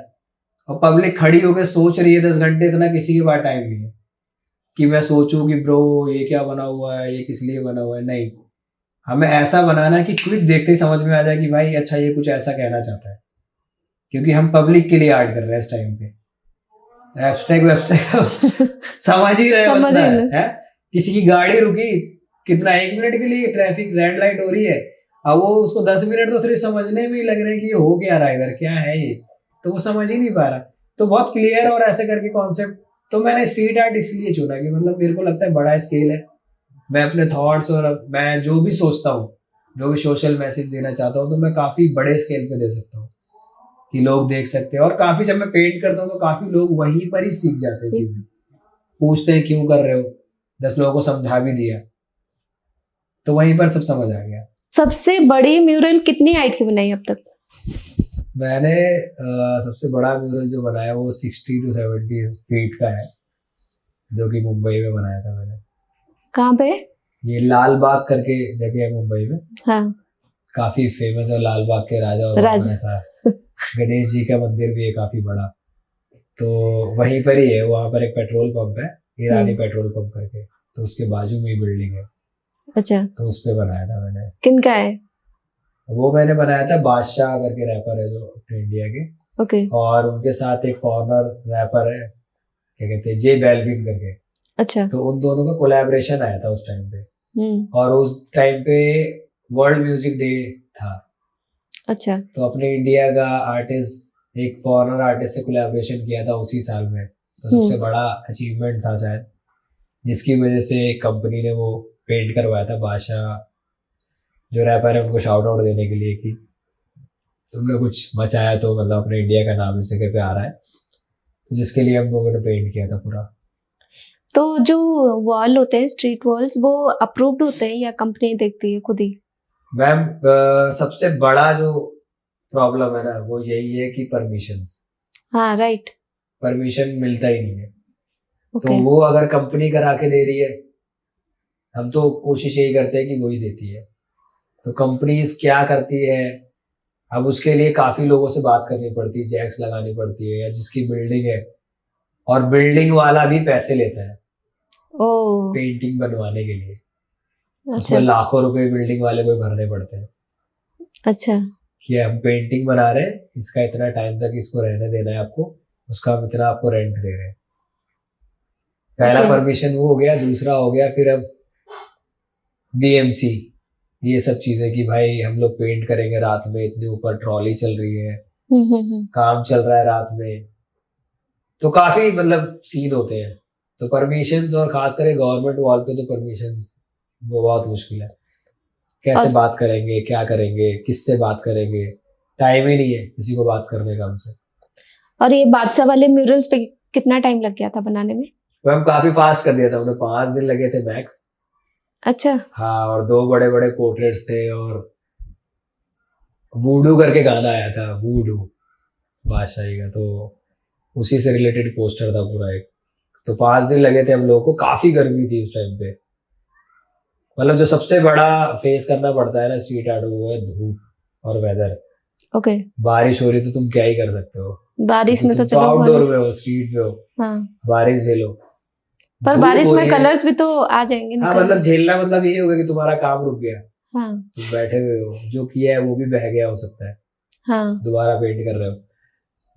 B: और पब्लिक खड़ी होकर सोच रही है 10 घंटे, इतना किसी के पास टाइम नहीं है कि मैं सोचूं कि ब्रो ये क्या बना हुआ है, ये किस लिए बना हुआ है। नहीं, हमें ऐसा बनाना है कि क्विक देखते ही समझ में आ जाए कि भाई अच्छा ये कुछ ऐसा कहना चाहता है, क्योंकि हम पब्लिक के लिए आर्ट कर रहे हैं इस टाइम पे। एब्स्ट्रैक्ट वेब्स्ट्रैक्ट तो समझ ही रहे मतलब है। किसी की गाड़ी रुकी, कितना 1 मिनट के लिए ट्रैफिक रेड लाइट हो रही है, अब वो उसको 10 मिनट तो सिर्फ समझने में ही लग रहे हैं कि ये हो क्या रहा है इधर, क्या है ये, तो वो समझ ही नहीं पा रहा। तो बहुत क्लियर और ऐसे करके कॉन्सेप्ट। तो मैंने स्ट्रीट आर्ट इसलिए चुना कि मतलब मेरे को लगता है बड़ा स्केल है, मैं अपने थॉट्स और मैं जो भी सोचता हूँ, जो भी सोशल मैसेज देना चाहता हूँ, तो मैं काफी बड़े स्केल पे दे सकता हूँ कि लोग देख सकते हैं। और काफी जब मैं पेंट करता हूँ तो काफी लोग वहीं पर ही सीख जाते हैं चीजें, पूछते हैं क्यों कर रहे हो, 10 लोगों को समझा भी दिया तो वहीं पर सब समझ आ गया।
A: सबसे बड़ी म्यूरल कितनी हाइट की बनाई अब तक?
B: मैंने सबसे बड़ा म्यूरल जो बनाया वो 60 to 70 फीट का है, जो कि मुंबई में बनाया था मैंने।
A: कहाँ पे? ये
B: लाल बाग करके जगह है मुंबई में।
A: हाँ। काफी
B: फेमस है लाल बाग के राजा और ऐसा गणेश जी का मंदिर भी है काफी बड़ा, तो वहीं पर ही है। वहां पर एक पेट्रोल पंप है, ईरानी पेट्रोल पंप करके, तो उसके बाजू में ही बिल्डिंग है।
A: अच्छा,
B: तो उस पे बनाया था मैंने।
A: किनका है?
B: वो मैंने बनाया था, बादशाह करके रैपर है जो अपने इंडिया के,
A: ओके।
B: और उनके साथ एक फॉरेनर रैपर है, क्या कहते हैं, जे बैल्विन करके।
A: अच्छा।
B: तो उन दोनों का कोलैबोरेशन आया था उस टाइम पे,
A: हम्म।
B: और उस टाइम पे वर्ल्ड म्यूजिक डे था।
A: अच्छा।
B: तो अपने इंडिया का आर्टिस्ट एक फॉरेनर आर्टिस्ट से कोलैबोरेशन किया था उसी साल में, तो सबसे बड़ा अचीवमेंट था शायद, जिसकी वजह से कंपनी ने वो पेंट करवाया था बादशाह जो रैपर है उनको शाउट आउट देने के लिए कि तुमने कुछ बचाया तो मतलब अपने इंडिया का नाम इस जगह पे आ रहा है, तो जिसके लिए हम लोगों ने पेंट किया था पूरा।
A: तो जो वॉल होते हैं, स्ट्रीट वॉल्स, वो अप्रूव्ड होते हैं या कंपनी देखती है खुद ही?
B: मैम सबसे बड़ा जो प्रॉब्लम है ना वो यही है कि परमिशंस,
A: हाँ, राइट।
B: परमिशन मिलता ही नहीं है। तो
A: ओके।
B: वो अगर कंपनी करा के दे रही है, हम तो कोशिश यही करते हैं कि वही देती है। तो कंपनीज क्या करती है, अब उसके लिए काफी लोगों से बात करनी पड़ती है, जैक्स लगानी पड़ती है, या जिसकी बिल्डिंग है, और बिल्डिंग वाला भी पैसे लेता है
A: ओ।
B: पेंटिंग बनवाने के लिए। उसमें
A: अच्छा।
B: लाखों रुपए बिल्डिंग वाले को भरने पड़ते हैं
A: अच्छा।
B: कि हम पेंटिंग बना रहे हैं, इसका इतना टाइम तक इसको रहने देना है आपको, उसका हम इतना आपको रेंट दे रहे हैं। पहला
A: ओके।
B: परमिशन वो हो गया, दूसरा हो गया फिर अब बीएमसी, ये सब चीजें कि भाई हम लोग पेंट करेंगे रात में, इतने ऊपर ट्रॉली चल रही है, काम चल रहा है रात में, तो काफी मतलब सीन होते हैं। तो परमिशंस, और खास करके गवर्नमेंट वॉल पे तो परमिशंस वो बहुत मुश्किल है। कैसे
A: और
B: बात करेंगे, क्या करेंगे, किससे बात करेंगे, टाइम ही नहीं है किसी को बात करने का हमसे।
A: और ये बादशाह वाले म्यूरल्स पे कितना टाइम लग गया था बनाने में?
B: तो हम काफी फास्ट कर दिया था, उन्हें 5 दिन लगे थे मैक्स।
A: अच्छा।
B: हाँ, और 2 बड़े बड़े पोर्ट्रेट्स थे, और वूडू करके गाना आया था, वूडू बादशाही का, तो उसी से रिलेटेड पोस्टर था पूरा एक। तो 5 दिन लगे थे हम लोगों को, काफी गर्मी थी उस टाइम पे। मतलब जो सबसे बड़ा फेस करना पड़ता है ना स्ट्रीट आर्ट, वो है धूप और वेदर।
A: ओके।
B: बारिश हो रही तो तुम क्या ही कर सकते हो,
A: बारिश में तो
B: तुम तो
A: चलो
B: आउटडोर में हो, स्ट्रीट पे हो,
A: हाँ,
B: बारिश झेलो।
A: पर
B: धूप
A: बारिश
B: हो
A: में
B: रही है,
A: कलर्स भी तो आ जाएंगे
B: हाँ
A: निकल
B: मतलब
A: के।
B: झेलना मतलब ये होगा कि तुम्हारा काम रुक गया,
A: हाँ।
B: तुम बैठे हुए हो, जो किया है वो भी बह गया हो सकता है,
A: हाँ।
B: दोबारा पेंट कर रहे हो।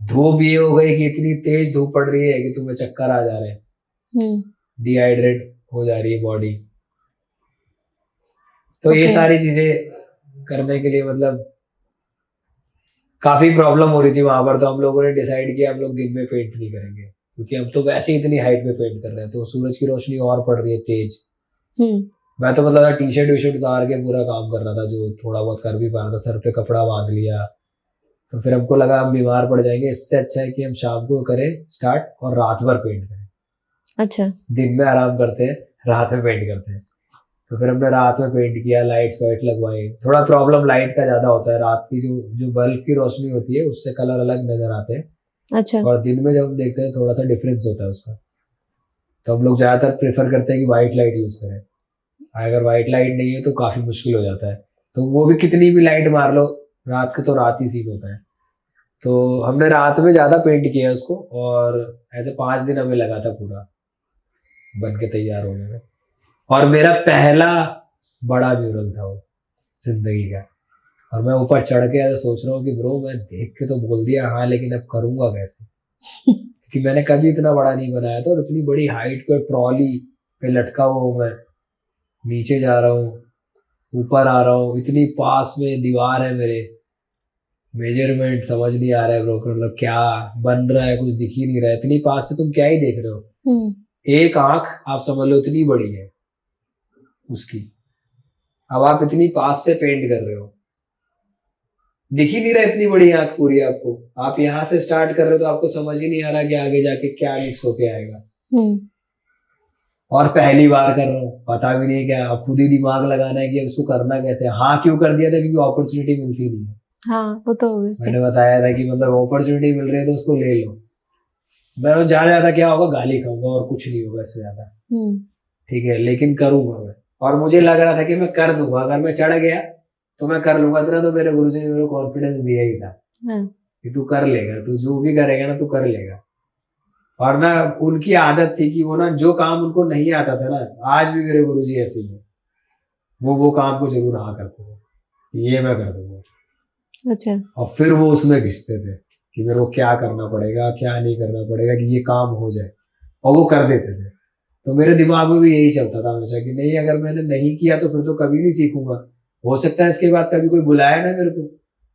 B: धूप ये हो गई कि इतनी तेज धूप पड़ रही है कि तुम्हें चक्कर आ जा रहे हैं, डिहाइड्रेट हो जा रही है बॉडी। तो ये
A: ओके।
B: सारी चीजें करने के लिए मतलब काफी प्रॉब्लम हो रही थी वहां पर। तो हम लोगों ने डिसाइड किया हम लोग दिन में पेंट नहीं करेंगे, क्योंकि हम तो वैसे ही इतनी हाइट में पेंट कर रहे हैं, तो सूरज की रोशनी और पड़ रही है तेज। मैं तो मतलब टी शर्ट वी शर्ट उतार के पूरा काम कर रहा था, जो थोड़ा बहुत कर भी पा रहा था, सर पे कपड़ा बांध लिया। तो फिर हमको लगा हम बीमार पड़ जाएंगे, इससे अच्छा है कि हम शाम को करें स्टार्ट और रात भर पेंट करें।
A: अच्छा।
B: दिन में आराम करते हैं, रात में पेंट करते हैं। तो फिर हमने रात में पेंट किया, लाइट्स वाइट लगवाई। थोड़ा प्रॉब्लम लाइट का ज्यादा होता है, रात की जो जो बल्ब की रोशनी होती है उससे कलर अलग नजर आते हैं,
A: अच्छा।
B: और दिन में जब हम देखते हैं थोड़ा सा डिफरेंस होता है उसका। तो हम लोग ज्यादातर प्रेफर करते हैं कि व्हाइट लाइट यूज करें। अगर व्हाइट लाइट नहीं है तो काफी मुश्किल हो जाता है, तो वो भी कितनी भी लाइट मार लो, रात का तो रात ही सीन होता है। तो हमने रात में ज्यादा पेंट किया उसको, और ऐसे 5 दिन हमें लगा था पूरा बन के तैयार होने में। और मेरा पहला बड़ा म्यूरल था वो जिंदगी का, और मैं ऊपर चढ़ के ऐसे सोच रहा हूँ कि ब्रो मैं देख के तो बोल दिया हाँ, लेकिन अब करूंगा कैसे, कि मैंने कभी इतना बड़ा नहीं बनाया था, और इतनी बड़ी हाइट पे ट्रॉली पे लटका हुआ हूँ मैं, नीचे जा रहा हूँ, ऊपर आ रहा हूँ, इतनी पास में दीवार है मेरे, मेजरमेंट समझ नहीं आ रहा है ब्रो, मतलब क्या बन रहा है कुछ दिख ही नहीं रहा है, इतनी पास से तुम क्या ही देख रहे हो। एक आंख आप समझ लो इतनी बड़ी है उसकी, अब आप इतनी पास से पेंट कर रहे हो, दिख ही नहीं रहा इतनी बड़ी आंख पूरी आपको। आप यहाँ से स्टार्ट कर रहे हो तो आपको समझ ही नहीं आ रहा कि आगे जाके क्या मिक्स होके आएगा। और पहली बार कर रहा हूँ, पता भी नहीं क्या, अब खुद ही दिमाग लगाना है कि अब इसको करना कैसे। हाँ क्यों कर दिया था, क्योंकि अपॉर्चुनिटी मिलती नहीं है।
A: हाँ, वो तो
B: मैंने बताया था कि मतलब अपॉर्चुनिटी मिल रही है तो उसको ले लो। मैं तो ज्यादा ज्यादा क्या होगा, गाली खाऊंगा और कुछ नहीं होगा इससे ज्यादा, ठीक है, लेकिन करूंगा मैं। और मुझे लग रहा था कि मैं कर दूंगा, अगर मैं चढ़ गया तो मैं कर लूंगा। इतना तो मेरे गुरुजी ने मेरे कॉन्फिडेंस दिया ही था कि तू कर लेगा, तू जो भी करेगा ना तू कर लेगा। और ना उनकी आदत थी कि वो ना जो काम उनको नहीं आता था ना, आज भी मेरे गुरुजी ऐसे ही है, वो काम को जरूर हाँ करते थे, ये मैं कर दूंगा।
A: अच्छा।
B: और फिर वो उसमें घिसते थे कि मेरे को क्या करना पड़ेगा, क्या नहीं करना पड़ेगा कि ये काम हो जाए, और वो कर देते थे। तो मेरे दिमाग में भी यही चलता था हमेशा कि नहीं, अगर मैंने नहीं किया तो फिर तो कभी नहीं सीखूंगा, हो सकता है इसके बाद कभी कोई बुलाया ना मेरे को।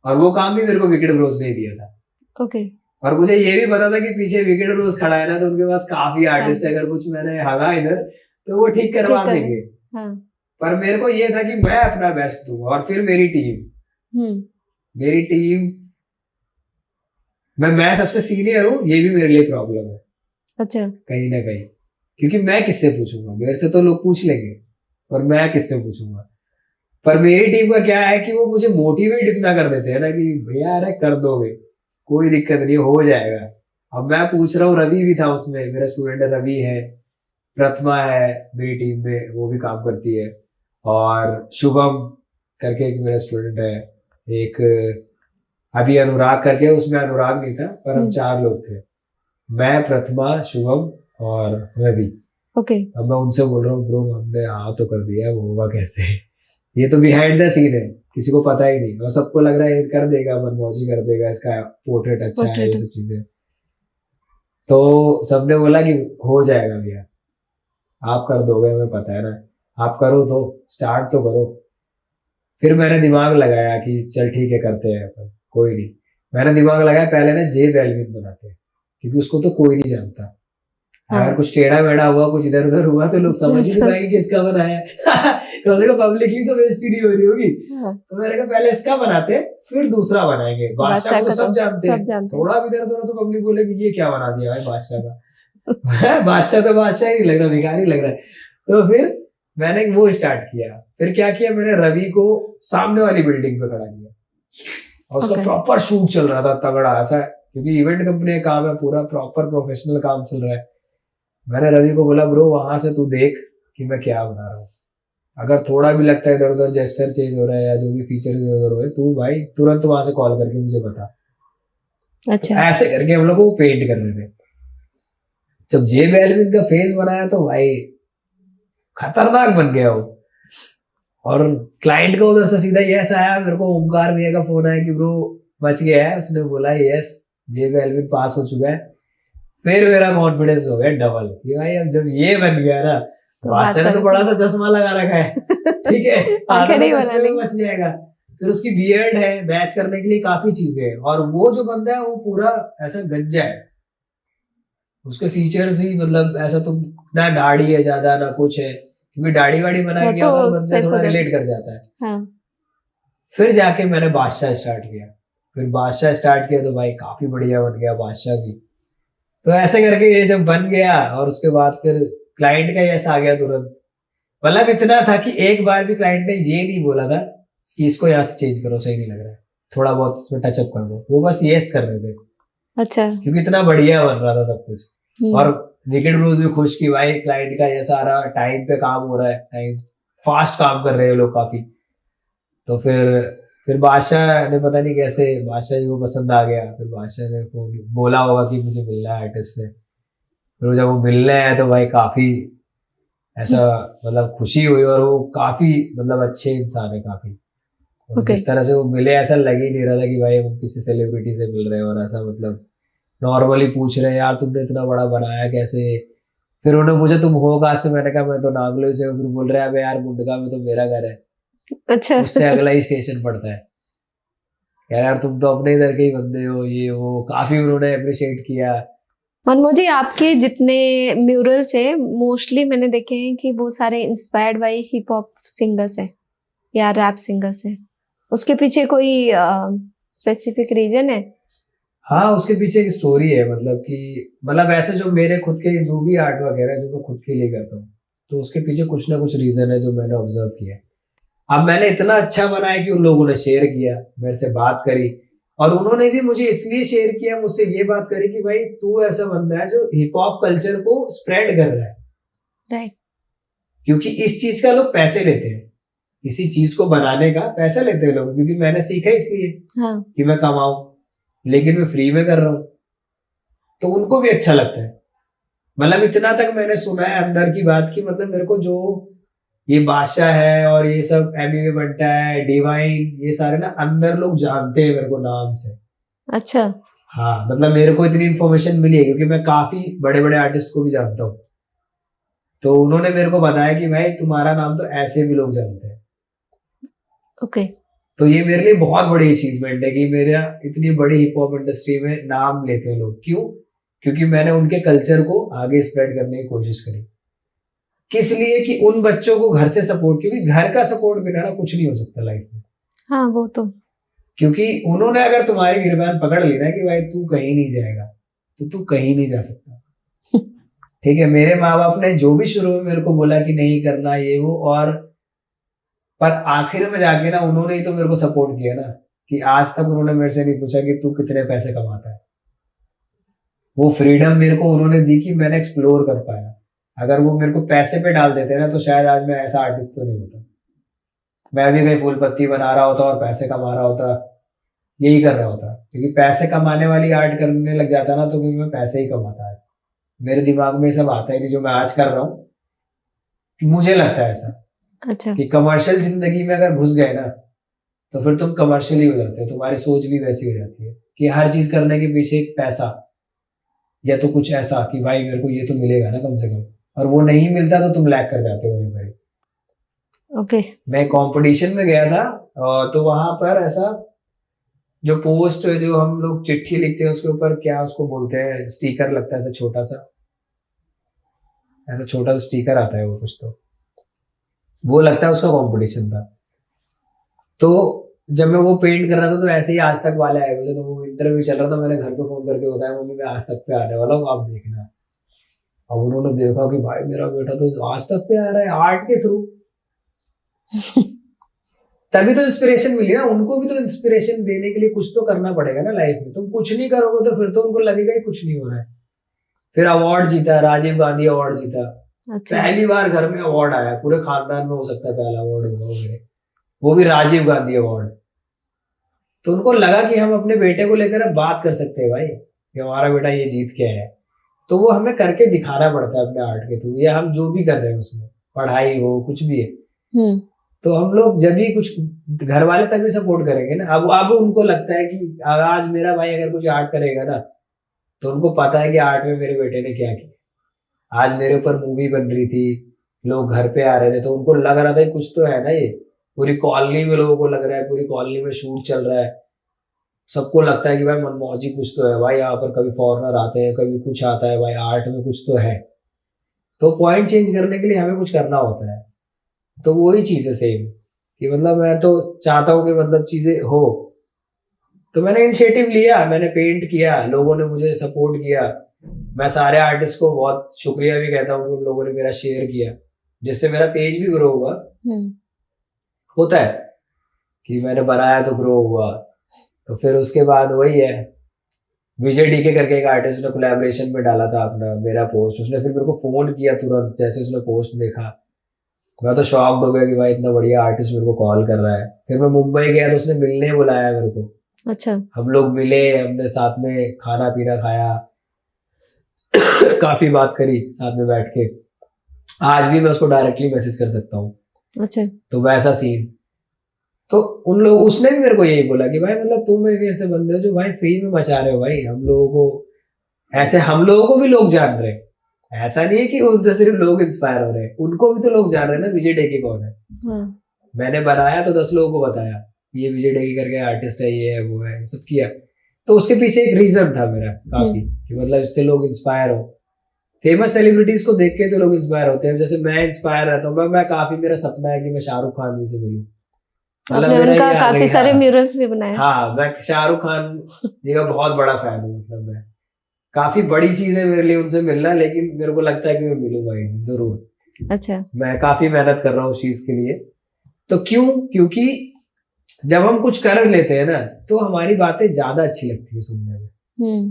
B: और वो काम भी मेरे को विकेट ब्रोस ने दिया था।
A: ओके।
B: और मुझे ये भी पता था कि पीछे विकेट ब्रोस खड़ा है ना, तो उनके पास काफी आर्टिस्ट है, अगर कुछ मैंने हगा इधर तो वो ठीक करवा
A: ठीक कर
B: देंगे।
A: हाँ।
B: पर मेरे को ये था कि मैं अपना बेस्ट दूंगा। और फिर मेरी टीम मैं सबसे सीनियर हूँ, ये भी मेरे लिए प्रॉब्लम है
A: अच्छा।
B: कहीं ना कहीं, क्योंकि मैं किससे पूछूंगा, मेरे से तो लोग पूछ लेंगे और मैं किससे पूछूंगा। पर मेरी टीम का क्या है कि वो मुझे मोटिवेट इतना कर देते हैं ना कि भैया अरे कर दोगे, कोई दिक्कत नहीं, हो जाएगा। अब मैं पूछ रहा हूँ, रवि भी था उसमें, मेरा स्टूडेंट है रवि है, प्रथमा है मेरी टीम में, वो भी काम करती है, और शुभम करके एक मेरा स्टूडेंट है, एक अभी अनुराग करके, उसमें अनुराग नहीं था पर हम 4 लोग थे, मैं, प्रथमा, शुभम और रवि।
A: ओके।
B: अब मैं उनसे बोल रहा हूँ ब्रो हमने हाँ तो कर दिया, वो होगा कैसे, ये तो बिहाइंड द सीन है, किसी को पता ही नहीं, और सबको लग रहा है ये कर देगा, मनमौजी कर देगा, इसका पोर्ट्रेट अच्छा है, ये सब चीजें। तो सबने बोला कि हो जाएगा भैया, आप कर दोगे, हमें पता है ना, आप करो तो स्टार्ट तो करो। फिर मैंने दिमाग लगाया कि चल ठीक है करते हैं अपन, कोई नहीं। मैंने दिमाग लगाया पहले ना जे वेलविन बनाते हैं, क्योंकि उसको तो कोई नहीं जानता। अगर कुछ टेढ़ा मेढ़ा हुआ, कुछ इधर उधर हुआ तो लोग समझ ही नहीं पाएंगे किसका बनाया है। कम से कम पब्लिकली तो बेइज्जती नहीं हो रही होगी। तो मैंने कहा पहले इसका बनाते फिर दूसरा बनाएंगे। बादशाह को तो सब जानते हैं, थोड़ा भी दर्द हो तो पब्लिक बोलेगी ये क्या बना दिया भाई बादशाह का। बादशाह तो बादशाह ही लग रहा, भिखारी लग रहा है। तो फिर मैंने वो स्टार्ट किया। फिर क्या किया, मैंने रवि को सामने वाली बिल्डिंग पे खड़ा किया, और उसका प्रॉपर शूट चल रहा था तगड़ा ऐसा, क्योंकि इवेंट कंपनी का काम है, पूरा प्रॉपर प्रोफेशनल काम चल रहा है। मैंने रवि को बोला ब्रो वहां से तू देख कि मैं क्या बना रहा हूँ, अगर थोड़ा भी लगता है इधर उधर जेस्चर चेंज हो रहा है या जो भी फीचर इधर उधर हो रहे, तू भाई तुरंत वहां से कॉल करके मुझे बता। अच्छा। तो ऐसे करके हम लोग को पेंट कर रहे थे। जब जे बैलविन का फेस बनाया तो भाई खतरनाक बन गया वो। और क्लाइंट का उधर से सीधा यस आया, मेरे को ओमकार भैया का फोन आया कि ब्रो बच गया है, उसने बोला यस जे बैलविन पास हो चुका है। फिर मेरा कॉन्फिडेंस हो गया डबल कि भाई अब जब ये बन गया ना, बादशाह ने तो बड़ा सा चश्मा लगा रखा है, ठीक है, बच जाएगा। फिर उसकी बियर्ड है, मैच करने के लिए काफी चीजें हैं, और वो जो बंदा है वो पूरा ऐसा गंजा है, उसके फीचर्स ही मतलब ऐसा, तो ना दाढ़ी है ज्यादा ना कुछ है, क्योंकि दाढ़ी वाड़ी बना गया तो बंदा थोड़ा रिलेट कर जाता है। हाँ। फिर जाके मैंने बादशाह स्टार्ट किया। फिर बादशाह स्टार्ट किया तो भाई काफी बढ़िया बन गया बादशाह भी। तो ऐसे करके ये जब बन गया, और उसके बाद फिर क्लाइंट का यस आ गया तुरंत। मतलब इतना था कि एक बार भी क्लाइंट ने ये नहीं बोला था कि इसको यहाँ से चेंज करो, सही नहीं लग रहा है, थोड़ा बहुत इसमें टचअप कर दो, वो बस यस कर रहे थे। अच्छा। क्योंकि इतना बढ़िया बन रहा था सब कुछ। और विकेट ब्रूज भी खुश कि भाई क्लाइंट का ये सारा टाइम पे काम हो रहा है, टाइम फास्ट काम कर रहे हैं लोग काफी। तो फिर बादशाह ने पता नहीं कैसे, बादशाह को पसंद आ गया। फिर बादशाह ने फोन बोला होगा कि मुझे मिलना है आर्टिस्ट से। फिर जब वो मिलने आया तो भाई काफी ऐसा मतलब खुशी हुई, और वो काफी मतलब अच्छे इंसान है काफी। जिस तरह से वो मिले ऐसा लग ही नहीं रहा था कि भाई हम किसी सेलिब्रिटी से मिल रहे हैं, और ऐसा मतलब नॉर्मली पूछ रहे हैं यार तुमने इतना बड़ा बनाया कैसे। फिर उन्होंने पूछा तुम हो कहाँ से, मैंने कहा मैं तो नागलो से। फिर बोल रहे हैं यार मुंडका में तो मेरा घर है। अच्छा। उससे अगला ही स्टेशन पड़ता है। यार तुम तो अपने इधर के ही बंदे हो, ये वो काफी उन्होंने अप्रिशिएट किया।
A: मनमोह जी, आपके जितने म्यूरल्स है मोस्टली मैंने देखे हैं कि बहुत सारे inspired by hip hop singers है या रैप सिंगर्स है। उसके पीछे कोई स्पेसिफिक रीजन है?
B: हाँ, उसके पीछे एक स्टोरी है। मतलब ऐसे जो मेरे खुद के जो भी आर्ट वगैरह जो मैं खुद के लिए करता हूँ, तो उसके पीछे कुछ ना कुछ रीजन है जो मैंने ऑब्जर्व किया। अब मैंने इतना अच्छा बनाया कि उन लोगों ने शेयर किया, मेरे से बात करी, और उन्होंने भी मुझे इसलिए शेयर किया, मुझसे ये बात करी कि भाई तू ऐसा बंदा है जो हिप हॉप कल्चर को स्प्रेड कर रहा है। राइट। क्योंकि इस चीज का लोग पैसे लेते हैं, किसी चीज को बनाने का पैसा लेते हैं लोग, क्योंकि मैंने सीखा इसलिए कि मैं कमाऊं, लेकिन मैं फ्री में कर रहा हूं, तो उनको भी अच्छा लगता है। मतलब इतना तक मैंने सुना है अंदर की बात की, मतलब मेरे को जो ये बादशाह है और ये सब एमी बंटा है, डिवाइन, ये सारे ना अंदर लोग जानते हैं मेरे को नाम से।
A: अच्छा।
B: हाँ मतलब मेरे को इतनी इन्फॉर्मेशन मिली है क्योंकि मैं काफी बड़े बड़े आर्टिस्ट को भी जानता हूँ, तो उन्होंने मेरे को बताया कि भाई तुम्हारा नाम तो ऐसे भी लोग जानते हैं।
A: ओके।
B: तो ये मेरे लिए बहुत बड़ी अचीवमेंट है कि मेरा इतनी बड़ी हिप हॉप इंडस्ट्री में नाम लेते हैं लोग। क्यों? क्योंकि मैंने उनके कल्चर को आगे स्प्रेड करने की कोशिश करी। किस लिए? कि उन बच्चों को घर से सपोर्ट, क्योंकि घर का सपोर्ट बिना ना कुछ नहीं हो सकता लाइफ में।
A: हाँ वो तो।
B: क्योंकि उन्होंने अगर तुम्हारी गिरबान पकड़ ली ना कि भाई तू कहीं नहीं जाएगा, तो तू कहीं नहीं जा सकता। ठीक है, मेरे माँ बाप ने जो भी शुरू में मेरे को बोला कि नहीं करना ये वो, और पर आखिर में जाके ना उन्होंने ही तो मेरे को सपोर्ट किया ना, कि आज तक उन्होंने मेरे से नहीं पूछा कि तू कितने पैसे कमाता है। वो फ्रीडम मेरे को उन्होंने दी कि मैंने एक्सप्लोर कर पाया। अगर वो मेरे को पैसे पे डाल देते ना तो शायद आज मैं ऐसा आर्टिस्ट तो नहीं होता। मैं भी कहीं फूल पत्ती बना रहा होता और पैसे कमा रहा होता, यही कर रहा होता। क्योंकि पैसे कमाने वाली आर्ट करने लग जाता ना तो भी मैं पैसे ही कमाता। आज मेरे दिमाग में सब आता है कि जो मैं आज कर रहा हूँ, मुझे लगता है ऐसा
A: अच्छा।
B: कि कमर्शियल जिंदगी में अगर घुस गए ना तो फिर तुम कमर्शियल ही हो जाते हो। तुम्हारी सोच भी वैसी हो जाती है कि हर चीज करने के पीछे एक पैसा या तो कुछ ऐसा कि भाई मेरे को ये तो मिलेगा ना कम से कम, और वो नहीं मिलता तो तुम लैग कर जाते हो वहीं पर।
A: ओके।
B: मैं कंपटीशन में गया था तो वहां पर ऐसा जो पोस्ट जो हम लोग चिट्ठी लिखते हैं उसके ऊपर क्या उसको बोलते हैं, स्टिकर लगता है ऐसा छोटा सा, ऐसा छोटा सा स्टिकर आता है वो कुछ, तो वो लगता है उसका कंपटीशन था। तो जब मैं वो पेंट कर रहा था तो ऐसे ही आज तक वाले आए हुए थे, तो वो इंटरव्यू चल रहा था, मैंने घर पे फोन करके बताया मम्मी मैं आज तक पे आने वाला हूँ, आप देखना। अब उन्होंने देखा कि भाई मेरा बेटा तो आज तक पे आ रहा है आर्ट के थ्रू। तभी तो इंस्पिरेशन मिली ना, उनको भी तो इंस्पिरेशन देने के लिए कुछ तो करना पड़ेगा ना लाइफ में। तुम कुछ नहीं करोगे तो फिर तो उनको लगेगा ही कुछ नहीं हो रहा है। फिर अवार्ड जीता, राजीव गांधी अवार्ड जीता।
A: अच्छा।
B: पहली बार घर में अवार्ड आया, पूरे खानदान में हो सकता है पहला अवार्ड होगा मेरे, वो भी राजीव गांधी अवार्ड। तो उनको लगा कि हम अपने बेटे को लेकर अब बात कर सकते हैं भाई कि हमारा बेटा ये जीत के आया है। तो वो हमें करके दिखाना पड़ता है अपने आर्ट के थ्रू, या हम जो भी कर रहे हैं उसमें, पढ़ाई हो कुछ भी है। तो हम लोग जब भी कुछ, घर वाले तभी सपोर्ट करेंगे ना। अब उनको लगता है कि आज मेरा भाई अगर कुछ आर्ट करेगा ना तो उनको पता है कि आर्ट में मेरे बेटे ने क्या किया। आज मेरे ऊपर मूवी बन रही थी, लोग घर पे आ रहे थे, तो उनको लग रहा था कुछ तो है ना, ये पूरी कॉलोनी में लोगों को लग रहा है, पूरी कॉलोनी में शूट चल रहा है, सबको लगता है कि भाई मनमौजी कुछ तो है भाई, यहाँ पर कभी फॉरेनर आते हैं, कभी कुछ आता है भाई, आर्ट में कुछ तो है। तो पॉइंट चेंज करने के लिए हमें कुछ करना होता है। तो वही चीज है सेम, कि मतलब मैं तो चाहता हूँ कि मतलब चीजें हो। तो मैंने इनिशिएटिव लिया, मैंने पेंट किया, लोगों ने मुझे सपोर्ट किया। मैं सारे आर्टिस्ट को बहुत शुक्रिया भी कहता हूँ कि उन लोगों ने मेरा शेयर किया, जिससे मेरा पेज भी ग्रो हुआ। होता है कि मैंने बनाया तो ग्रो हुआ। तो फिर उसके बाद वही है, विजय डीके करके एक आर्टिस्ट ने कोलैबोरेशन में डाला था अपना मेरा पोस्ट, उसने फिर मेरे को फोन किया तुरंत जैसे उसने पोस्ट देखा। मैं तो शॉक्ड हो गया कि भाई इतना बढ़िया आर्टिस्ट मेरे को कॉल कर रहा है। फिर मैं मुंबई गया तो उसने मिलने बुलाया मेरे को।
A: अच्छा।
B: हम लोग मिले, हमने साथ में खाना पीना खाया, काफी बात करी साथ में बैठ के। आज भी मैं उसको डायरेक्टली मैसेज कर सकता हूँ।
A: अच्छा।
B: तो वैसा सीन। तो उन लोग, उसने भी मेरे को यही बोला कि भाई मतलब तुम एक ऐसे बंदे हो जो भाई फ्री में मचा रहे हो भाई हम लोगों को, ऐसे हम लोगों को भी लोग जान रहे हैं। ऐसा नहीं है कि उनसे सिर्फ लोग इंस्पायर हो रहे हैं, उनको भी तो लोग जान रहे हैं ना विजय डेकी कौन है। मैंने बनाया तो 10 लोगों को बताया ये विजय डेकी करके आर्टिस्ट है, ये है वो है, सब किया। तो उसके पीछे एक रीजन था मेरा काफी, कि मतलब इससे लोग इंस्पायर हो। फेमस सेलिब्रिटीज को देख के तो लोग इंस्पायर होते हैं, जैसे मैं इंस्पायर रहता हूँ। मैं काफी, मेरा सपना है कि मैं शाहरुख खान जी से मिलूं।
A: आपने उनका काफी सारे म्यूरल्स भी बनाए।
B: हाँ, मैं शाहरुख खान जी का बहुत बड़ा फैन हूँ। मतलब मैं, काफी बड़ी चीज है मेरे लिए उनसे मिलना, लेकिन मेरे को लगता है कि मैं मिलूंगा ही जरूर।
A: अच्छा।
B: मैं काफी मेहनत कर रहा हूँ उस चीज के लिए। तो क्यों? क्योंकि जब हम कुछ कर लेते हैं ना तो हमारी बातें ज्यादा अच्छी लगती है सुनने में।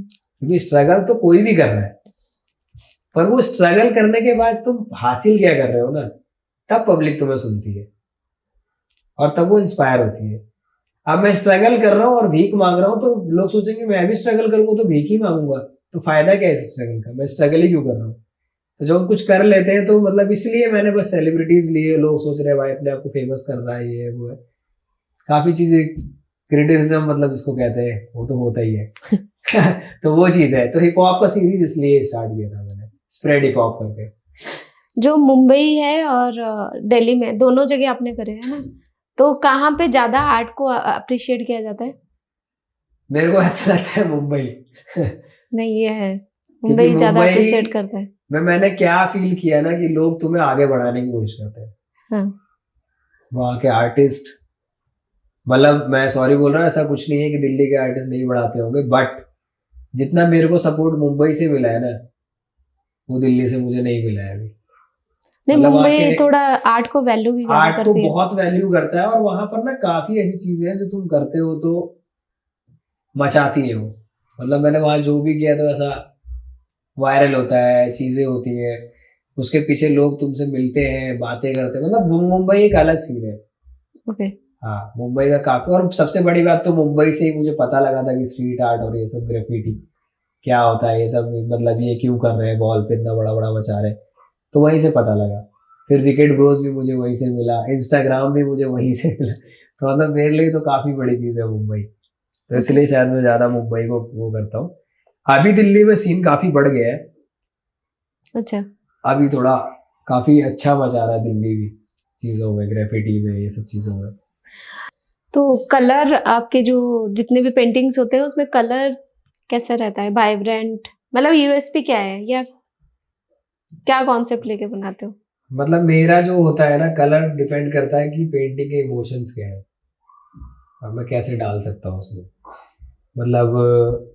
B: क्योंकि स्ट्रगल तो कोई भी कर रहा है, पर वो स्ट्रगल करने के बाद तुम हासिल क्या कर रहे हो ना, तब पब्लिक तुम्हें सुनती है और तब वो इंस्पायर होती है। अब मैं स्ट्रगल कर रहा हूँ और भीख मांग रहा हूँ तो लोग सोचेंगे मैं भी स्ट्रगल करूंगा तो भीख ही मांगूंगा, तो फायदा क्या है इस स्ट्रगल का, मैं स्ट्रगल ही क्यों कर रहा हूँ। तो जब हम कुछ कर लेते हैं तो मतलब इसलिए मैंने बस सेलिब्रिटीज लिए, लोग सोच रहे हैं भाई अपने आप को फेमस कर रहा है, ये वो है, काफी चीजें, क्रिटिसिज्म मतलब जिसको कहते हैं वो तो होता ही है। तो वो चीज है, तो हिप हॉप का सीरीज इसलिए स्टार्ट किया था मैंने, स्प्रेड हिप हॉप करके।
A: जो मुंबई है और दिल्ली में दोनों जगह आपने करे है ना, तो कहाँ पे ज्यादा आर्ट को अप्रिशिएट किया जाता है?
B: मेरे को ऐसा लगता है मुंबई।
A: नहीं ये है,
B: क्योंकि
A: मुंबई ज्यादा
B: मुंबई
A: अप्रिशिएट करता है।
B: मैंने क्या फील किया ना कि लोग तुम्हें आगे बढ़ाने की कोशिश करते हैं,
A: हाँ।
B: वहाँ के आर्टिस्ट, मतलब मैं सॉरी बोल रहा हूँ, ऐसा कुछ नहीं है कि दिल्ली के आर्टिस्ट नहीं बढ़ाते होंगे, बट जितना मेरे को सपोर्ट मुंबई से मिला है ना, वो दिल्ली से मुझे नहीं मिला है अभी।
A: नहीं,
B: मतलब वहाँ
A: मुंबई
B: के
A: थोड़ा आर्ट को वैल्यू भी ज्यादा
B: आर्ट को
A: करती है।
B: बहुत वैल्यू करता है, और वहां पर ना काफी ऐसी चीजें हैं जो तुम करते हो तो मचाती है वो। मतलब मैंने वहां जो भी किया तो ऐसा वायरल होता है, चीजें होती हैं, उसके पीछे लोग तुमसे मिलते हैं, बातें करते हैं, मतलब मुंबई एक अलग सीन है।
A: ओके।
B: हाँ, मुंबई का काफी, और सबसे बड़ी बात तो मुंबई से ही मुझे पता लगा था कि स्ट्रीट आर्ट और ये सब ग्राफिटी क्या होता है, ये सब मतलब ये क्यों कर रहे हैं, वॉल पे इतना बड़ा बड़ा मचा रहे हैं, तो वहीं से पता लगा। फिर विकेट ब्रोज भी मुझे वहीं से मिला, इंस्टाग्राम भी मुझे वहीं से मिला, तो मतलब मेरे लिए तो काफी बड़ी चीज है मुंबई, तो इसलिए शायद मैं ज्यादा मुंबई को वो करता हूँ। अभी दिल्ली में सीन काफी बढ़ गया है,
A: अच्छा।
B: अभी थोड़ा काफी अच्छा मचा रहा है दिल्ली भी चीजों में, ग्राफिटी में, ये सब चीजों में।
A: तो कलर आपके जो जितने भी पेंटिंग्स होते हैं उसमें कलर कैसा रहता है, वाइब्रेंट, मतलब यूएसपी क्या है, या क्या कॉन्सेप्ट लेके बनाते हो?
B: मतलब मेरा जो होता है ना, कलर डिपेंड करता है कि पेंटिंग के इमोशंस क्या है और मैं कैसे डाल सकता हूँ उसमें। मतलब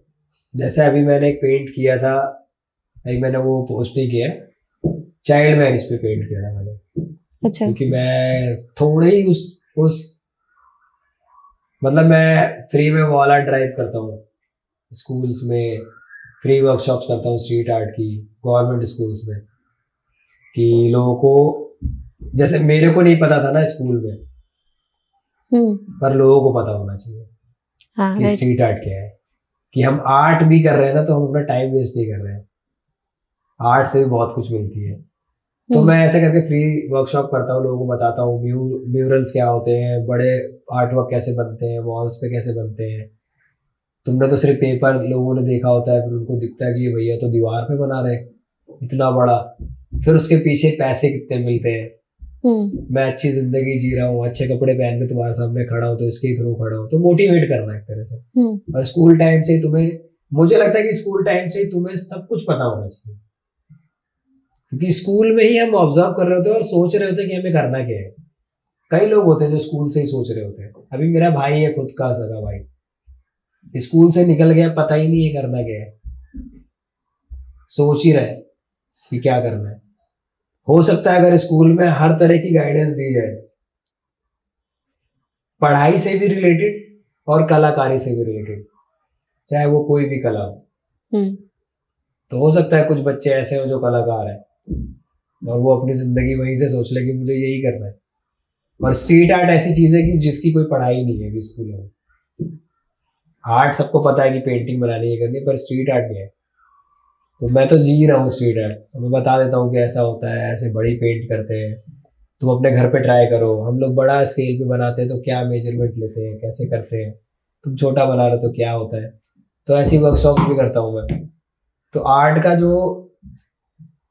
B: जैसे अभी मैंने एक पेंट किया था, एक मैंने वो पोस्ट नहीं किया है, चाइल्ड मैरिज पे पेंट किया था मैंने।
A: अच्छा।
B: क्योंकि मैं थोड़े ही उस मतलब मैं फ्री में वॉल आर्ट ड्राइव करता हूँ स्कूल्स में, फ्री वर्कशॉप्स करता हूँ स्ट्रीट आर्ट की गवर्नमेंट स्कूल्स में, कि लोगों को, जैसे मेरे को नहीं पता था ना स्कूल में, पर लोगों को पता होना चाहिए
A: हाँ,
B: कि स्ट्रीट आर्ट क्या है, कि हम आर्ट भी कर रहे हैं ना तो हम अपना टाइम वेस्ट नहीं कर रहे हैं, आर्ट से भी बहुत कुछ मिलती है। तो मैं ऐसे करके फ्री वर्कशॉप करता हूँ, लोगों को बताता हूँ म्यूरल्स क्या होते हैं, बड़े आर्ट वर्क कैसे बनते हैं, वॉल्स पे कैसे बनते हैं। तुमने तो सिर्फ पेपर लोगों ने देखा होता है, फिर उनको दिखता है कि ये भैया तो दीवार पे बना रहे इतना बड़ा, फिर उसके पीछे पैसे कितने मिलते हैं। मैं अच्छी जिंदगी जी रहा हूँ, अच्छे कपड़े पहन के तुम्हारे सामने खड़ा हूँ, तो इसके थ्रू खड़ा हूँ, तो मोटिवेट करना एक तरह से। और स्कूल टाइम से ही तुम्हें, मुझे लगता है कि स्कूल टाइम से ही तुम्हें सब कुछ पता होना चाहिए, क्योंकि स्कूल में ही हम ऑब्जर्व कर रहे होते हैं और सोच रहे होते हैं कि हमें करना क्या है। कई लोग होते हैं जो स्कूल से ही सोच रहे होते हैं। अभी मेरा भाई है, खुद का सगा भाई, स्कूल से निकल गया, पता ही नहीं है करना क्या है, सोच ही रहे कि क्या करना है। हो सकता है अगर स्कूल में हर तरह की गाइडेंस दी जाए, पढ़ाई से भी रिलेटेड और कलाकारी से भी रिलेटेड, चाहे वो कोई भी कला हो, तो हो सकता है कुछ बच्चे ऐसे हो जो कलाकार है और वो अपनी जिंदगी वहीं से सोच ले कि मुझे यही करना है। और स्ट्रीट आर्ट ऐसी चीज है कि जिसकी कोई पढ़ाई नहीं है अभी स्कूलों में। आर्ट सबको पता है कि पेंटिंग बनानी है करनी, पर स्ट्रीट आर्ट नहीं है। तो मैं तो जी रहा हूँ स्ट्रीट आर्ट, तो मैं बता देता हूँ कि ऐसा होता है, ऐसे बड़ी पेंट करते हैं, तुम अपने घर पे ट्राई करो। हम लोग बड़ा स्केल पे बनाते हैं तो क्या मेजरमेंट लेते हैं, कैसे करते हैं, तुम छोटा बना रहे हो तो क्या होता है। तो ऐसी वर्कशॉप भी करता हूँ मैं। तो आर्ट का जो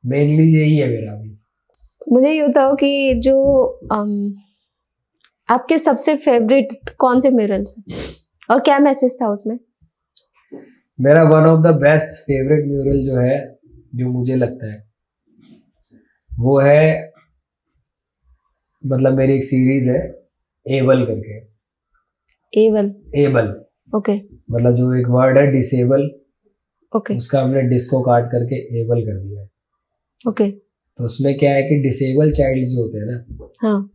B: मेनली यही है मेरा भी।
A: मुझे ये बताओ कि जो आपके सबसे फेवरेट कौन से म्यूरल्स और क्या मैसेज था उसमें?
B: मेरा one of the best favourite mural जो है, जो मुझे लगता है, वो है, मतलब मेरी एक सीरीज है एबल करके। Able
A: okay.
B: मतलब जो एक वर्ड है डिसेबल,
A: ओके।
B: उसका हमने डिस्को काट करके एबल कर दिया है।
A: ओके।
B: तो उसमें क्या है कि डिसेबल चाइल्ड जो होते हैं ना,
A: हाँ,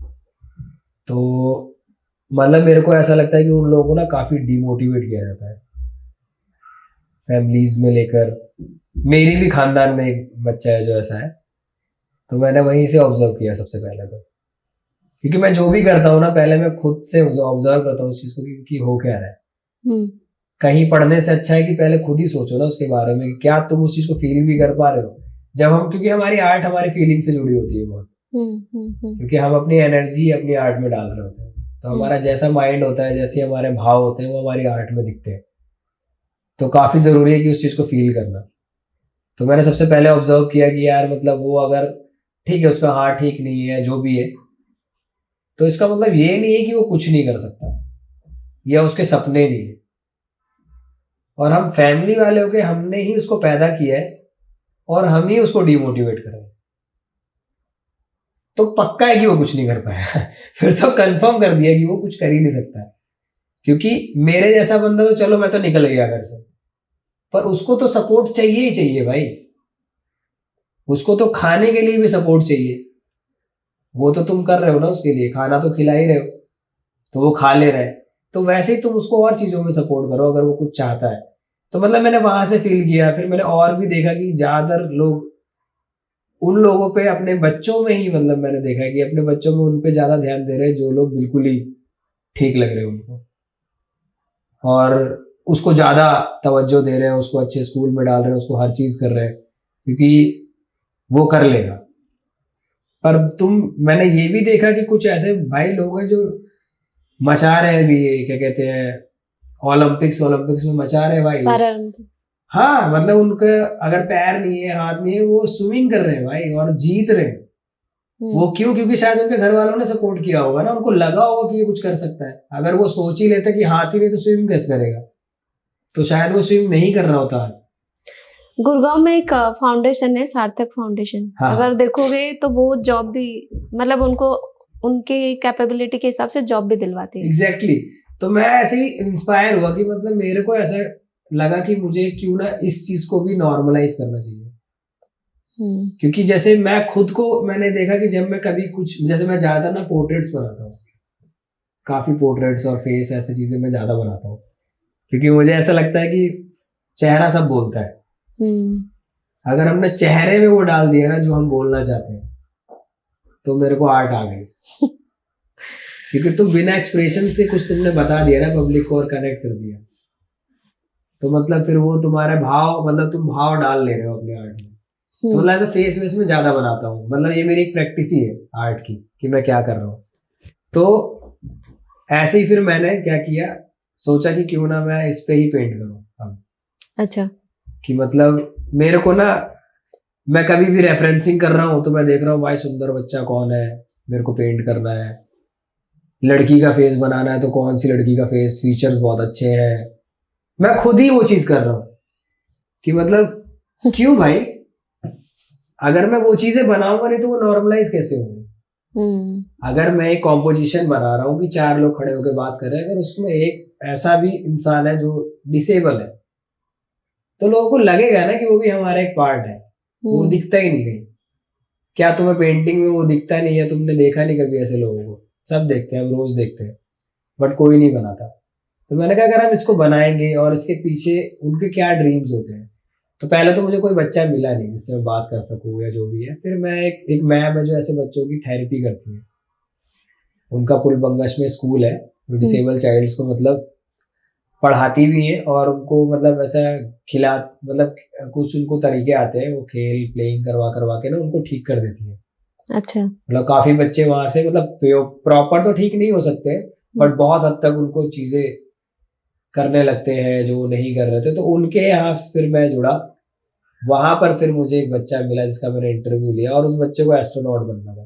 B: तो मतलब मेरे को ऐसा लगता है कि उन लोगों को ना काफी डिमोटिवेट किया जाता है फैमिलीज में लेकर। मेरे भी खानदान में एक बच्चा है जो ऐसा है, तो मैंने वहीं से ऑब्जर्व किया सबसे पहले तो। क्योंकि मैं जो भी करता हूँ ना, पहले मैं खुद से ऑब्जर्व करता हूँ उस चीज को कि हो क्या रहा है। कहीं पढ़ने से अच्छा है कि पहले खुद ही सोचो ना उसके बारे में, क्या तुम उस चीज को फील भी कर पा रहे हो। जब हम, क्योंकि हमारी आर्ट हमारी फीलिंग से जुड़ी होती है बहुत, क्योंकि हम अपनी एनर्जी अपनी आर्ट में डाल रहे होते हैं, तो हमारा जैसा माइंड होता है, जैसे हमारे भाव होते हैं, वो हमारी आर्ट में दिखते हैं। तो काफी जरूरी है कि उस चीज को फील करना। तो मैंने सबसे पहले ऑब्जर्व किया कि यार मतलब वो अगर ठीक है, उसका हार्ट ठीक नहीं है, जो भी है, तो इसका मतलब ये नहीं है कि वो कुछ नहीं कर सकता या उसके सपने नहीं है। और हम फैमिली वाले हो के हमने ही उसको पैदा किया है और हम ही उसको डिमोटिवेट कर रहे हैं, तो पक्का है कि वो कुछ नहीं कर पाया। फिर तो कंफर्म कर दिया कि वो कुछ कर ही नहीं सकता है। क्योंकि मेरे जैसा बंदा तो चलो मैं तो निकल गया घर से, पर उसको तो सपोर्ट चाहिए ही चाहिए भाई। उसको तो खाने के लिए भी सपोर्ट चाहिए। वो तो तुम कर रहे हो ना उसके लिए, खाना तो खिला ही रहे हो, तो वो खा ले रहा है। तो वैसे ही तुम उसको और चीजों में सपोर्ट करो अगर वो कुछ चाहता है। तो मतलब मैंने वहां से फील किया। फिर मैंने और भी देखा कि ज्यादातर लोग उन लोगों पे, अपने बच्चों में ही, मतलब मैंने देखा कि अपने बच्चों में उन पे ज्यादा ध्यान दे रहे हैं जो लोग बिल्कुल ही ठीक लग रहे हैं उनको, और उसको ज्यादा तवज्जो दे रहे हैं, उसको अच्छे स्कूल में डाल रहे हैं, उसको हर चीज कर रहे हैं क्योंकि वो कर लेगा। पर मैंने ये भी देखा कि कुछ ऐसे भाई लोग हैं जो मचा रहे हैं भी, ये क्या कहते हैं, ओलंपिक्स में मचा रहे हैं भाई।
A: पैरालंपिक्स।
B: हाँ, मतलब उनके अगर पैर नहीं है, हाथ नहीं है, वो स्विमिंग कर रहे हैं भाई और जीत रहे हैं। वो क्यों? क्योंकि शायद उनके घर वालों ने सपोर्ट किया होगा ना, उनको लगा होगा कि ये कुछ कर सकता है। अगर वो सोच ही लेता कि हाथ ही नहीं तो स्विम कैसे करेगा, तो शायद वो स्विम नहीं कर रहा होता आज।
A: गुड़गांव में एक फाउंडेशन है, सार्थक फाउंडेशन।
B: हाँ।
A: अगर देखोगे तो वो जॉब भी, मतलब उनको उनके कैपेबिलिटी के हिसाब से जॉब भी दिलवाती है।
B: एग्जैक्टली। तो मैं ऐसे ही इंस्पायर हुआ कि मतलब मेरे को ऐसा लगा कि मुझे क्यों ना इस चीज को भी नॉर्मलाइज करना चाहिए। क्योंकि जैसे मैं खुद को, मैंने देखा कि जब मैं कभी कुछ, जैसे मैं ज्यादा ना पोर्ट्रेट्स बनाता हूँ, काफी पोर्ट्रेट्स और फेस, ऐसी चीजें मैं ज्यादा बनाता हूँ, क्योंकि मुझे ऐसा लगता है कि चेहरा सब बोलता है। अगर हमने चेहरे में वो डाल दिया ना जो हम बोलना चाहते हैं, तो मेरे को आर्ट आ गई। क्योंकि तुम बिना एक्सप्रेशन से कुछ तुमने बता दिया ना पब्लिक को और कनेक्ट कर दिया, तो मतलब फिर वो तुम्हारे भाव, मतलब तुम भाव डाल ले रहे हो अपने आर्ट में। तो मतलब ऐसा फेस वेस में ज्यादा बनाता हूँ, मतलब ये मेरी एक प्रैक्टिस ही है आर्ट की कि मैं क्या कर रहा हूँ। तो ऐसे ही फिर मैंने क्या किया, सोचा कि क्यों ना मैं इस पे ही पेंट करूँ अब।
A: अच्छा।
B: कि मतलब मेरे को ना, मैं कभी भी रेफरेंसिंग कर रहा हूँ तो मैं देख रहा हूँ भाई सुंदर बच्चा कौन है, मेरे को पेंट करना है। लड़की का फेस बनाना है तो कौन सी लड़की का फेस, फीचर्स बहुत अच्छे हैं, मैं खुद ही वो चीज कर रहा हूँ। कि मतलब क्यों भाई, अगर मैं वो चीजें बनाऊंगा नहीं तो वो नॉर्मलाइज कैसे होंगी। अगर मैं एक कॉम्पोजिशन बना रहा हूँ कि 4 लोग खड़े होकर बात कर रहे हैं, अगर उसमें एक ऐसा भी इंसान है जो डिसेबल है, तो लोगों को लगेगा ना कि वो भी हमारा एक पार्ट है। वो दिखता ही नहीं कहीं। क्या तुम्हें पेंटिंग में वो दिखता नहीं है? तुमने देखा नहीं कभी ऐसे लोगों को? सब देखते हैं, हम रोज देखते हैं, बट कोई नहीं बनाता। तो मैंने कहा अगर हम इसको बनाएंगे और इसके पीछे उनके क्या ड्रीम्स होते हैं, तो पहले तो मुझे कोई बच्चा मिला नहीं जिससे मैं बात कर सकूं या जो भी है। फिर मैं एक मैम है जो ऐसे बच्चों की थेरेपी करती है, उनका पुलबंगश में स्कूल है जो डिसेबल चाइल्ड्स को मतलब पढ़ाती भी है, और उनको मतलब ऐसा खिला, मतलब कुछ उनको तरीके आते हैं, वो खेल प्लेइंग करवा करवा के ना उनको ठीक कर देती है।
A: अच्छा।
B: मतलब काफी बच्चे वहां से, मतलब प्रॉपर तो ठीक नहीं हो सकते, बट बहुत हद तक उनको चीजें करने लगते हैं जो वो नहीं कर रहे थे। तो उनके यहाँ फिर मैं जुड़ा। वहां पर फिर मुझे एक बच्चा मिला जिसका मैंने इंटरव्यू लिया, और उस बच्चे को एस्ट्रोनॉट बनना था।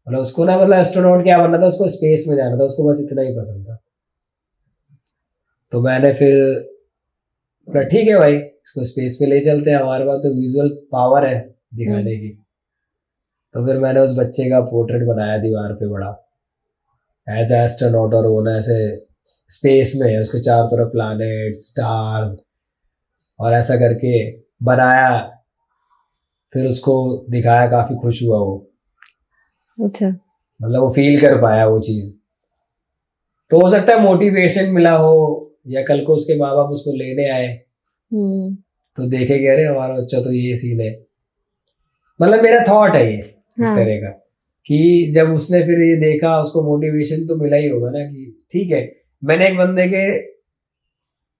B: मतलब उसको ना, मतलब एस्ट्रोनॉट क्या बनना था, उसको स्पेस में जाना था, उसको बस इतना ही पसंद था। तो मैंने फिर बोला ठीक है भाई, इसको स्पेस पे ले चलते हैं, हमारे पास तो विजुअल पावर है दिखाने की। तो फिर मैंने उस बच्चे का पोर्ट्रेट बनाया दीवार पे बड़ा, एज एस्ट्रोनॉट, और वो ना ऐसे स्पेस में है, उसके चारों तरफ प्लैनेट स्टार्स और ऐसा करके बनाया। फिर उसको दिखाया, काफी खुश हुआ वो।
A: अच्छा।
B: मतलब वो फील कर पाया वो चीज। तो हो सकता है मोटिवेशन मिला हो, या कल को उसके माँ बाप उसको लेने आए तो देखे कि अरे हमारा बच्चा तो ये सीन है। मतलब मेरा थॉट है ये एक तरह का, कि जब उसने फिर ये देखा, उसको मोटिवेशन तो मिला ही होगा ना कि ठीक है, मैंने एक बंदे के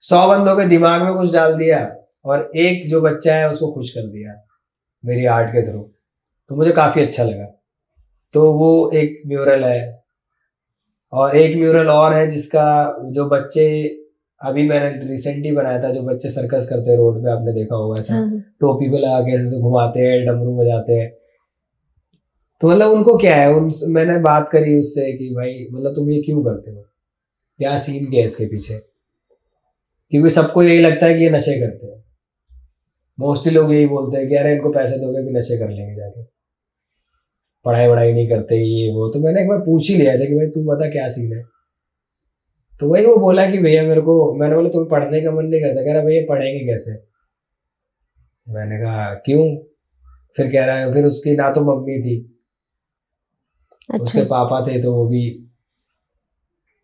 B: 100 बंदों के दिमाग में कुछ डाल दिया और एक जो बच्चा है उसको खुश कर दिया। मेरी आर्ट के थ्रू, तो मुझे काफ़ी अच्छा लगा। तो वो एक म्यूरल है, और एक म्यूरल और है जिसका जो बच्चे, अभी मैंने रिसेंटली बनाया था, जो बच्चे सर्कस करते हैं रोड पे, आपने देखा होगा ऐसा,
A: हाँ,
B: टोपी पे लगा के ऐसे घुमाते हैं, डमरू बजाते हैं। तो मतलब उनको क्या है, उन मैंने बात करी उससे कि भाई मतलब तुम ये क्यों करते हो, क्या सीन क्या है इसके पीछे, क्योंकि सबको यही लगता है कि ये नशे करते हैं। मोस्टली लोग यही बोलते हैं कि अरे इनको पैसे दोगे भी नशे कर लेंगे जाके, पढ़ाई वढ़ाई नहीं करते ये वो। तो मैंने एक बार पूछ ही लिया था कि भाई तू बता क्या सीन है। तो वही वो बोला कि भैया मेरे को, मैंने बोला तुम्हें पढ़ने का मन नहीं करता, कह रहा भैया पढ़ेंगे कैसे। मैंने कहा क्यों, फिर कह रहा है फिर उसकी ना तो मम्मी थी, उसके
A: अच्छा।
B: पापा थे तो वो भी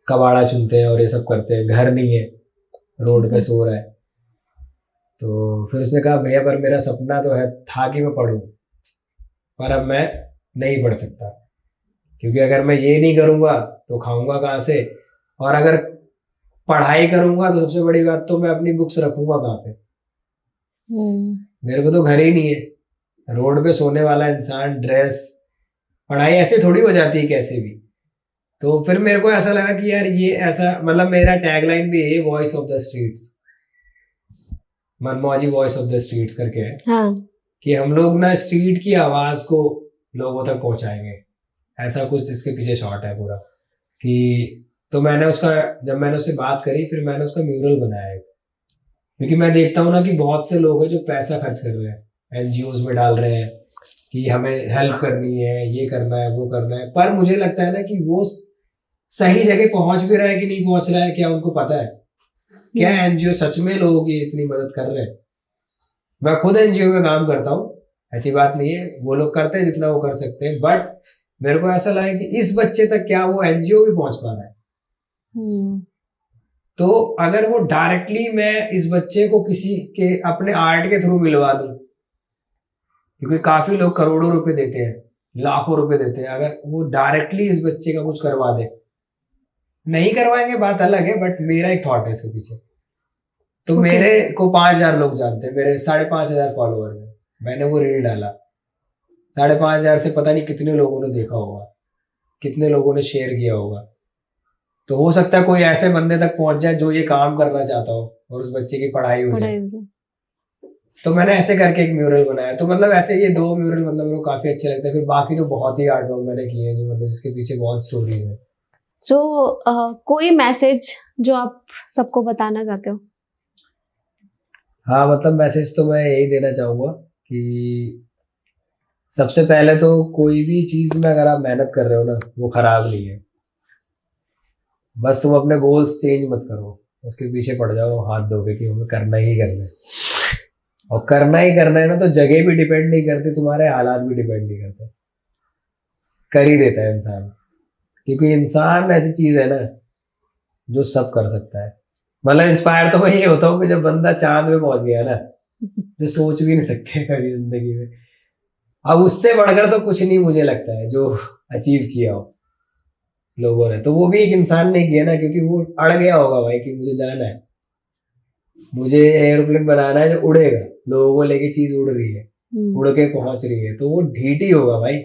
B: कबाड़ा चुनते हैं और ये सब करते हैं, घर नहीं है, रोड पे सो रहा है। तो फिर उसने कहा भैया पर मेरा सपना तो है था कि मैं पढ़ूं, पर अब मैं नहीं पढ़ सकता, क्योंकि अगर मैं ये नहीं करूंगा तो खाऊंगा कहाँ से, और अगर पढ़ाई करूंगा तो सबसे बड़ी बात तो मैं अपनी बुक्स रखूंगा कहाँ पे, मेरे को तो घर ही नहीं है। रोड पे सोने वाला इंसान, ड्रेस, पढ़ाई ऐसे थोड़ी हो जाती है कैसे भी। तो फिर मेरे को ऐसा लगा कि यार ये ऐसा, मतलब मेरा टैगलाइन भी है voice of the streets, Manmauji voice of the streets करके है,
A: हाँ।
B: कि हम लोग ना स्ट्रीट की आवाज को लोगों तक पहुंचाएंगे, ऐसा कुछ इसके पीछे शॉट है पूरा। कि तो मैंने उसका, जब मैंने उससे बात करी फिर मैंने उसका म्यूरल बनाया है, क्योंकि मैं देखता हूँ ना कि बहुत से लोग हैं जो पैसा खर्च कर रहे हैं, एनजीओज में डाल रहे हैं कि हमें हेल्प करनी है, ये करना है, वो करना है, पर मुझे लगता है ना कि वो सही जगह पहुंच भी रहा है कि नहीं पहुंच रहा है, क्या उनको पता है, क्या एनजीओ सच में लोगों की इतनी मदद कर रहे हैं। मैं खुद एनजीओ में काम करता हूँ, ऐसी बात नहीं है, वो लोग करते हैं जितना वो कर सकते हैं, बट मेरे को ऐसा लगा कि इस बच्चे तक क्या वो एनजीओ भी पहुंच पा रहा है। तो अगर वो डायरेक्टली मैं इस बच्चे को किसी के अपने आर्ट के थ्रू मिलवा दूं, क्योंकि काफी लोग करोड़ों रुपए देते हैं, लाखों रुपए देते हैं, अगर वो डायरेक्टली इस बच्चे का कुछ करवा दे, नहीं करवाएंगे बात अलग है, बट मेरा एक थॉट है इसके पीछे। तो
A: ओके।
B: मेरे को 5,000 लोग जानते हैं, मेरे 5,500 फॉलोअर्स हैं, मैंने वो रील डाला, 5,500 से पता नहीं कितने लोगों ने देखा होगा, कितने लोगों ने शेयर किया होगा। तो हो सकता है कोई ऐसे बंदे तक पहुंच जाए जो ये काम करना चाहता हो और उस बच्चे की पढ़ाई हो जाए। तो मैंने ऐसे करके एक म्यूरल बनाया। तो मतलब ऐसे ये 2 म्यूरल मतलब मेरे को काफी अच्छे लगते हैं। फिर बाकी तो बहुत ही आर्ट वर्क मैंने किए हैं जो मतलब जिसके पीछे बहुत स्टोरीज है।
A: सो कोई मैसेज जो आप सबको बताना चाहते हो?
B: हाँ मतलब मैसेज तो मैं यही देना चाहूंगा कि सबसे पहले तो कोई भी चीज में अगर आप मेहनत कर रहे हो ना, वो खराब नहीं है, बस तुम अपने गोल्स चेंज मत करो, उसके पीछे पड़ जाओ हाथ धो के कि हमें करना ही करना है। और करना ही करना है ना, तो जगह भी डिपेंड नहीं करती, तुम्हारे हालात भी डिपेंड नहीं करते, कर ही देता है इंसान। क्योंकि इंसान ऐसी चीज है ना जो सब कर सकता है। मतलब इंस्पायर तो मैं ये होता हूँ कि जब बंदा चांद में पहुंच गया ना, जो सोच भी नहीं सकते कभी जिंदगी में, अब उससे बढ़कर तो कुछ नहीं मुझे लगता है जो अचीव किया हो लोगों ने। तो वो भी एक इंसान ने किया ना, क्योंकि वो अड़ गया होगा भाई कि मुझे जाना है, मुझे एरोप्लेन बनाना है जो उड़ेगा, लोगों को लेके चीज उड़ रही है, उड़ के पहुंच रही है, तो वो ढीठ ही होगा भाई।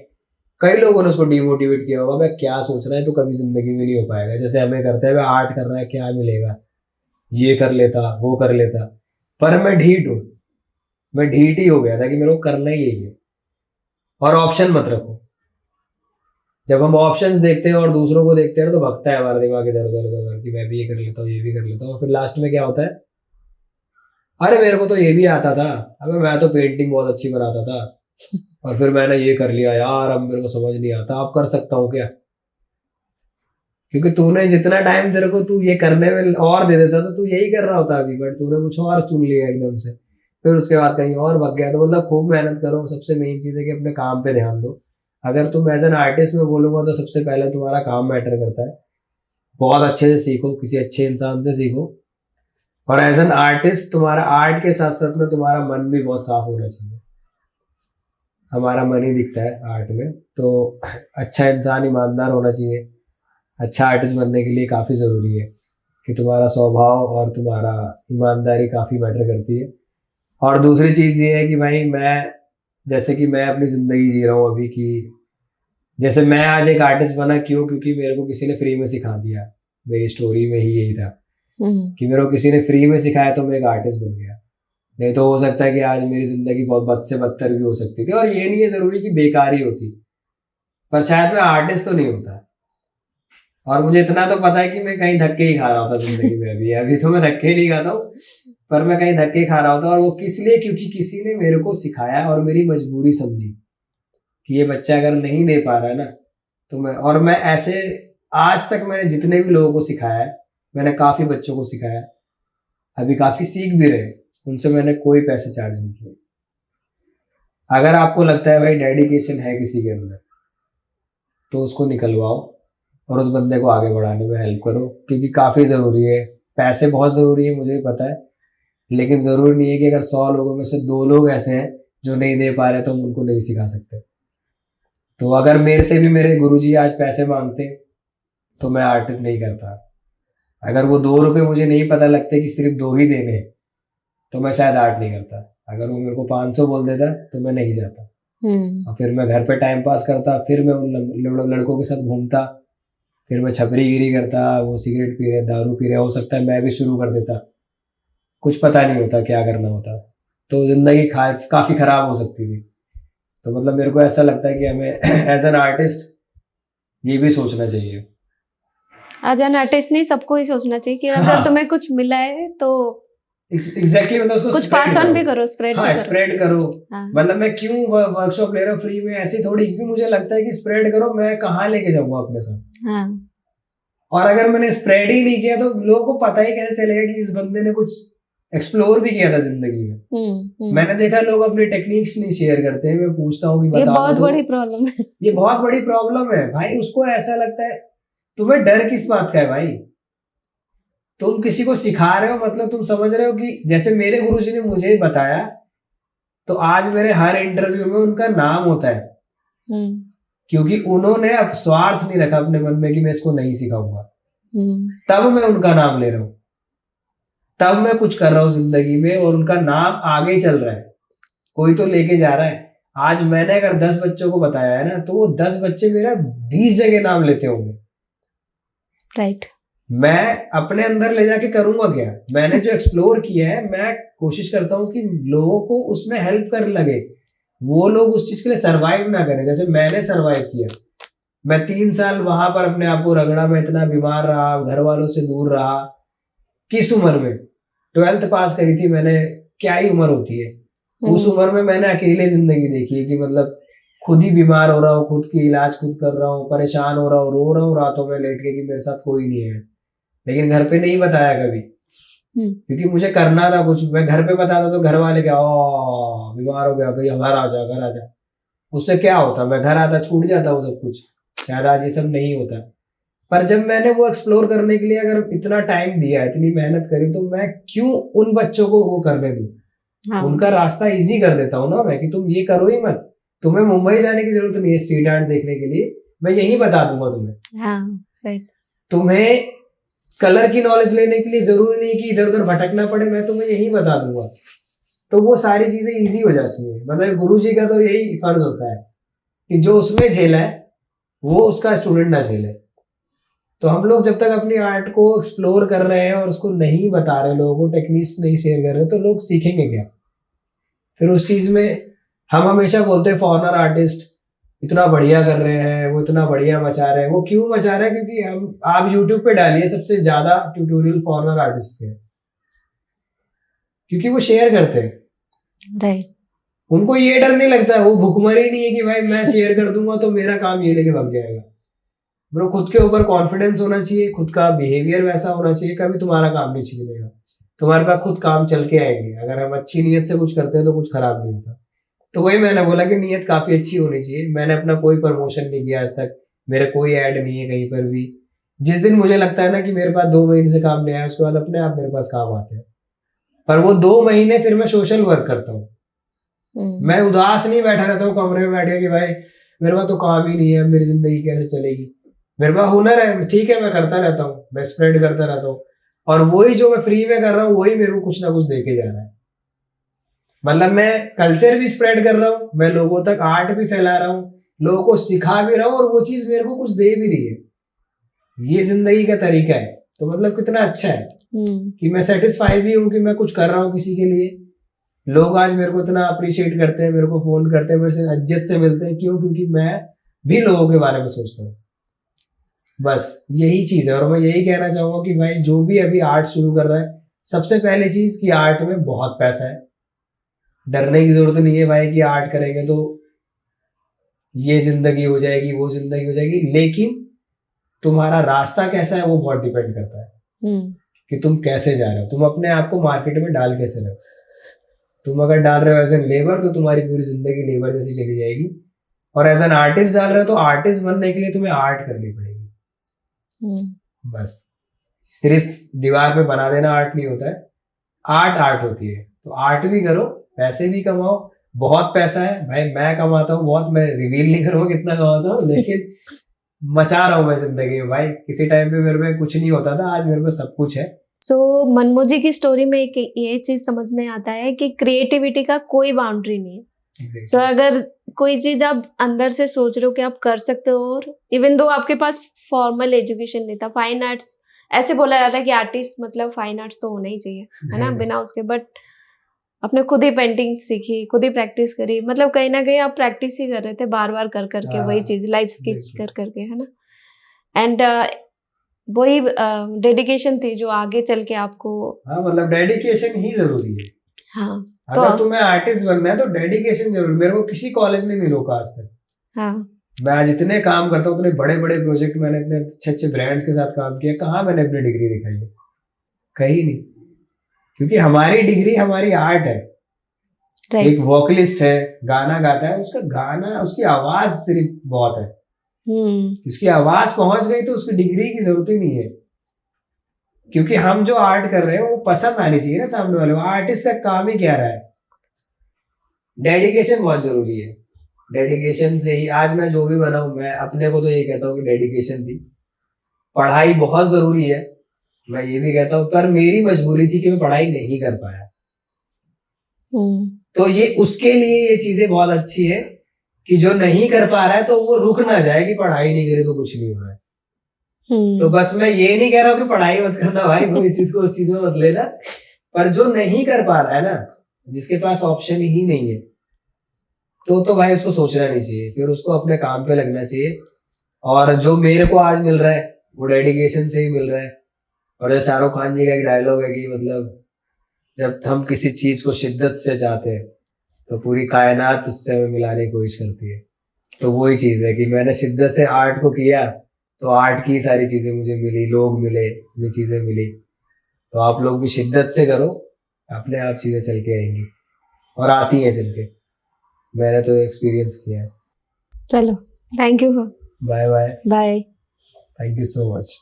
B: कई लोगों ने उसको डिमोटिवेट किया होगा, भाई क्या सोच रहा है, तो कभी जिंदगी में नहीं हो पाएगा। जैसे हमें करते हैं, आर्ट कर रहा है, क्या मिलेगा, ये कर लेता, वो कर लेता। पर मैं ढीठ हूँ, मैं ढीठ ही हो गया था कि मेरे को करना ही यही है। और ऑप्शन मत रखो, जब हम ऑप्शंस देखते हैं और दूसरों को देखते हैं ना, तो भगता है हमारा दिमाग इधर उधर उधर कि मैं भी ये कर लेता हूँ, ये भी कर लेता हूँ। फिर लास्ट में क्या होता है, अरे मेरे को तो ये भी आता था, अबे मैं तो पेंटिंग बहुत अच्छी बनाता था, और फिर मैंने ये कर लिया यार, अब मेरे को समझ नहीं आता, अब कर सकता हूँ क्या। क्योंकि तूने जितना टाइम तेरे को तू ये करने में और दे देता तो तू यही कर रहा होता अभी, बट तूने कुछ और चुन लिया एकदम से, फिर उसके बाद कहीं और भग गया। तो मतलब खूब मेहनत करो, सबसे मेन चीज़ है कि अपने काम पे ध्यान दो। अगर तुम एज एन आर्टिस्ट में बोलूंगा तो सबसे पहले तुम्हारा काम मैटर करता है, बहुत अच्छे से सीखो, किसी अच्छे इंसान से सीखो। और एज एन आर्टिस्ट तुम्हारा आर्ट के साथ साथ में तुम्हारा मन भी बहुत साफ होना चाहिए। हमारा मन ही दिखता है आर्ट में, तो अच्छा इंसान, ईमानदार होना चाहिए। अच्छा आर्टिस्ट बनने के लिए काफ़ी ज़रूरी है कि तुम्हारा स्वभाव और तुम्हारा ईमानदारी काफ़ी मैटर करती है। और दूसरी चीज़ ये है कि भाई मैं जैसे कि मैं अपनी जिंदगी जी रहा हूँ अभी की, जैसे मैं आज एक आर्टिस्ट बना क्यों, क्योंकि मेरे को किसी ने फ्री में सिखा दिया। मेरी स्टोरी में ही यही था कि मेरे को किसी ने फ्री में सिखाया तो मैं एक आर्टिस्ट बन गया। नहीं तो हो सकता है कि आज मेरी जिंदगी बहुत बद से बदतर भी हो सकती थी, और ये नहीं है जरूरी कि बेकार ही होती, पर शायद मैं आर्टिस्ट तो नहीं होता। और मुझे इतना तो पता है कि मैं कहीं धक्के ही खा रहा था जिंदगी में। अभी तो मैं धक्के नहीं खाता हूँ, पर मैं कहीं धक्के खा रहा होता। और वो किस लिए, क्योंकि किसी ने मेरे को सिखाया और मेरी मजबूरी समझी कि ये बच्चा अगर नहीं दे पा रहा है ना तो मैं ऐसे आज तक मैंने जितने भी लोगों को सिखाया है, मैंने काफी बच्चों को सिखाया, अभी काफी सीख भी रहे, उनसे मैंने कोई पैसे चार्ज नहीं किए। अगर आपको लगता है भाई डेडिकेशन है किसी के अंदर तो उसको निकलवाओ और उस बंदे को आगे बढ़ाने में हेल्प करो, क्योंकि काफी जरूरी है। पैसे बहुत जरूरी है, मुझे भी पता है, लेकिन जरूरी नहीं है कि अगर 100 लोगों में से 2 लोग ऐसे हैं जो नहीं दे पा रहे तो हम उनको नहीं सिखा सकते। तो अगर मेरे से भी मेरे गुरुजी आज पैसे मांगते तो मैं आर्टिस्ट नहीं करता। अगर वो 2 रुपए मुझे नहीं पता लगते कि सिर्फ 2 ही देने तो मैं शायद आर्ट नहीं करता। अगर वो मेरे को 500 बोल देता तो मैं नहीं जाता, और फिर मैं घर पे टाइम पास करता, फिर मैं उन लड़कों के साथ घूमता, फिर मैं छपरीगिरी करता, वो सिगरेट पी रहे, दारू पी रहे, हो सकता है मैं भी शुरू कर देता, कुछ पता नहीं होता क्या करना होता, तो जिंदगी काफी खराब हो सकती थी। तो मतलब मेरे को ऐसा लगता है कि हमें एज एन आर्टिस्ट ये भी सोचना चाहिए।
A: एज एन आर्टिस्ट नहीं, सबको ही सोचना चाहिए कि अगर
B: हाँ।
A: तुम्हें कुछ मिला है तो
B: एग्जैक्टली मतलब उसको
A: कुछ पास ऑन भी करो, स्प्रेड भी करो।
B: स्प्रेड करो।
A: हाँ।
B: मतलब मैं क्यों वर्कशॉप ले रहा हूँ फ्री में, ऐसी थोड़ी, क्योंकि मुझे लगता है कि स्प्रेड करो, मैं कहाँ लेके जाऊंगा अपने साथ।
A: हाँ।
B: और अगर मैंने स्प्रेड ही नहीं किया तो लोगों को पता ही कैसे चलेगा कि इस बंदे ने कुछ एक्सप्लोर भी किया था जिंदगी में। मैंने देखा लोग अपनी टेक्निक्स नहीं शेयर करते हैं। मैं पूछता हूँ कि
A: ये
B: बता
A: बहुत बड़ी प्रॉब्लम है।
B: ये बहुत बड़ी प्रॉब्लम है भाई। उसको ऐसा लगता है, तुम्हें डर किस बात का है भाई? तुम किसी को सिखा रहे हो, मतलब तुम समझ रहे हो कि जैसे मेरे गुरुजी ने मुझे बताया, तो आज मेरे हर इंटरव्यू में उनका नाम होता है, क्योंकि उन्होंने अब स्वार्थ नहीं रखा अपने मन में कि मैं इसको नहीं सिखाऊंगा। तब मैं उनका नाम ले रहा हूं, तब मैं कुछ कर रहा हूं जिंदगी में, और उनका नाम आगे चल रहा है, कोई तो लेके जा रहा है। आज मैंने अगर 10 बच्चों को बताया है ना, तो वो 10 बच्चे मेरा 20 जगह नाम लेते होंगे।
A: राइट।
B: मैं अपने अंदर ले जाके करूंगा क्या? मैंने जो एक्सप्लोर किया है, मैं कोशिश करता हूँ कि लोगों को उसमें हेल्प कर लगे, वो लोग उस चीज के लिए सरवाइव ना करें जैसे मैंने सरवाइव किया। मैं 3 साल वहां पर अपने आप को रगड़ा, मैं इतना बीमार रहा, घर वालों से दूर रहा। किस उम्र में 12th पास करी थी मैंने, क्या ही उम्र होती है उस उम्र में। मैंने अकेले जिंदगी देखी है कि मतलब खुद ही बीमार हो रहा हूँ, खुद की इलाज खुद कर रहा हूँ, परेशान हो रहा हूँ, रो रहा हूँ रातों में लेट के कि मेरे साथ कोई नहीं है। लेकिन घर पे नहीं बताया कभी, क्योंकि मुझे करना था कुछ। मैं घर पे बताता तो घर वाले क्या, बीमार हो गया तो घर आ जा, घर आ जा। उससे क्या होता, मैं घर आता छूट जाता वो सब कुछ। शायद आज ये सब नहीं होता, पर जब मैंने वो एक्सप्लोर करने के लिए अगर इतना टाइम दिया, इतनी मेहनत करी, तो मैं क्यों उन बच्चों को वो करने दूं? हाँ। उनका रास्ता इजी कर देता हूँ ना मैं, कि तुम ये करो ही मत, तुम्हें मुंबई जाने की जरूरत नहीं है स्ट्रीट आर्ट देखने के लिए, मैं यही बता दूंगा तुम्हें।
A: हाँ, राइट।
B: तुम्हें कलर की नॉलेज लेने के लिए जरूरी नहीं कि इधर उधर भटकना पड़े, मैं तुम्हें यही बता दूंगा। तो वो सारी चीजें इजी हो जाती है। मतलब गुरुजी का तो यही फर्ज होता है कि जो उसने झेला है वो उसका स्टूडेंट ना झेले। तो हम लोग जब तक अपनी आर्ट को एक्सप्लोर कर रहे हैं और उसको नहीं बता रहे, लोगों को टेक्निक्स नहीं शेयर कर रहे, तो लोग सीखेंगे क्या? फिर उस चीज में हम हमेशा बोलते हैं फॉरेनर आर्टिस्ट इतना बढ़िया कर रहे हैं, वो इतना बढ़िया मचा रहे हैं। वो क्यों मचा रहे हैं? क्योंकि आप यूट्यूब पे डालिए, सबसे ज्यादा ट्यूटोरियल फॉरेनर आर्टिस्ट से, क्योंकि वो शेयर करते हैं।
A: राइट।
B: उनको ये डर नहीं लगता, वो भुखमरी नहीं है कि भाई मैं शेयर कर दूंगा तो मेरा काम ये लेके भाग जाएगा। ब्रो, खुद के ऊपर कॉन्फिडेंस होना चाहिए, खुद का बिहेवियर वैसा होना चाहिए, कभी तुम्हारा काम नहीं छीनेगा। तुम्हारे पास खुद काम चल के आएंगे। अगर हम अच्छी नीयत से कुछ करते हैं तो कुछ खराब नहीं होता। तो वही मैंने बोला कि नीयत काफी अच्छी होनी चाहिए। मैंने अपना कोई प्रमोशन नहीं किया आज तक, मेरे कोई ऐड नहीं है कहीं पर भी। जिस दिन मुझे लगता है ना कि मेरे पास 2 महीने से काम नहीं आया, उसके बाद अपने आप मेरे पास काम आते हैं। पर वो 2 महीने फिर मैं सोशल वर्क करता हूँ। मैं उदास नहीं बैठा रहता हूँ कमरे में बैठ के कि भाई मेरे पास तो काम ही नहीं है, मेरी जिंदगी कैसे चलेगी। मेरे पास हुनर है, ठीक है, मैं करता रहता हूँ, मैं स्प्रेड करता रहता हूँ, और वही जो मैं फ्री में कर रहा हूँ वही मेरे को कुछ ना कुछ देके जा रहा है। मतलब मैं कल्चर भी स्प्रेड कर रहा हूँ, मैं लोगों तक आर्ट भी फैला रहा हूँ, लोगों को सिखा भी रहा हूँ, और वो चीज मेरे को कुछ दे भी रही है। ये जिंदगी का तरीका है। तो मतलब कितना अच्छा है कि मैं सेटिस्फाई भी हूँ कि मैं कुछ कर रहा हूँ किसी के लिए। लोग आज मेरे को इतना अप्रिशिएट करते हैं, मेरे को फोन करते हैं, मेरे से इज्जत से मिलते हैं। क्यों? क्योंकि मैं भी लोगों के बारे में सोचता हूँ। बस यही चीज है। और मैं यही कहना चाहूंगा कि भाई जो भी अभी आर्ट शुरू कर रहा है, सबसे पहली चीज कि आर्ट में बहुत पैसा है। डरने की जरूरत नहीं है भाई कि आर्ट करेंगे तो ये जिंदगी हो जाएगी, वो जिंदगी हो जाएगी। लेकिन तुम्हारा रास्ता कैसा है वो बहुत डिपेंड करता है कि तुम कैसे जा रहे हो, तुम अपने आप को मार्केट में डाल कैसे रहे हो। तुम अगर डाल रहे हो एज एन लेबर तो तुम्हारी पूरी जिंदगी लेबर जैसी चली जाएगी। और एज एन आर्टिस्ट डाल रहे हो तो आर्टिस्ट बनने के लिए तुम्हें आर्ट करनी पड़ेगी। बस सिर्फ दीवार पे बना देना आर्ट नहीं होता है, आर्ट आर्ट होती है। तो आर्ट भी करो, पैसे भी कमाओ। बहुत पैसा है भाई, मैं कमाता हूँ बहुत। मैं रिवील नहीं करूँगा कितना कमाता हूँ, लेकिन मचा रहा हूँ मैं जिंदगी में भाई। किसी टाइम पे मेरे में कुछ नहीं होता था, आज मेरे में सब कुछ है।
A: सो मनमोह जी की स्टोरी में एक ये चीज समझ में आता है कि क्रिएटिविटी का कोई बाउंड्री नहीं है। सो अगर कोई चीज आप अंदर से सोच रहे हो कि आप कर सकते हो, और इवन दो आपके पास फॉर्मल एजुकेशन नहीं था, फाइन आर्ट्स ऐसे बोला जाता है कि आर्टिस्ट मतलब फाइन आर्ट्स तो होना ही चाहिए, है ना, बिना उसके। बट आपने खुद ही पेंटिंग सीखी, खुद ही प्रैक्टिस करी, मतलब कहीं ना कहीं आप प्रैक्टिस ही कर रहे थे बार बार कर करके वही चीज, लाइफ स्केच कर करके, है ना। एंड वही डेडिकेशन थी जो आगे चल के आपको।
B: हाँ, मतलब डेडिकेशन ही जरूरी है।
A: हाँ,
B: अगर तुम्हें आर्टिस्ट बनना है तो डेडिकेशन जरूरी। मेरे को किसी कॉलेज ने नहीं रोका आज तक।
A: हाँ,
B: मैं आज इतने काम करता हूँ, इतने बड़े बड़े प्रोजेक्ट, मैंने इतने अच्छे अच्छे ब्रांड्स के साथ काम किया, कहाँ मैंने अपनी डिग्री दिखाई है? कहीं नहीं। क्योंकि हमारी डिग्री हमारी आर्ट है। एक वोकलिस्ट है, गाना गाता है, उसका गाना, उसकी आवाज सिर्फ बहुत है। उसकी आवाज पहुंच गई तो उसकी डिग्री की जरूरत ही नहीं है। क्योंकि हम जो आर्ट कर रहे हैं वो पसंद आनी चाहिए ना सामने वाले को। आर्टिस्ट का काम ही क्या रहा है? डेडिकेशन बहुत जरूरी है। डेडिकेशन से ही आज मैं जो भी बना हूं, मैं अपने को तो ये कहता हूँ कि डेडिकेशन थी। पढ़ाई बहुत जरूरी है, मैं ये भी कहता हूँ, पर मेरी मजबूरी थी कि मैं पढ़ाई नहीं कर पाया। तो ये उसके लिए ये चीजें बहुत अच्छी है कि जो नहीं कर पा रहा है तो वो रुक ना जाए कि पढ़ाई नहीं करे तो कुछ नहीं हो रहा है। तो बस मैं ये नहीं कह रहा हूँ कि पढ़ाई मत करना भाई, कोई चीज को उस चीज में मत लेना। पर जो नहीं कर पा रहा है ना, जिसके पास ऑप्शन ही नहीं है, तो भाई उसको सोचना नहीं चाहिए, फिर उसको अपने काम पे लगना चाहिए। और जो मेरे को आज मिल रहा है वो डेडिकेशन से ही मिल रहा है। और जो शाहरुख खान जी का एक डायलॉग है कि मतलब जब हम किसी चीज को शिद्दत से चाहते हैं तो पूरी कायनात उससे हमें मिलाने की कोशिश करती है। तो वही चीज है कि मैंने शिद्दत से आर्ट को किया तो आर्ट की सारी चीजें मुझे मिली, लोग मिले, ये चीजें मिली। तो आप लोग भी शिद्दत से करो, अपने आप चीजें चल के आएंगी, और आती हैं चल के। मैंने तो एक्सपीरियंस किया है।
A: चलो, thank you.
B: Bye bye.
A: Bye.
B: Thank you so much.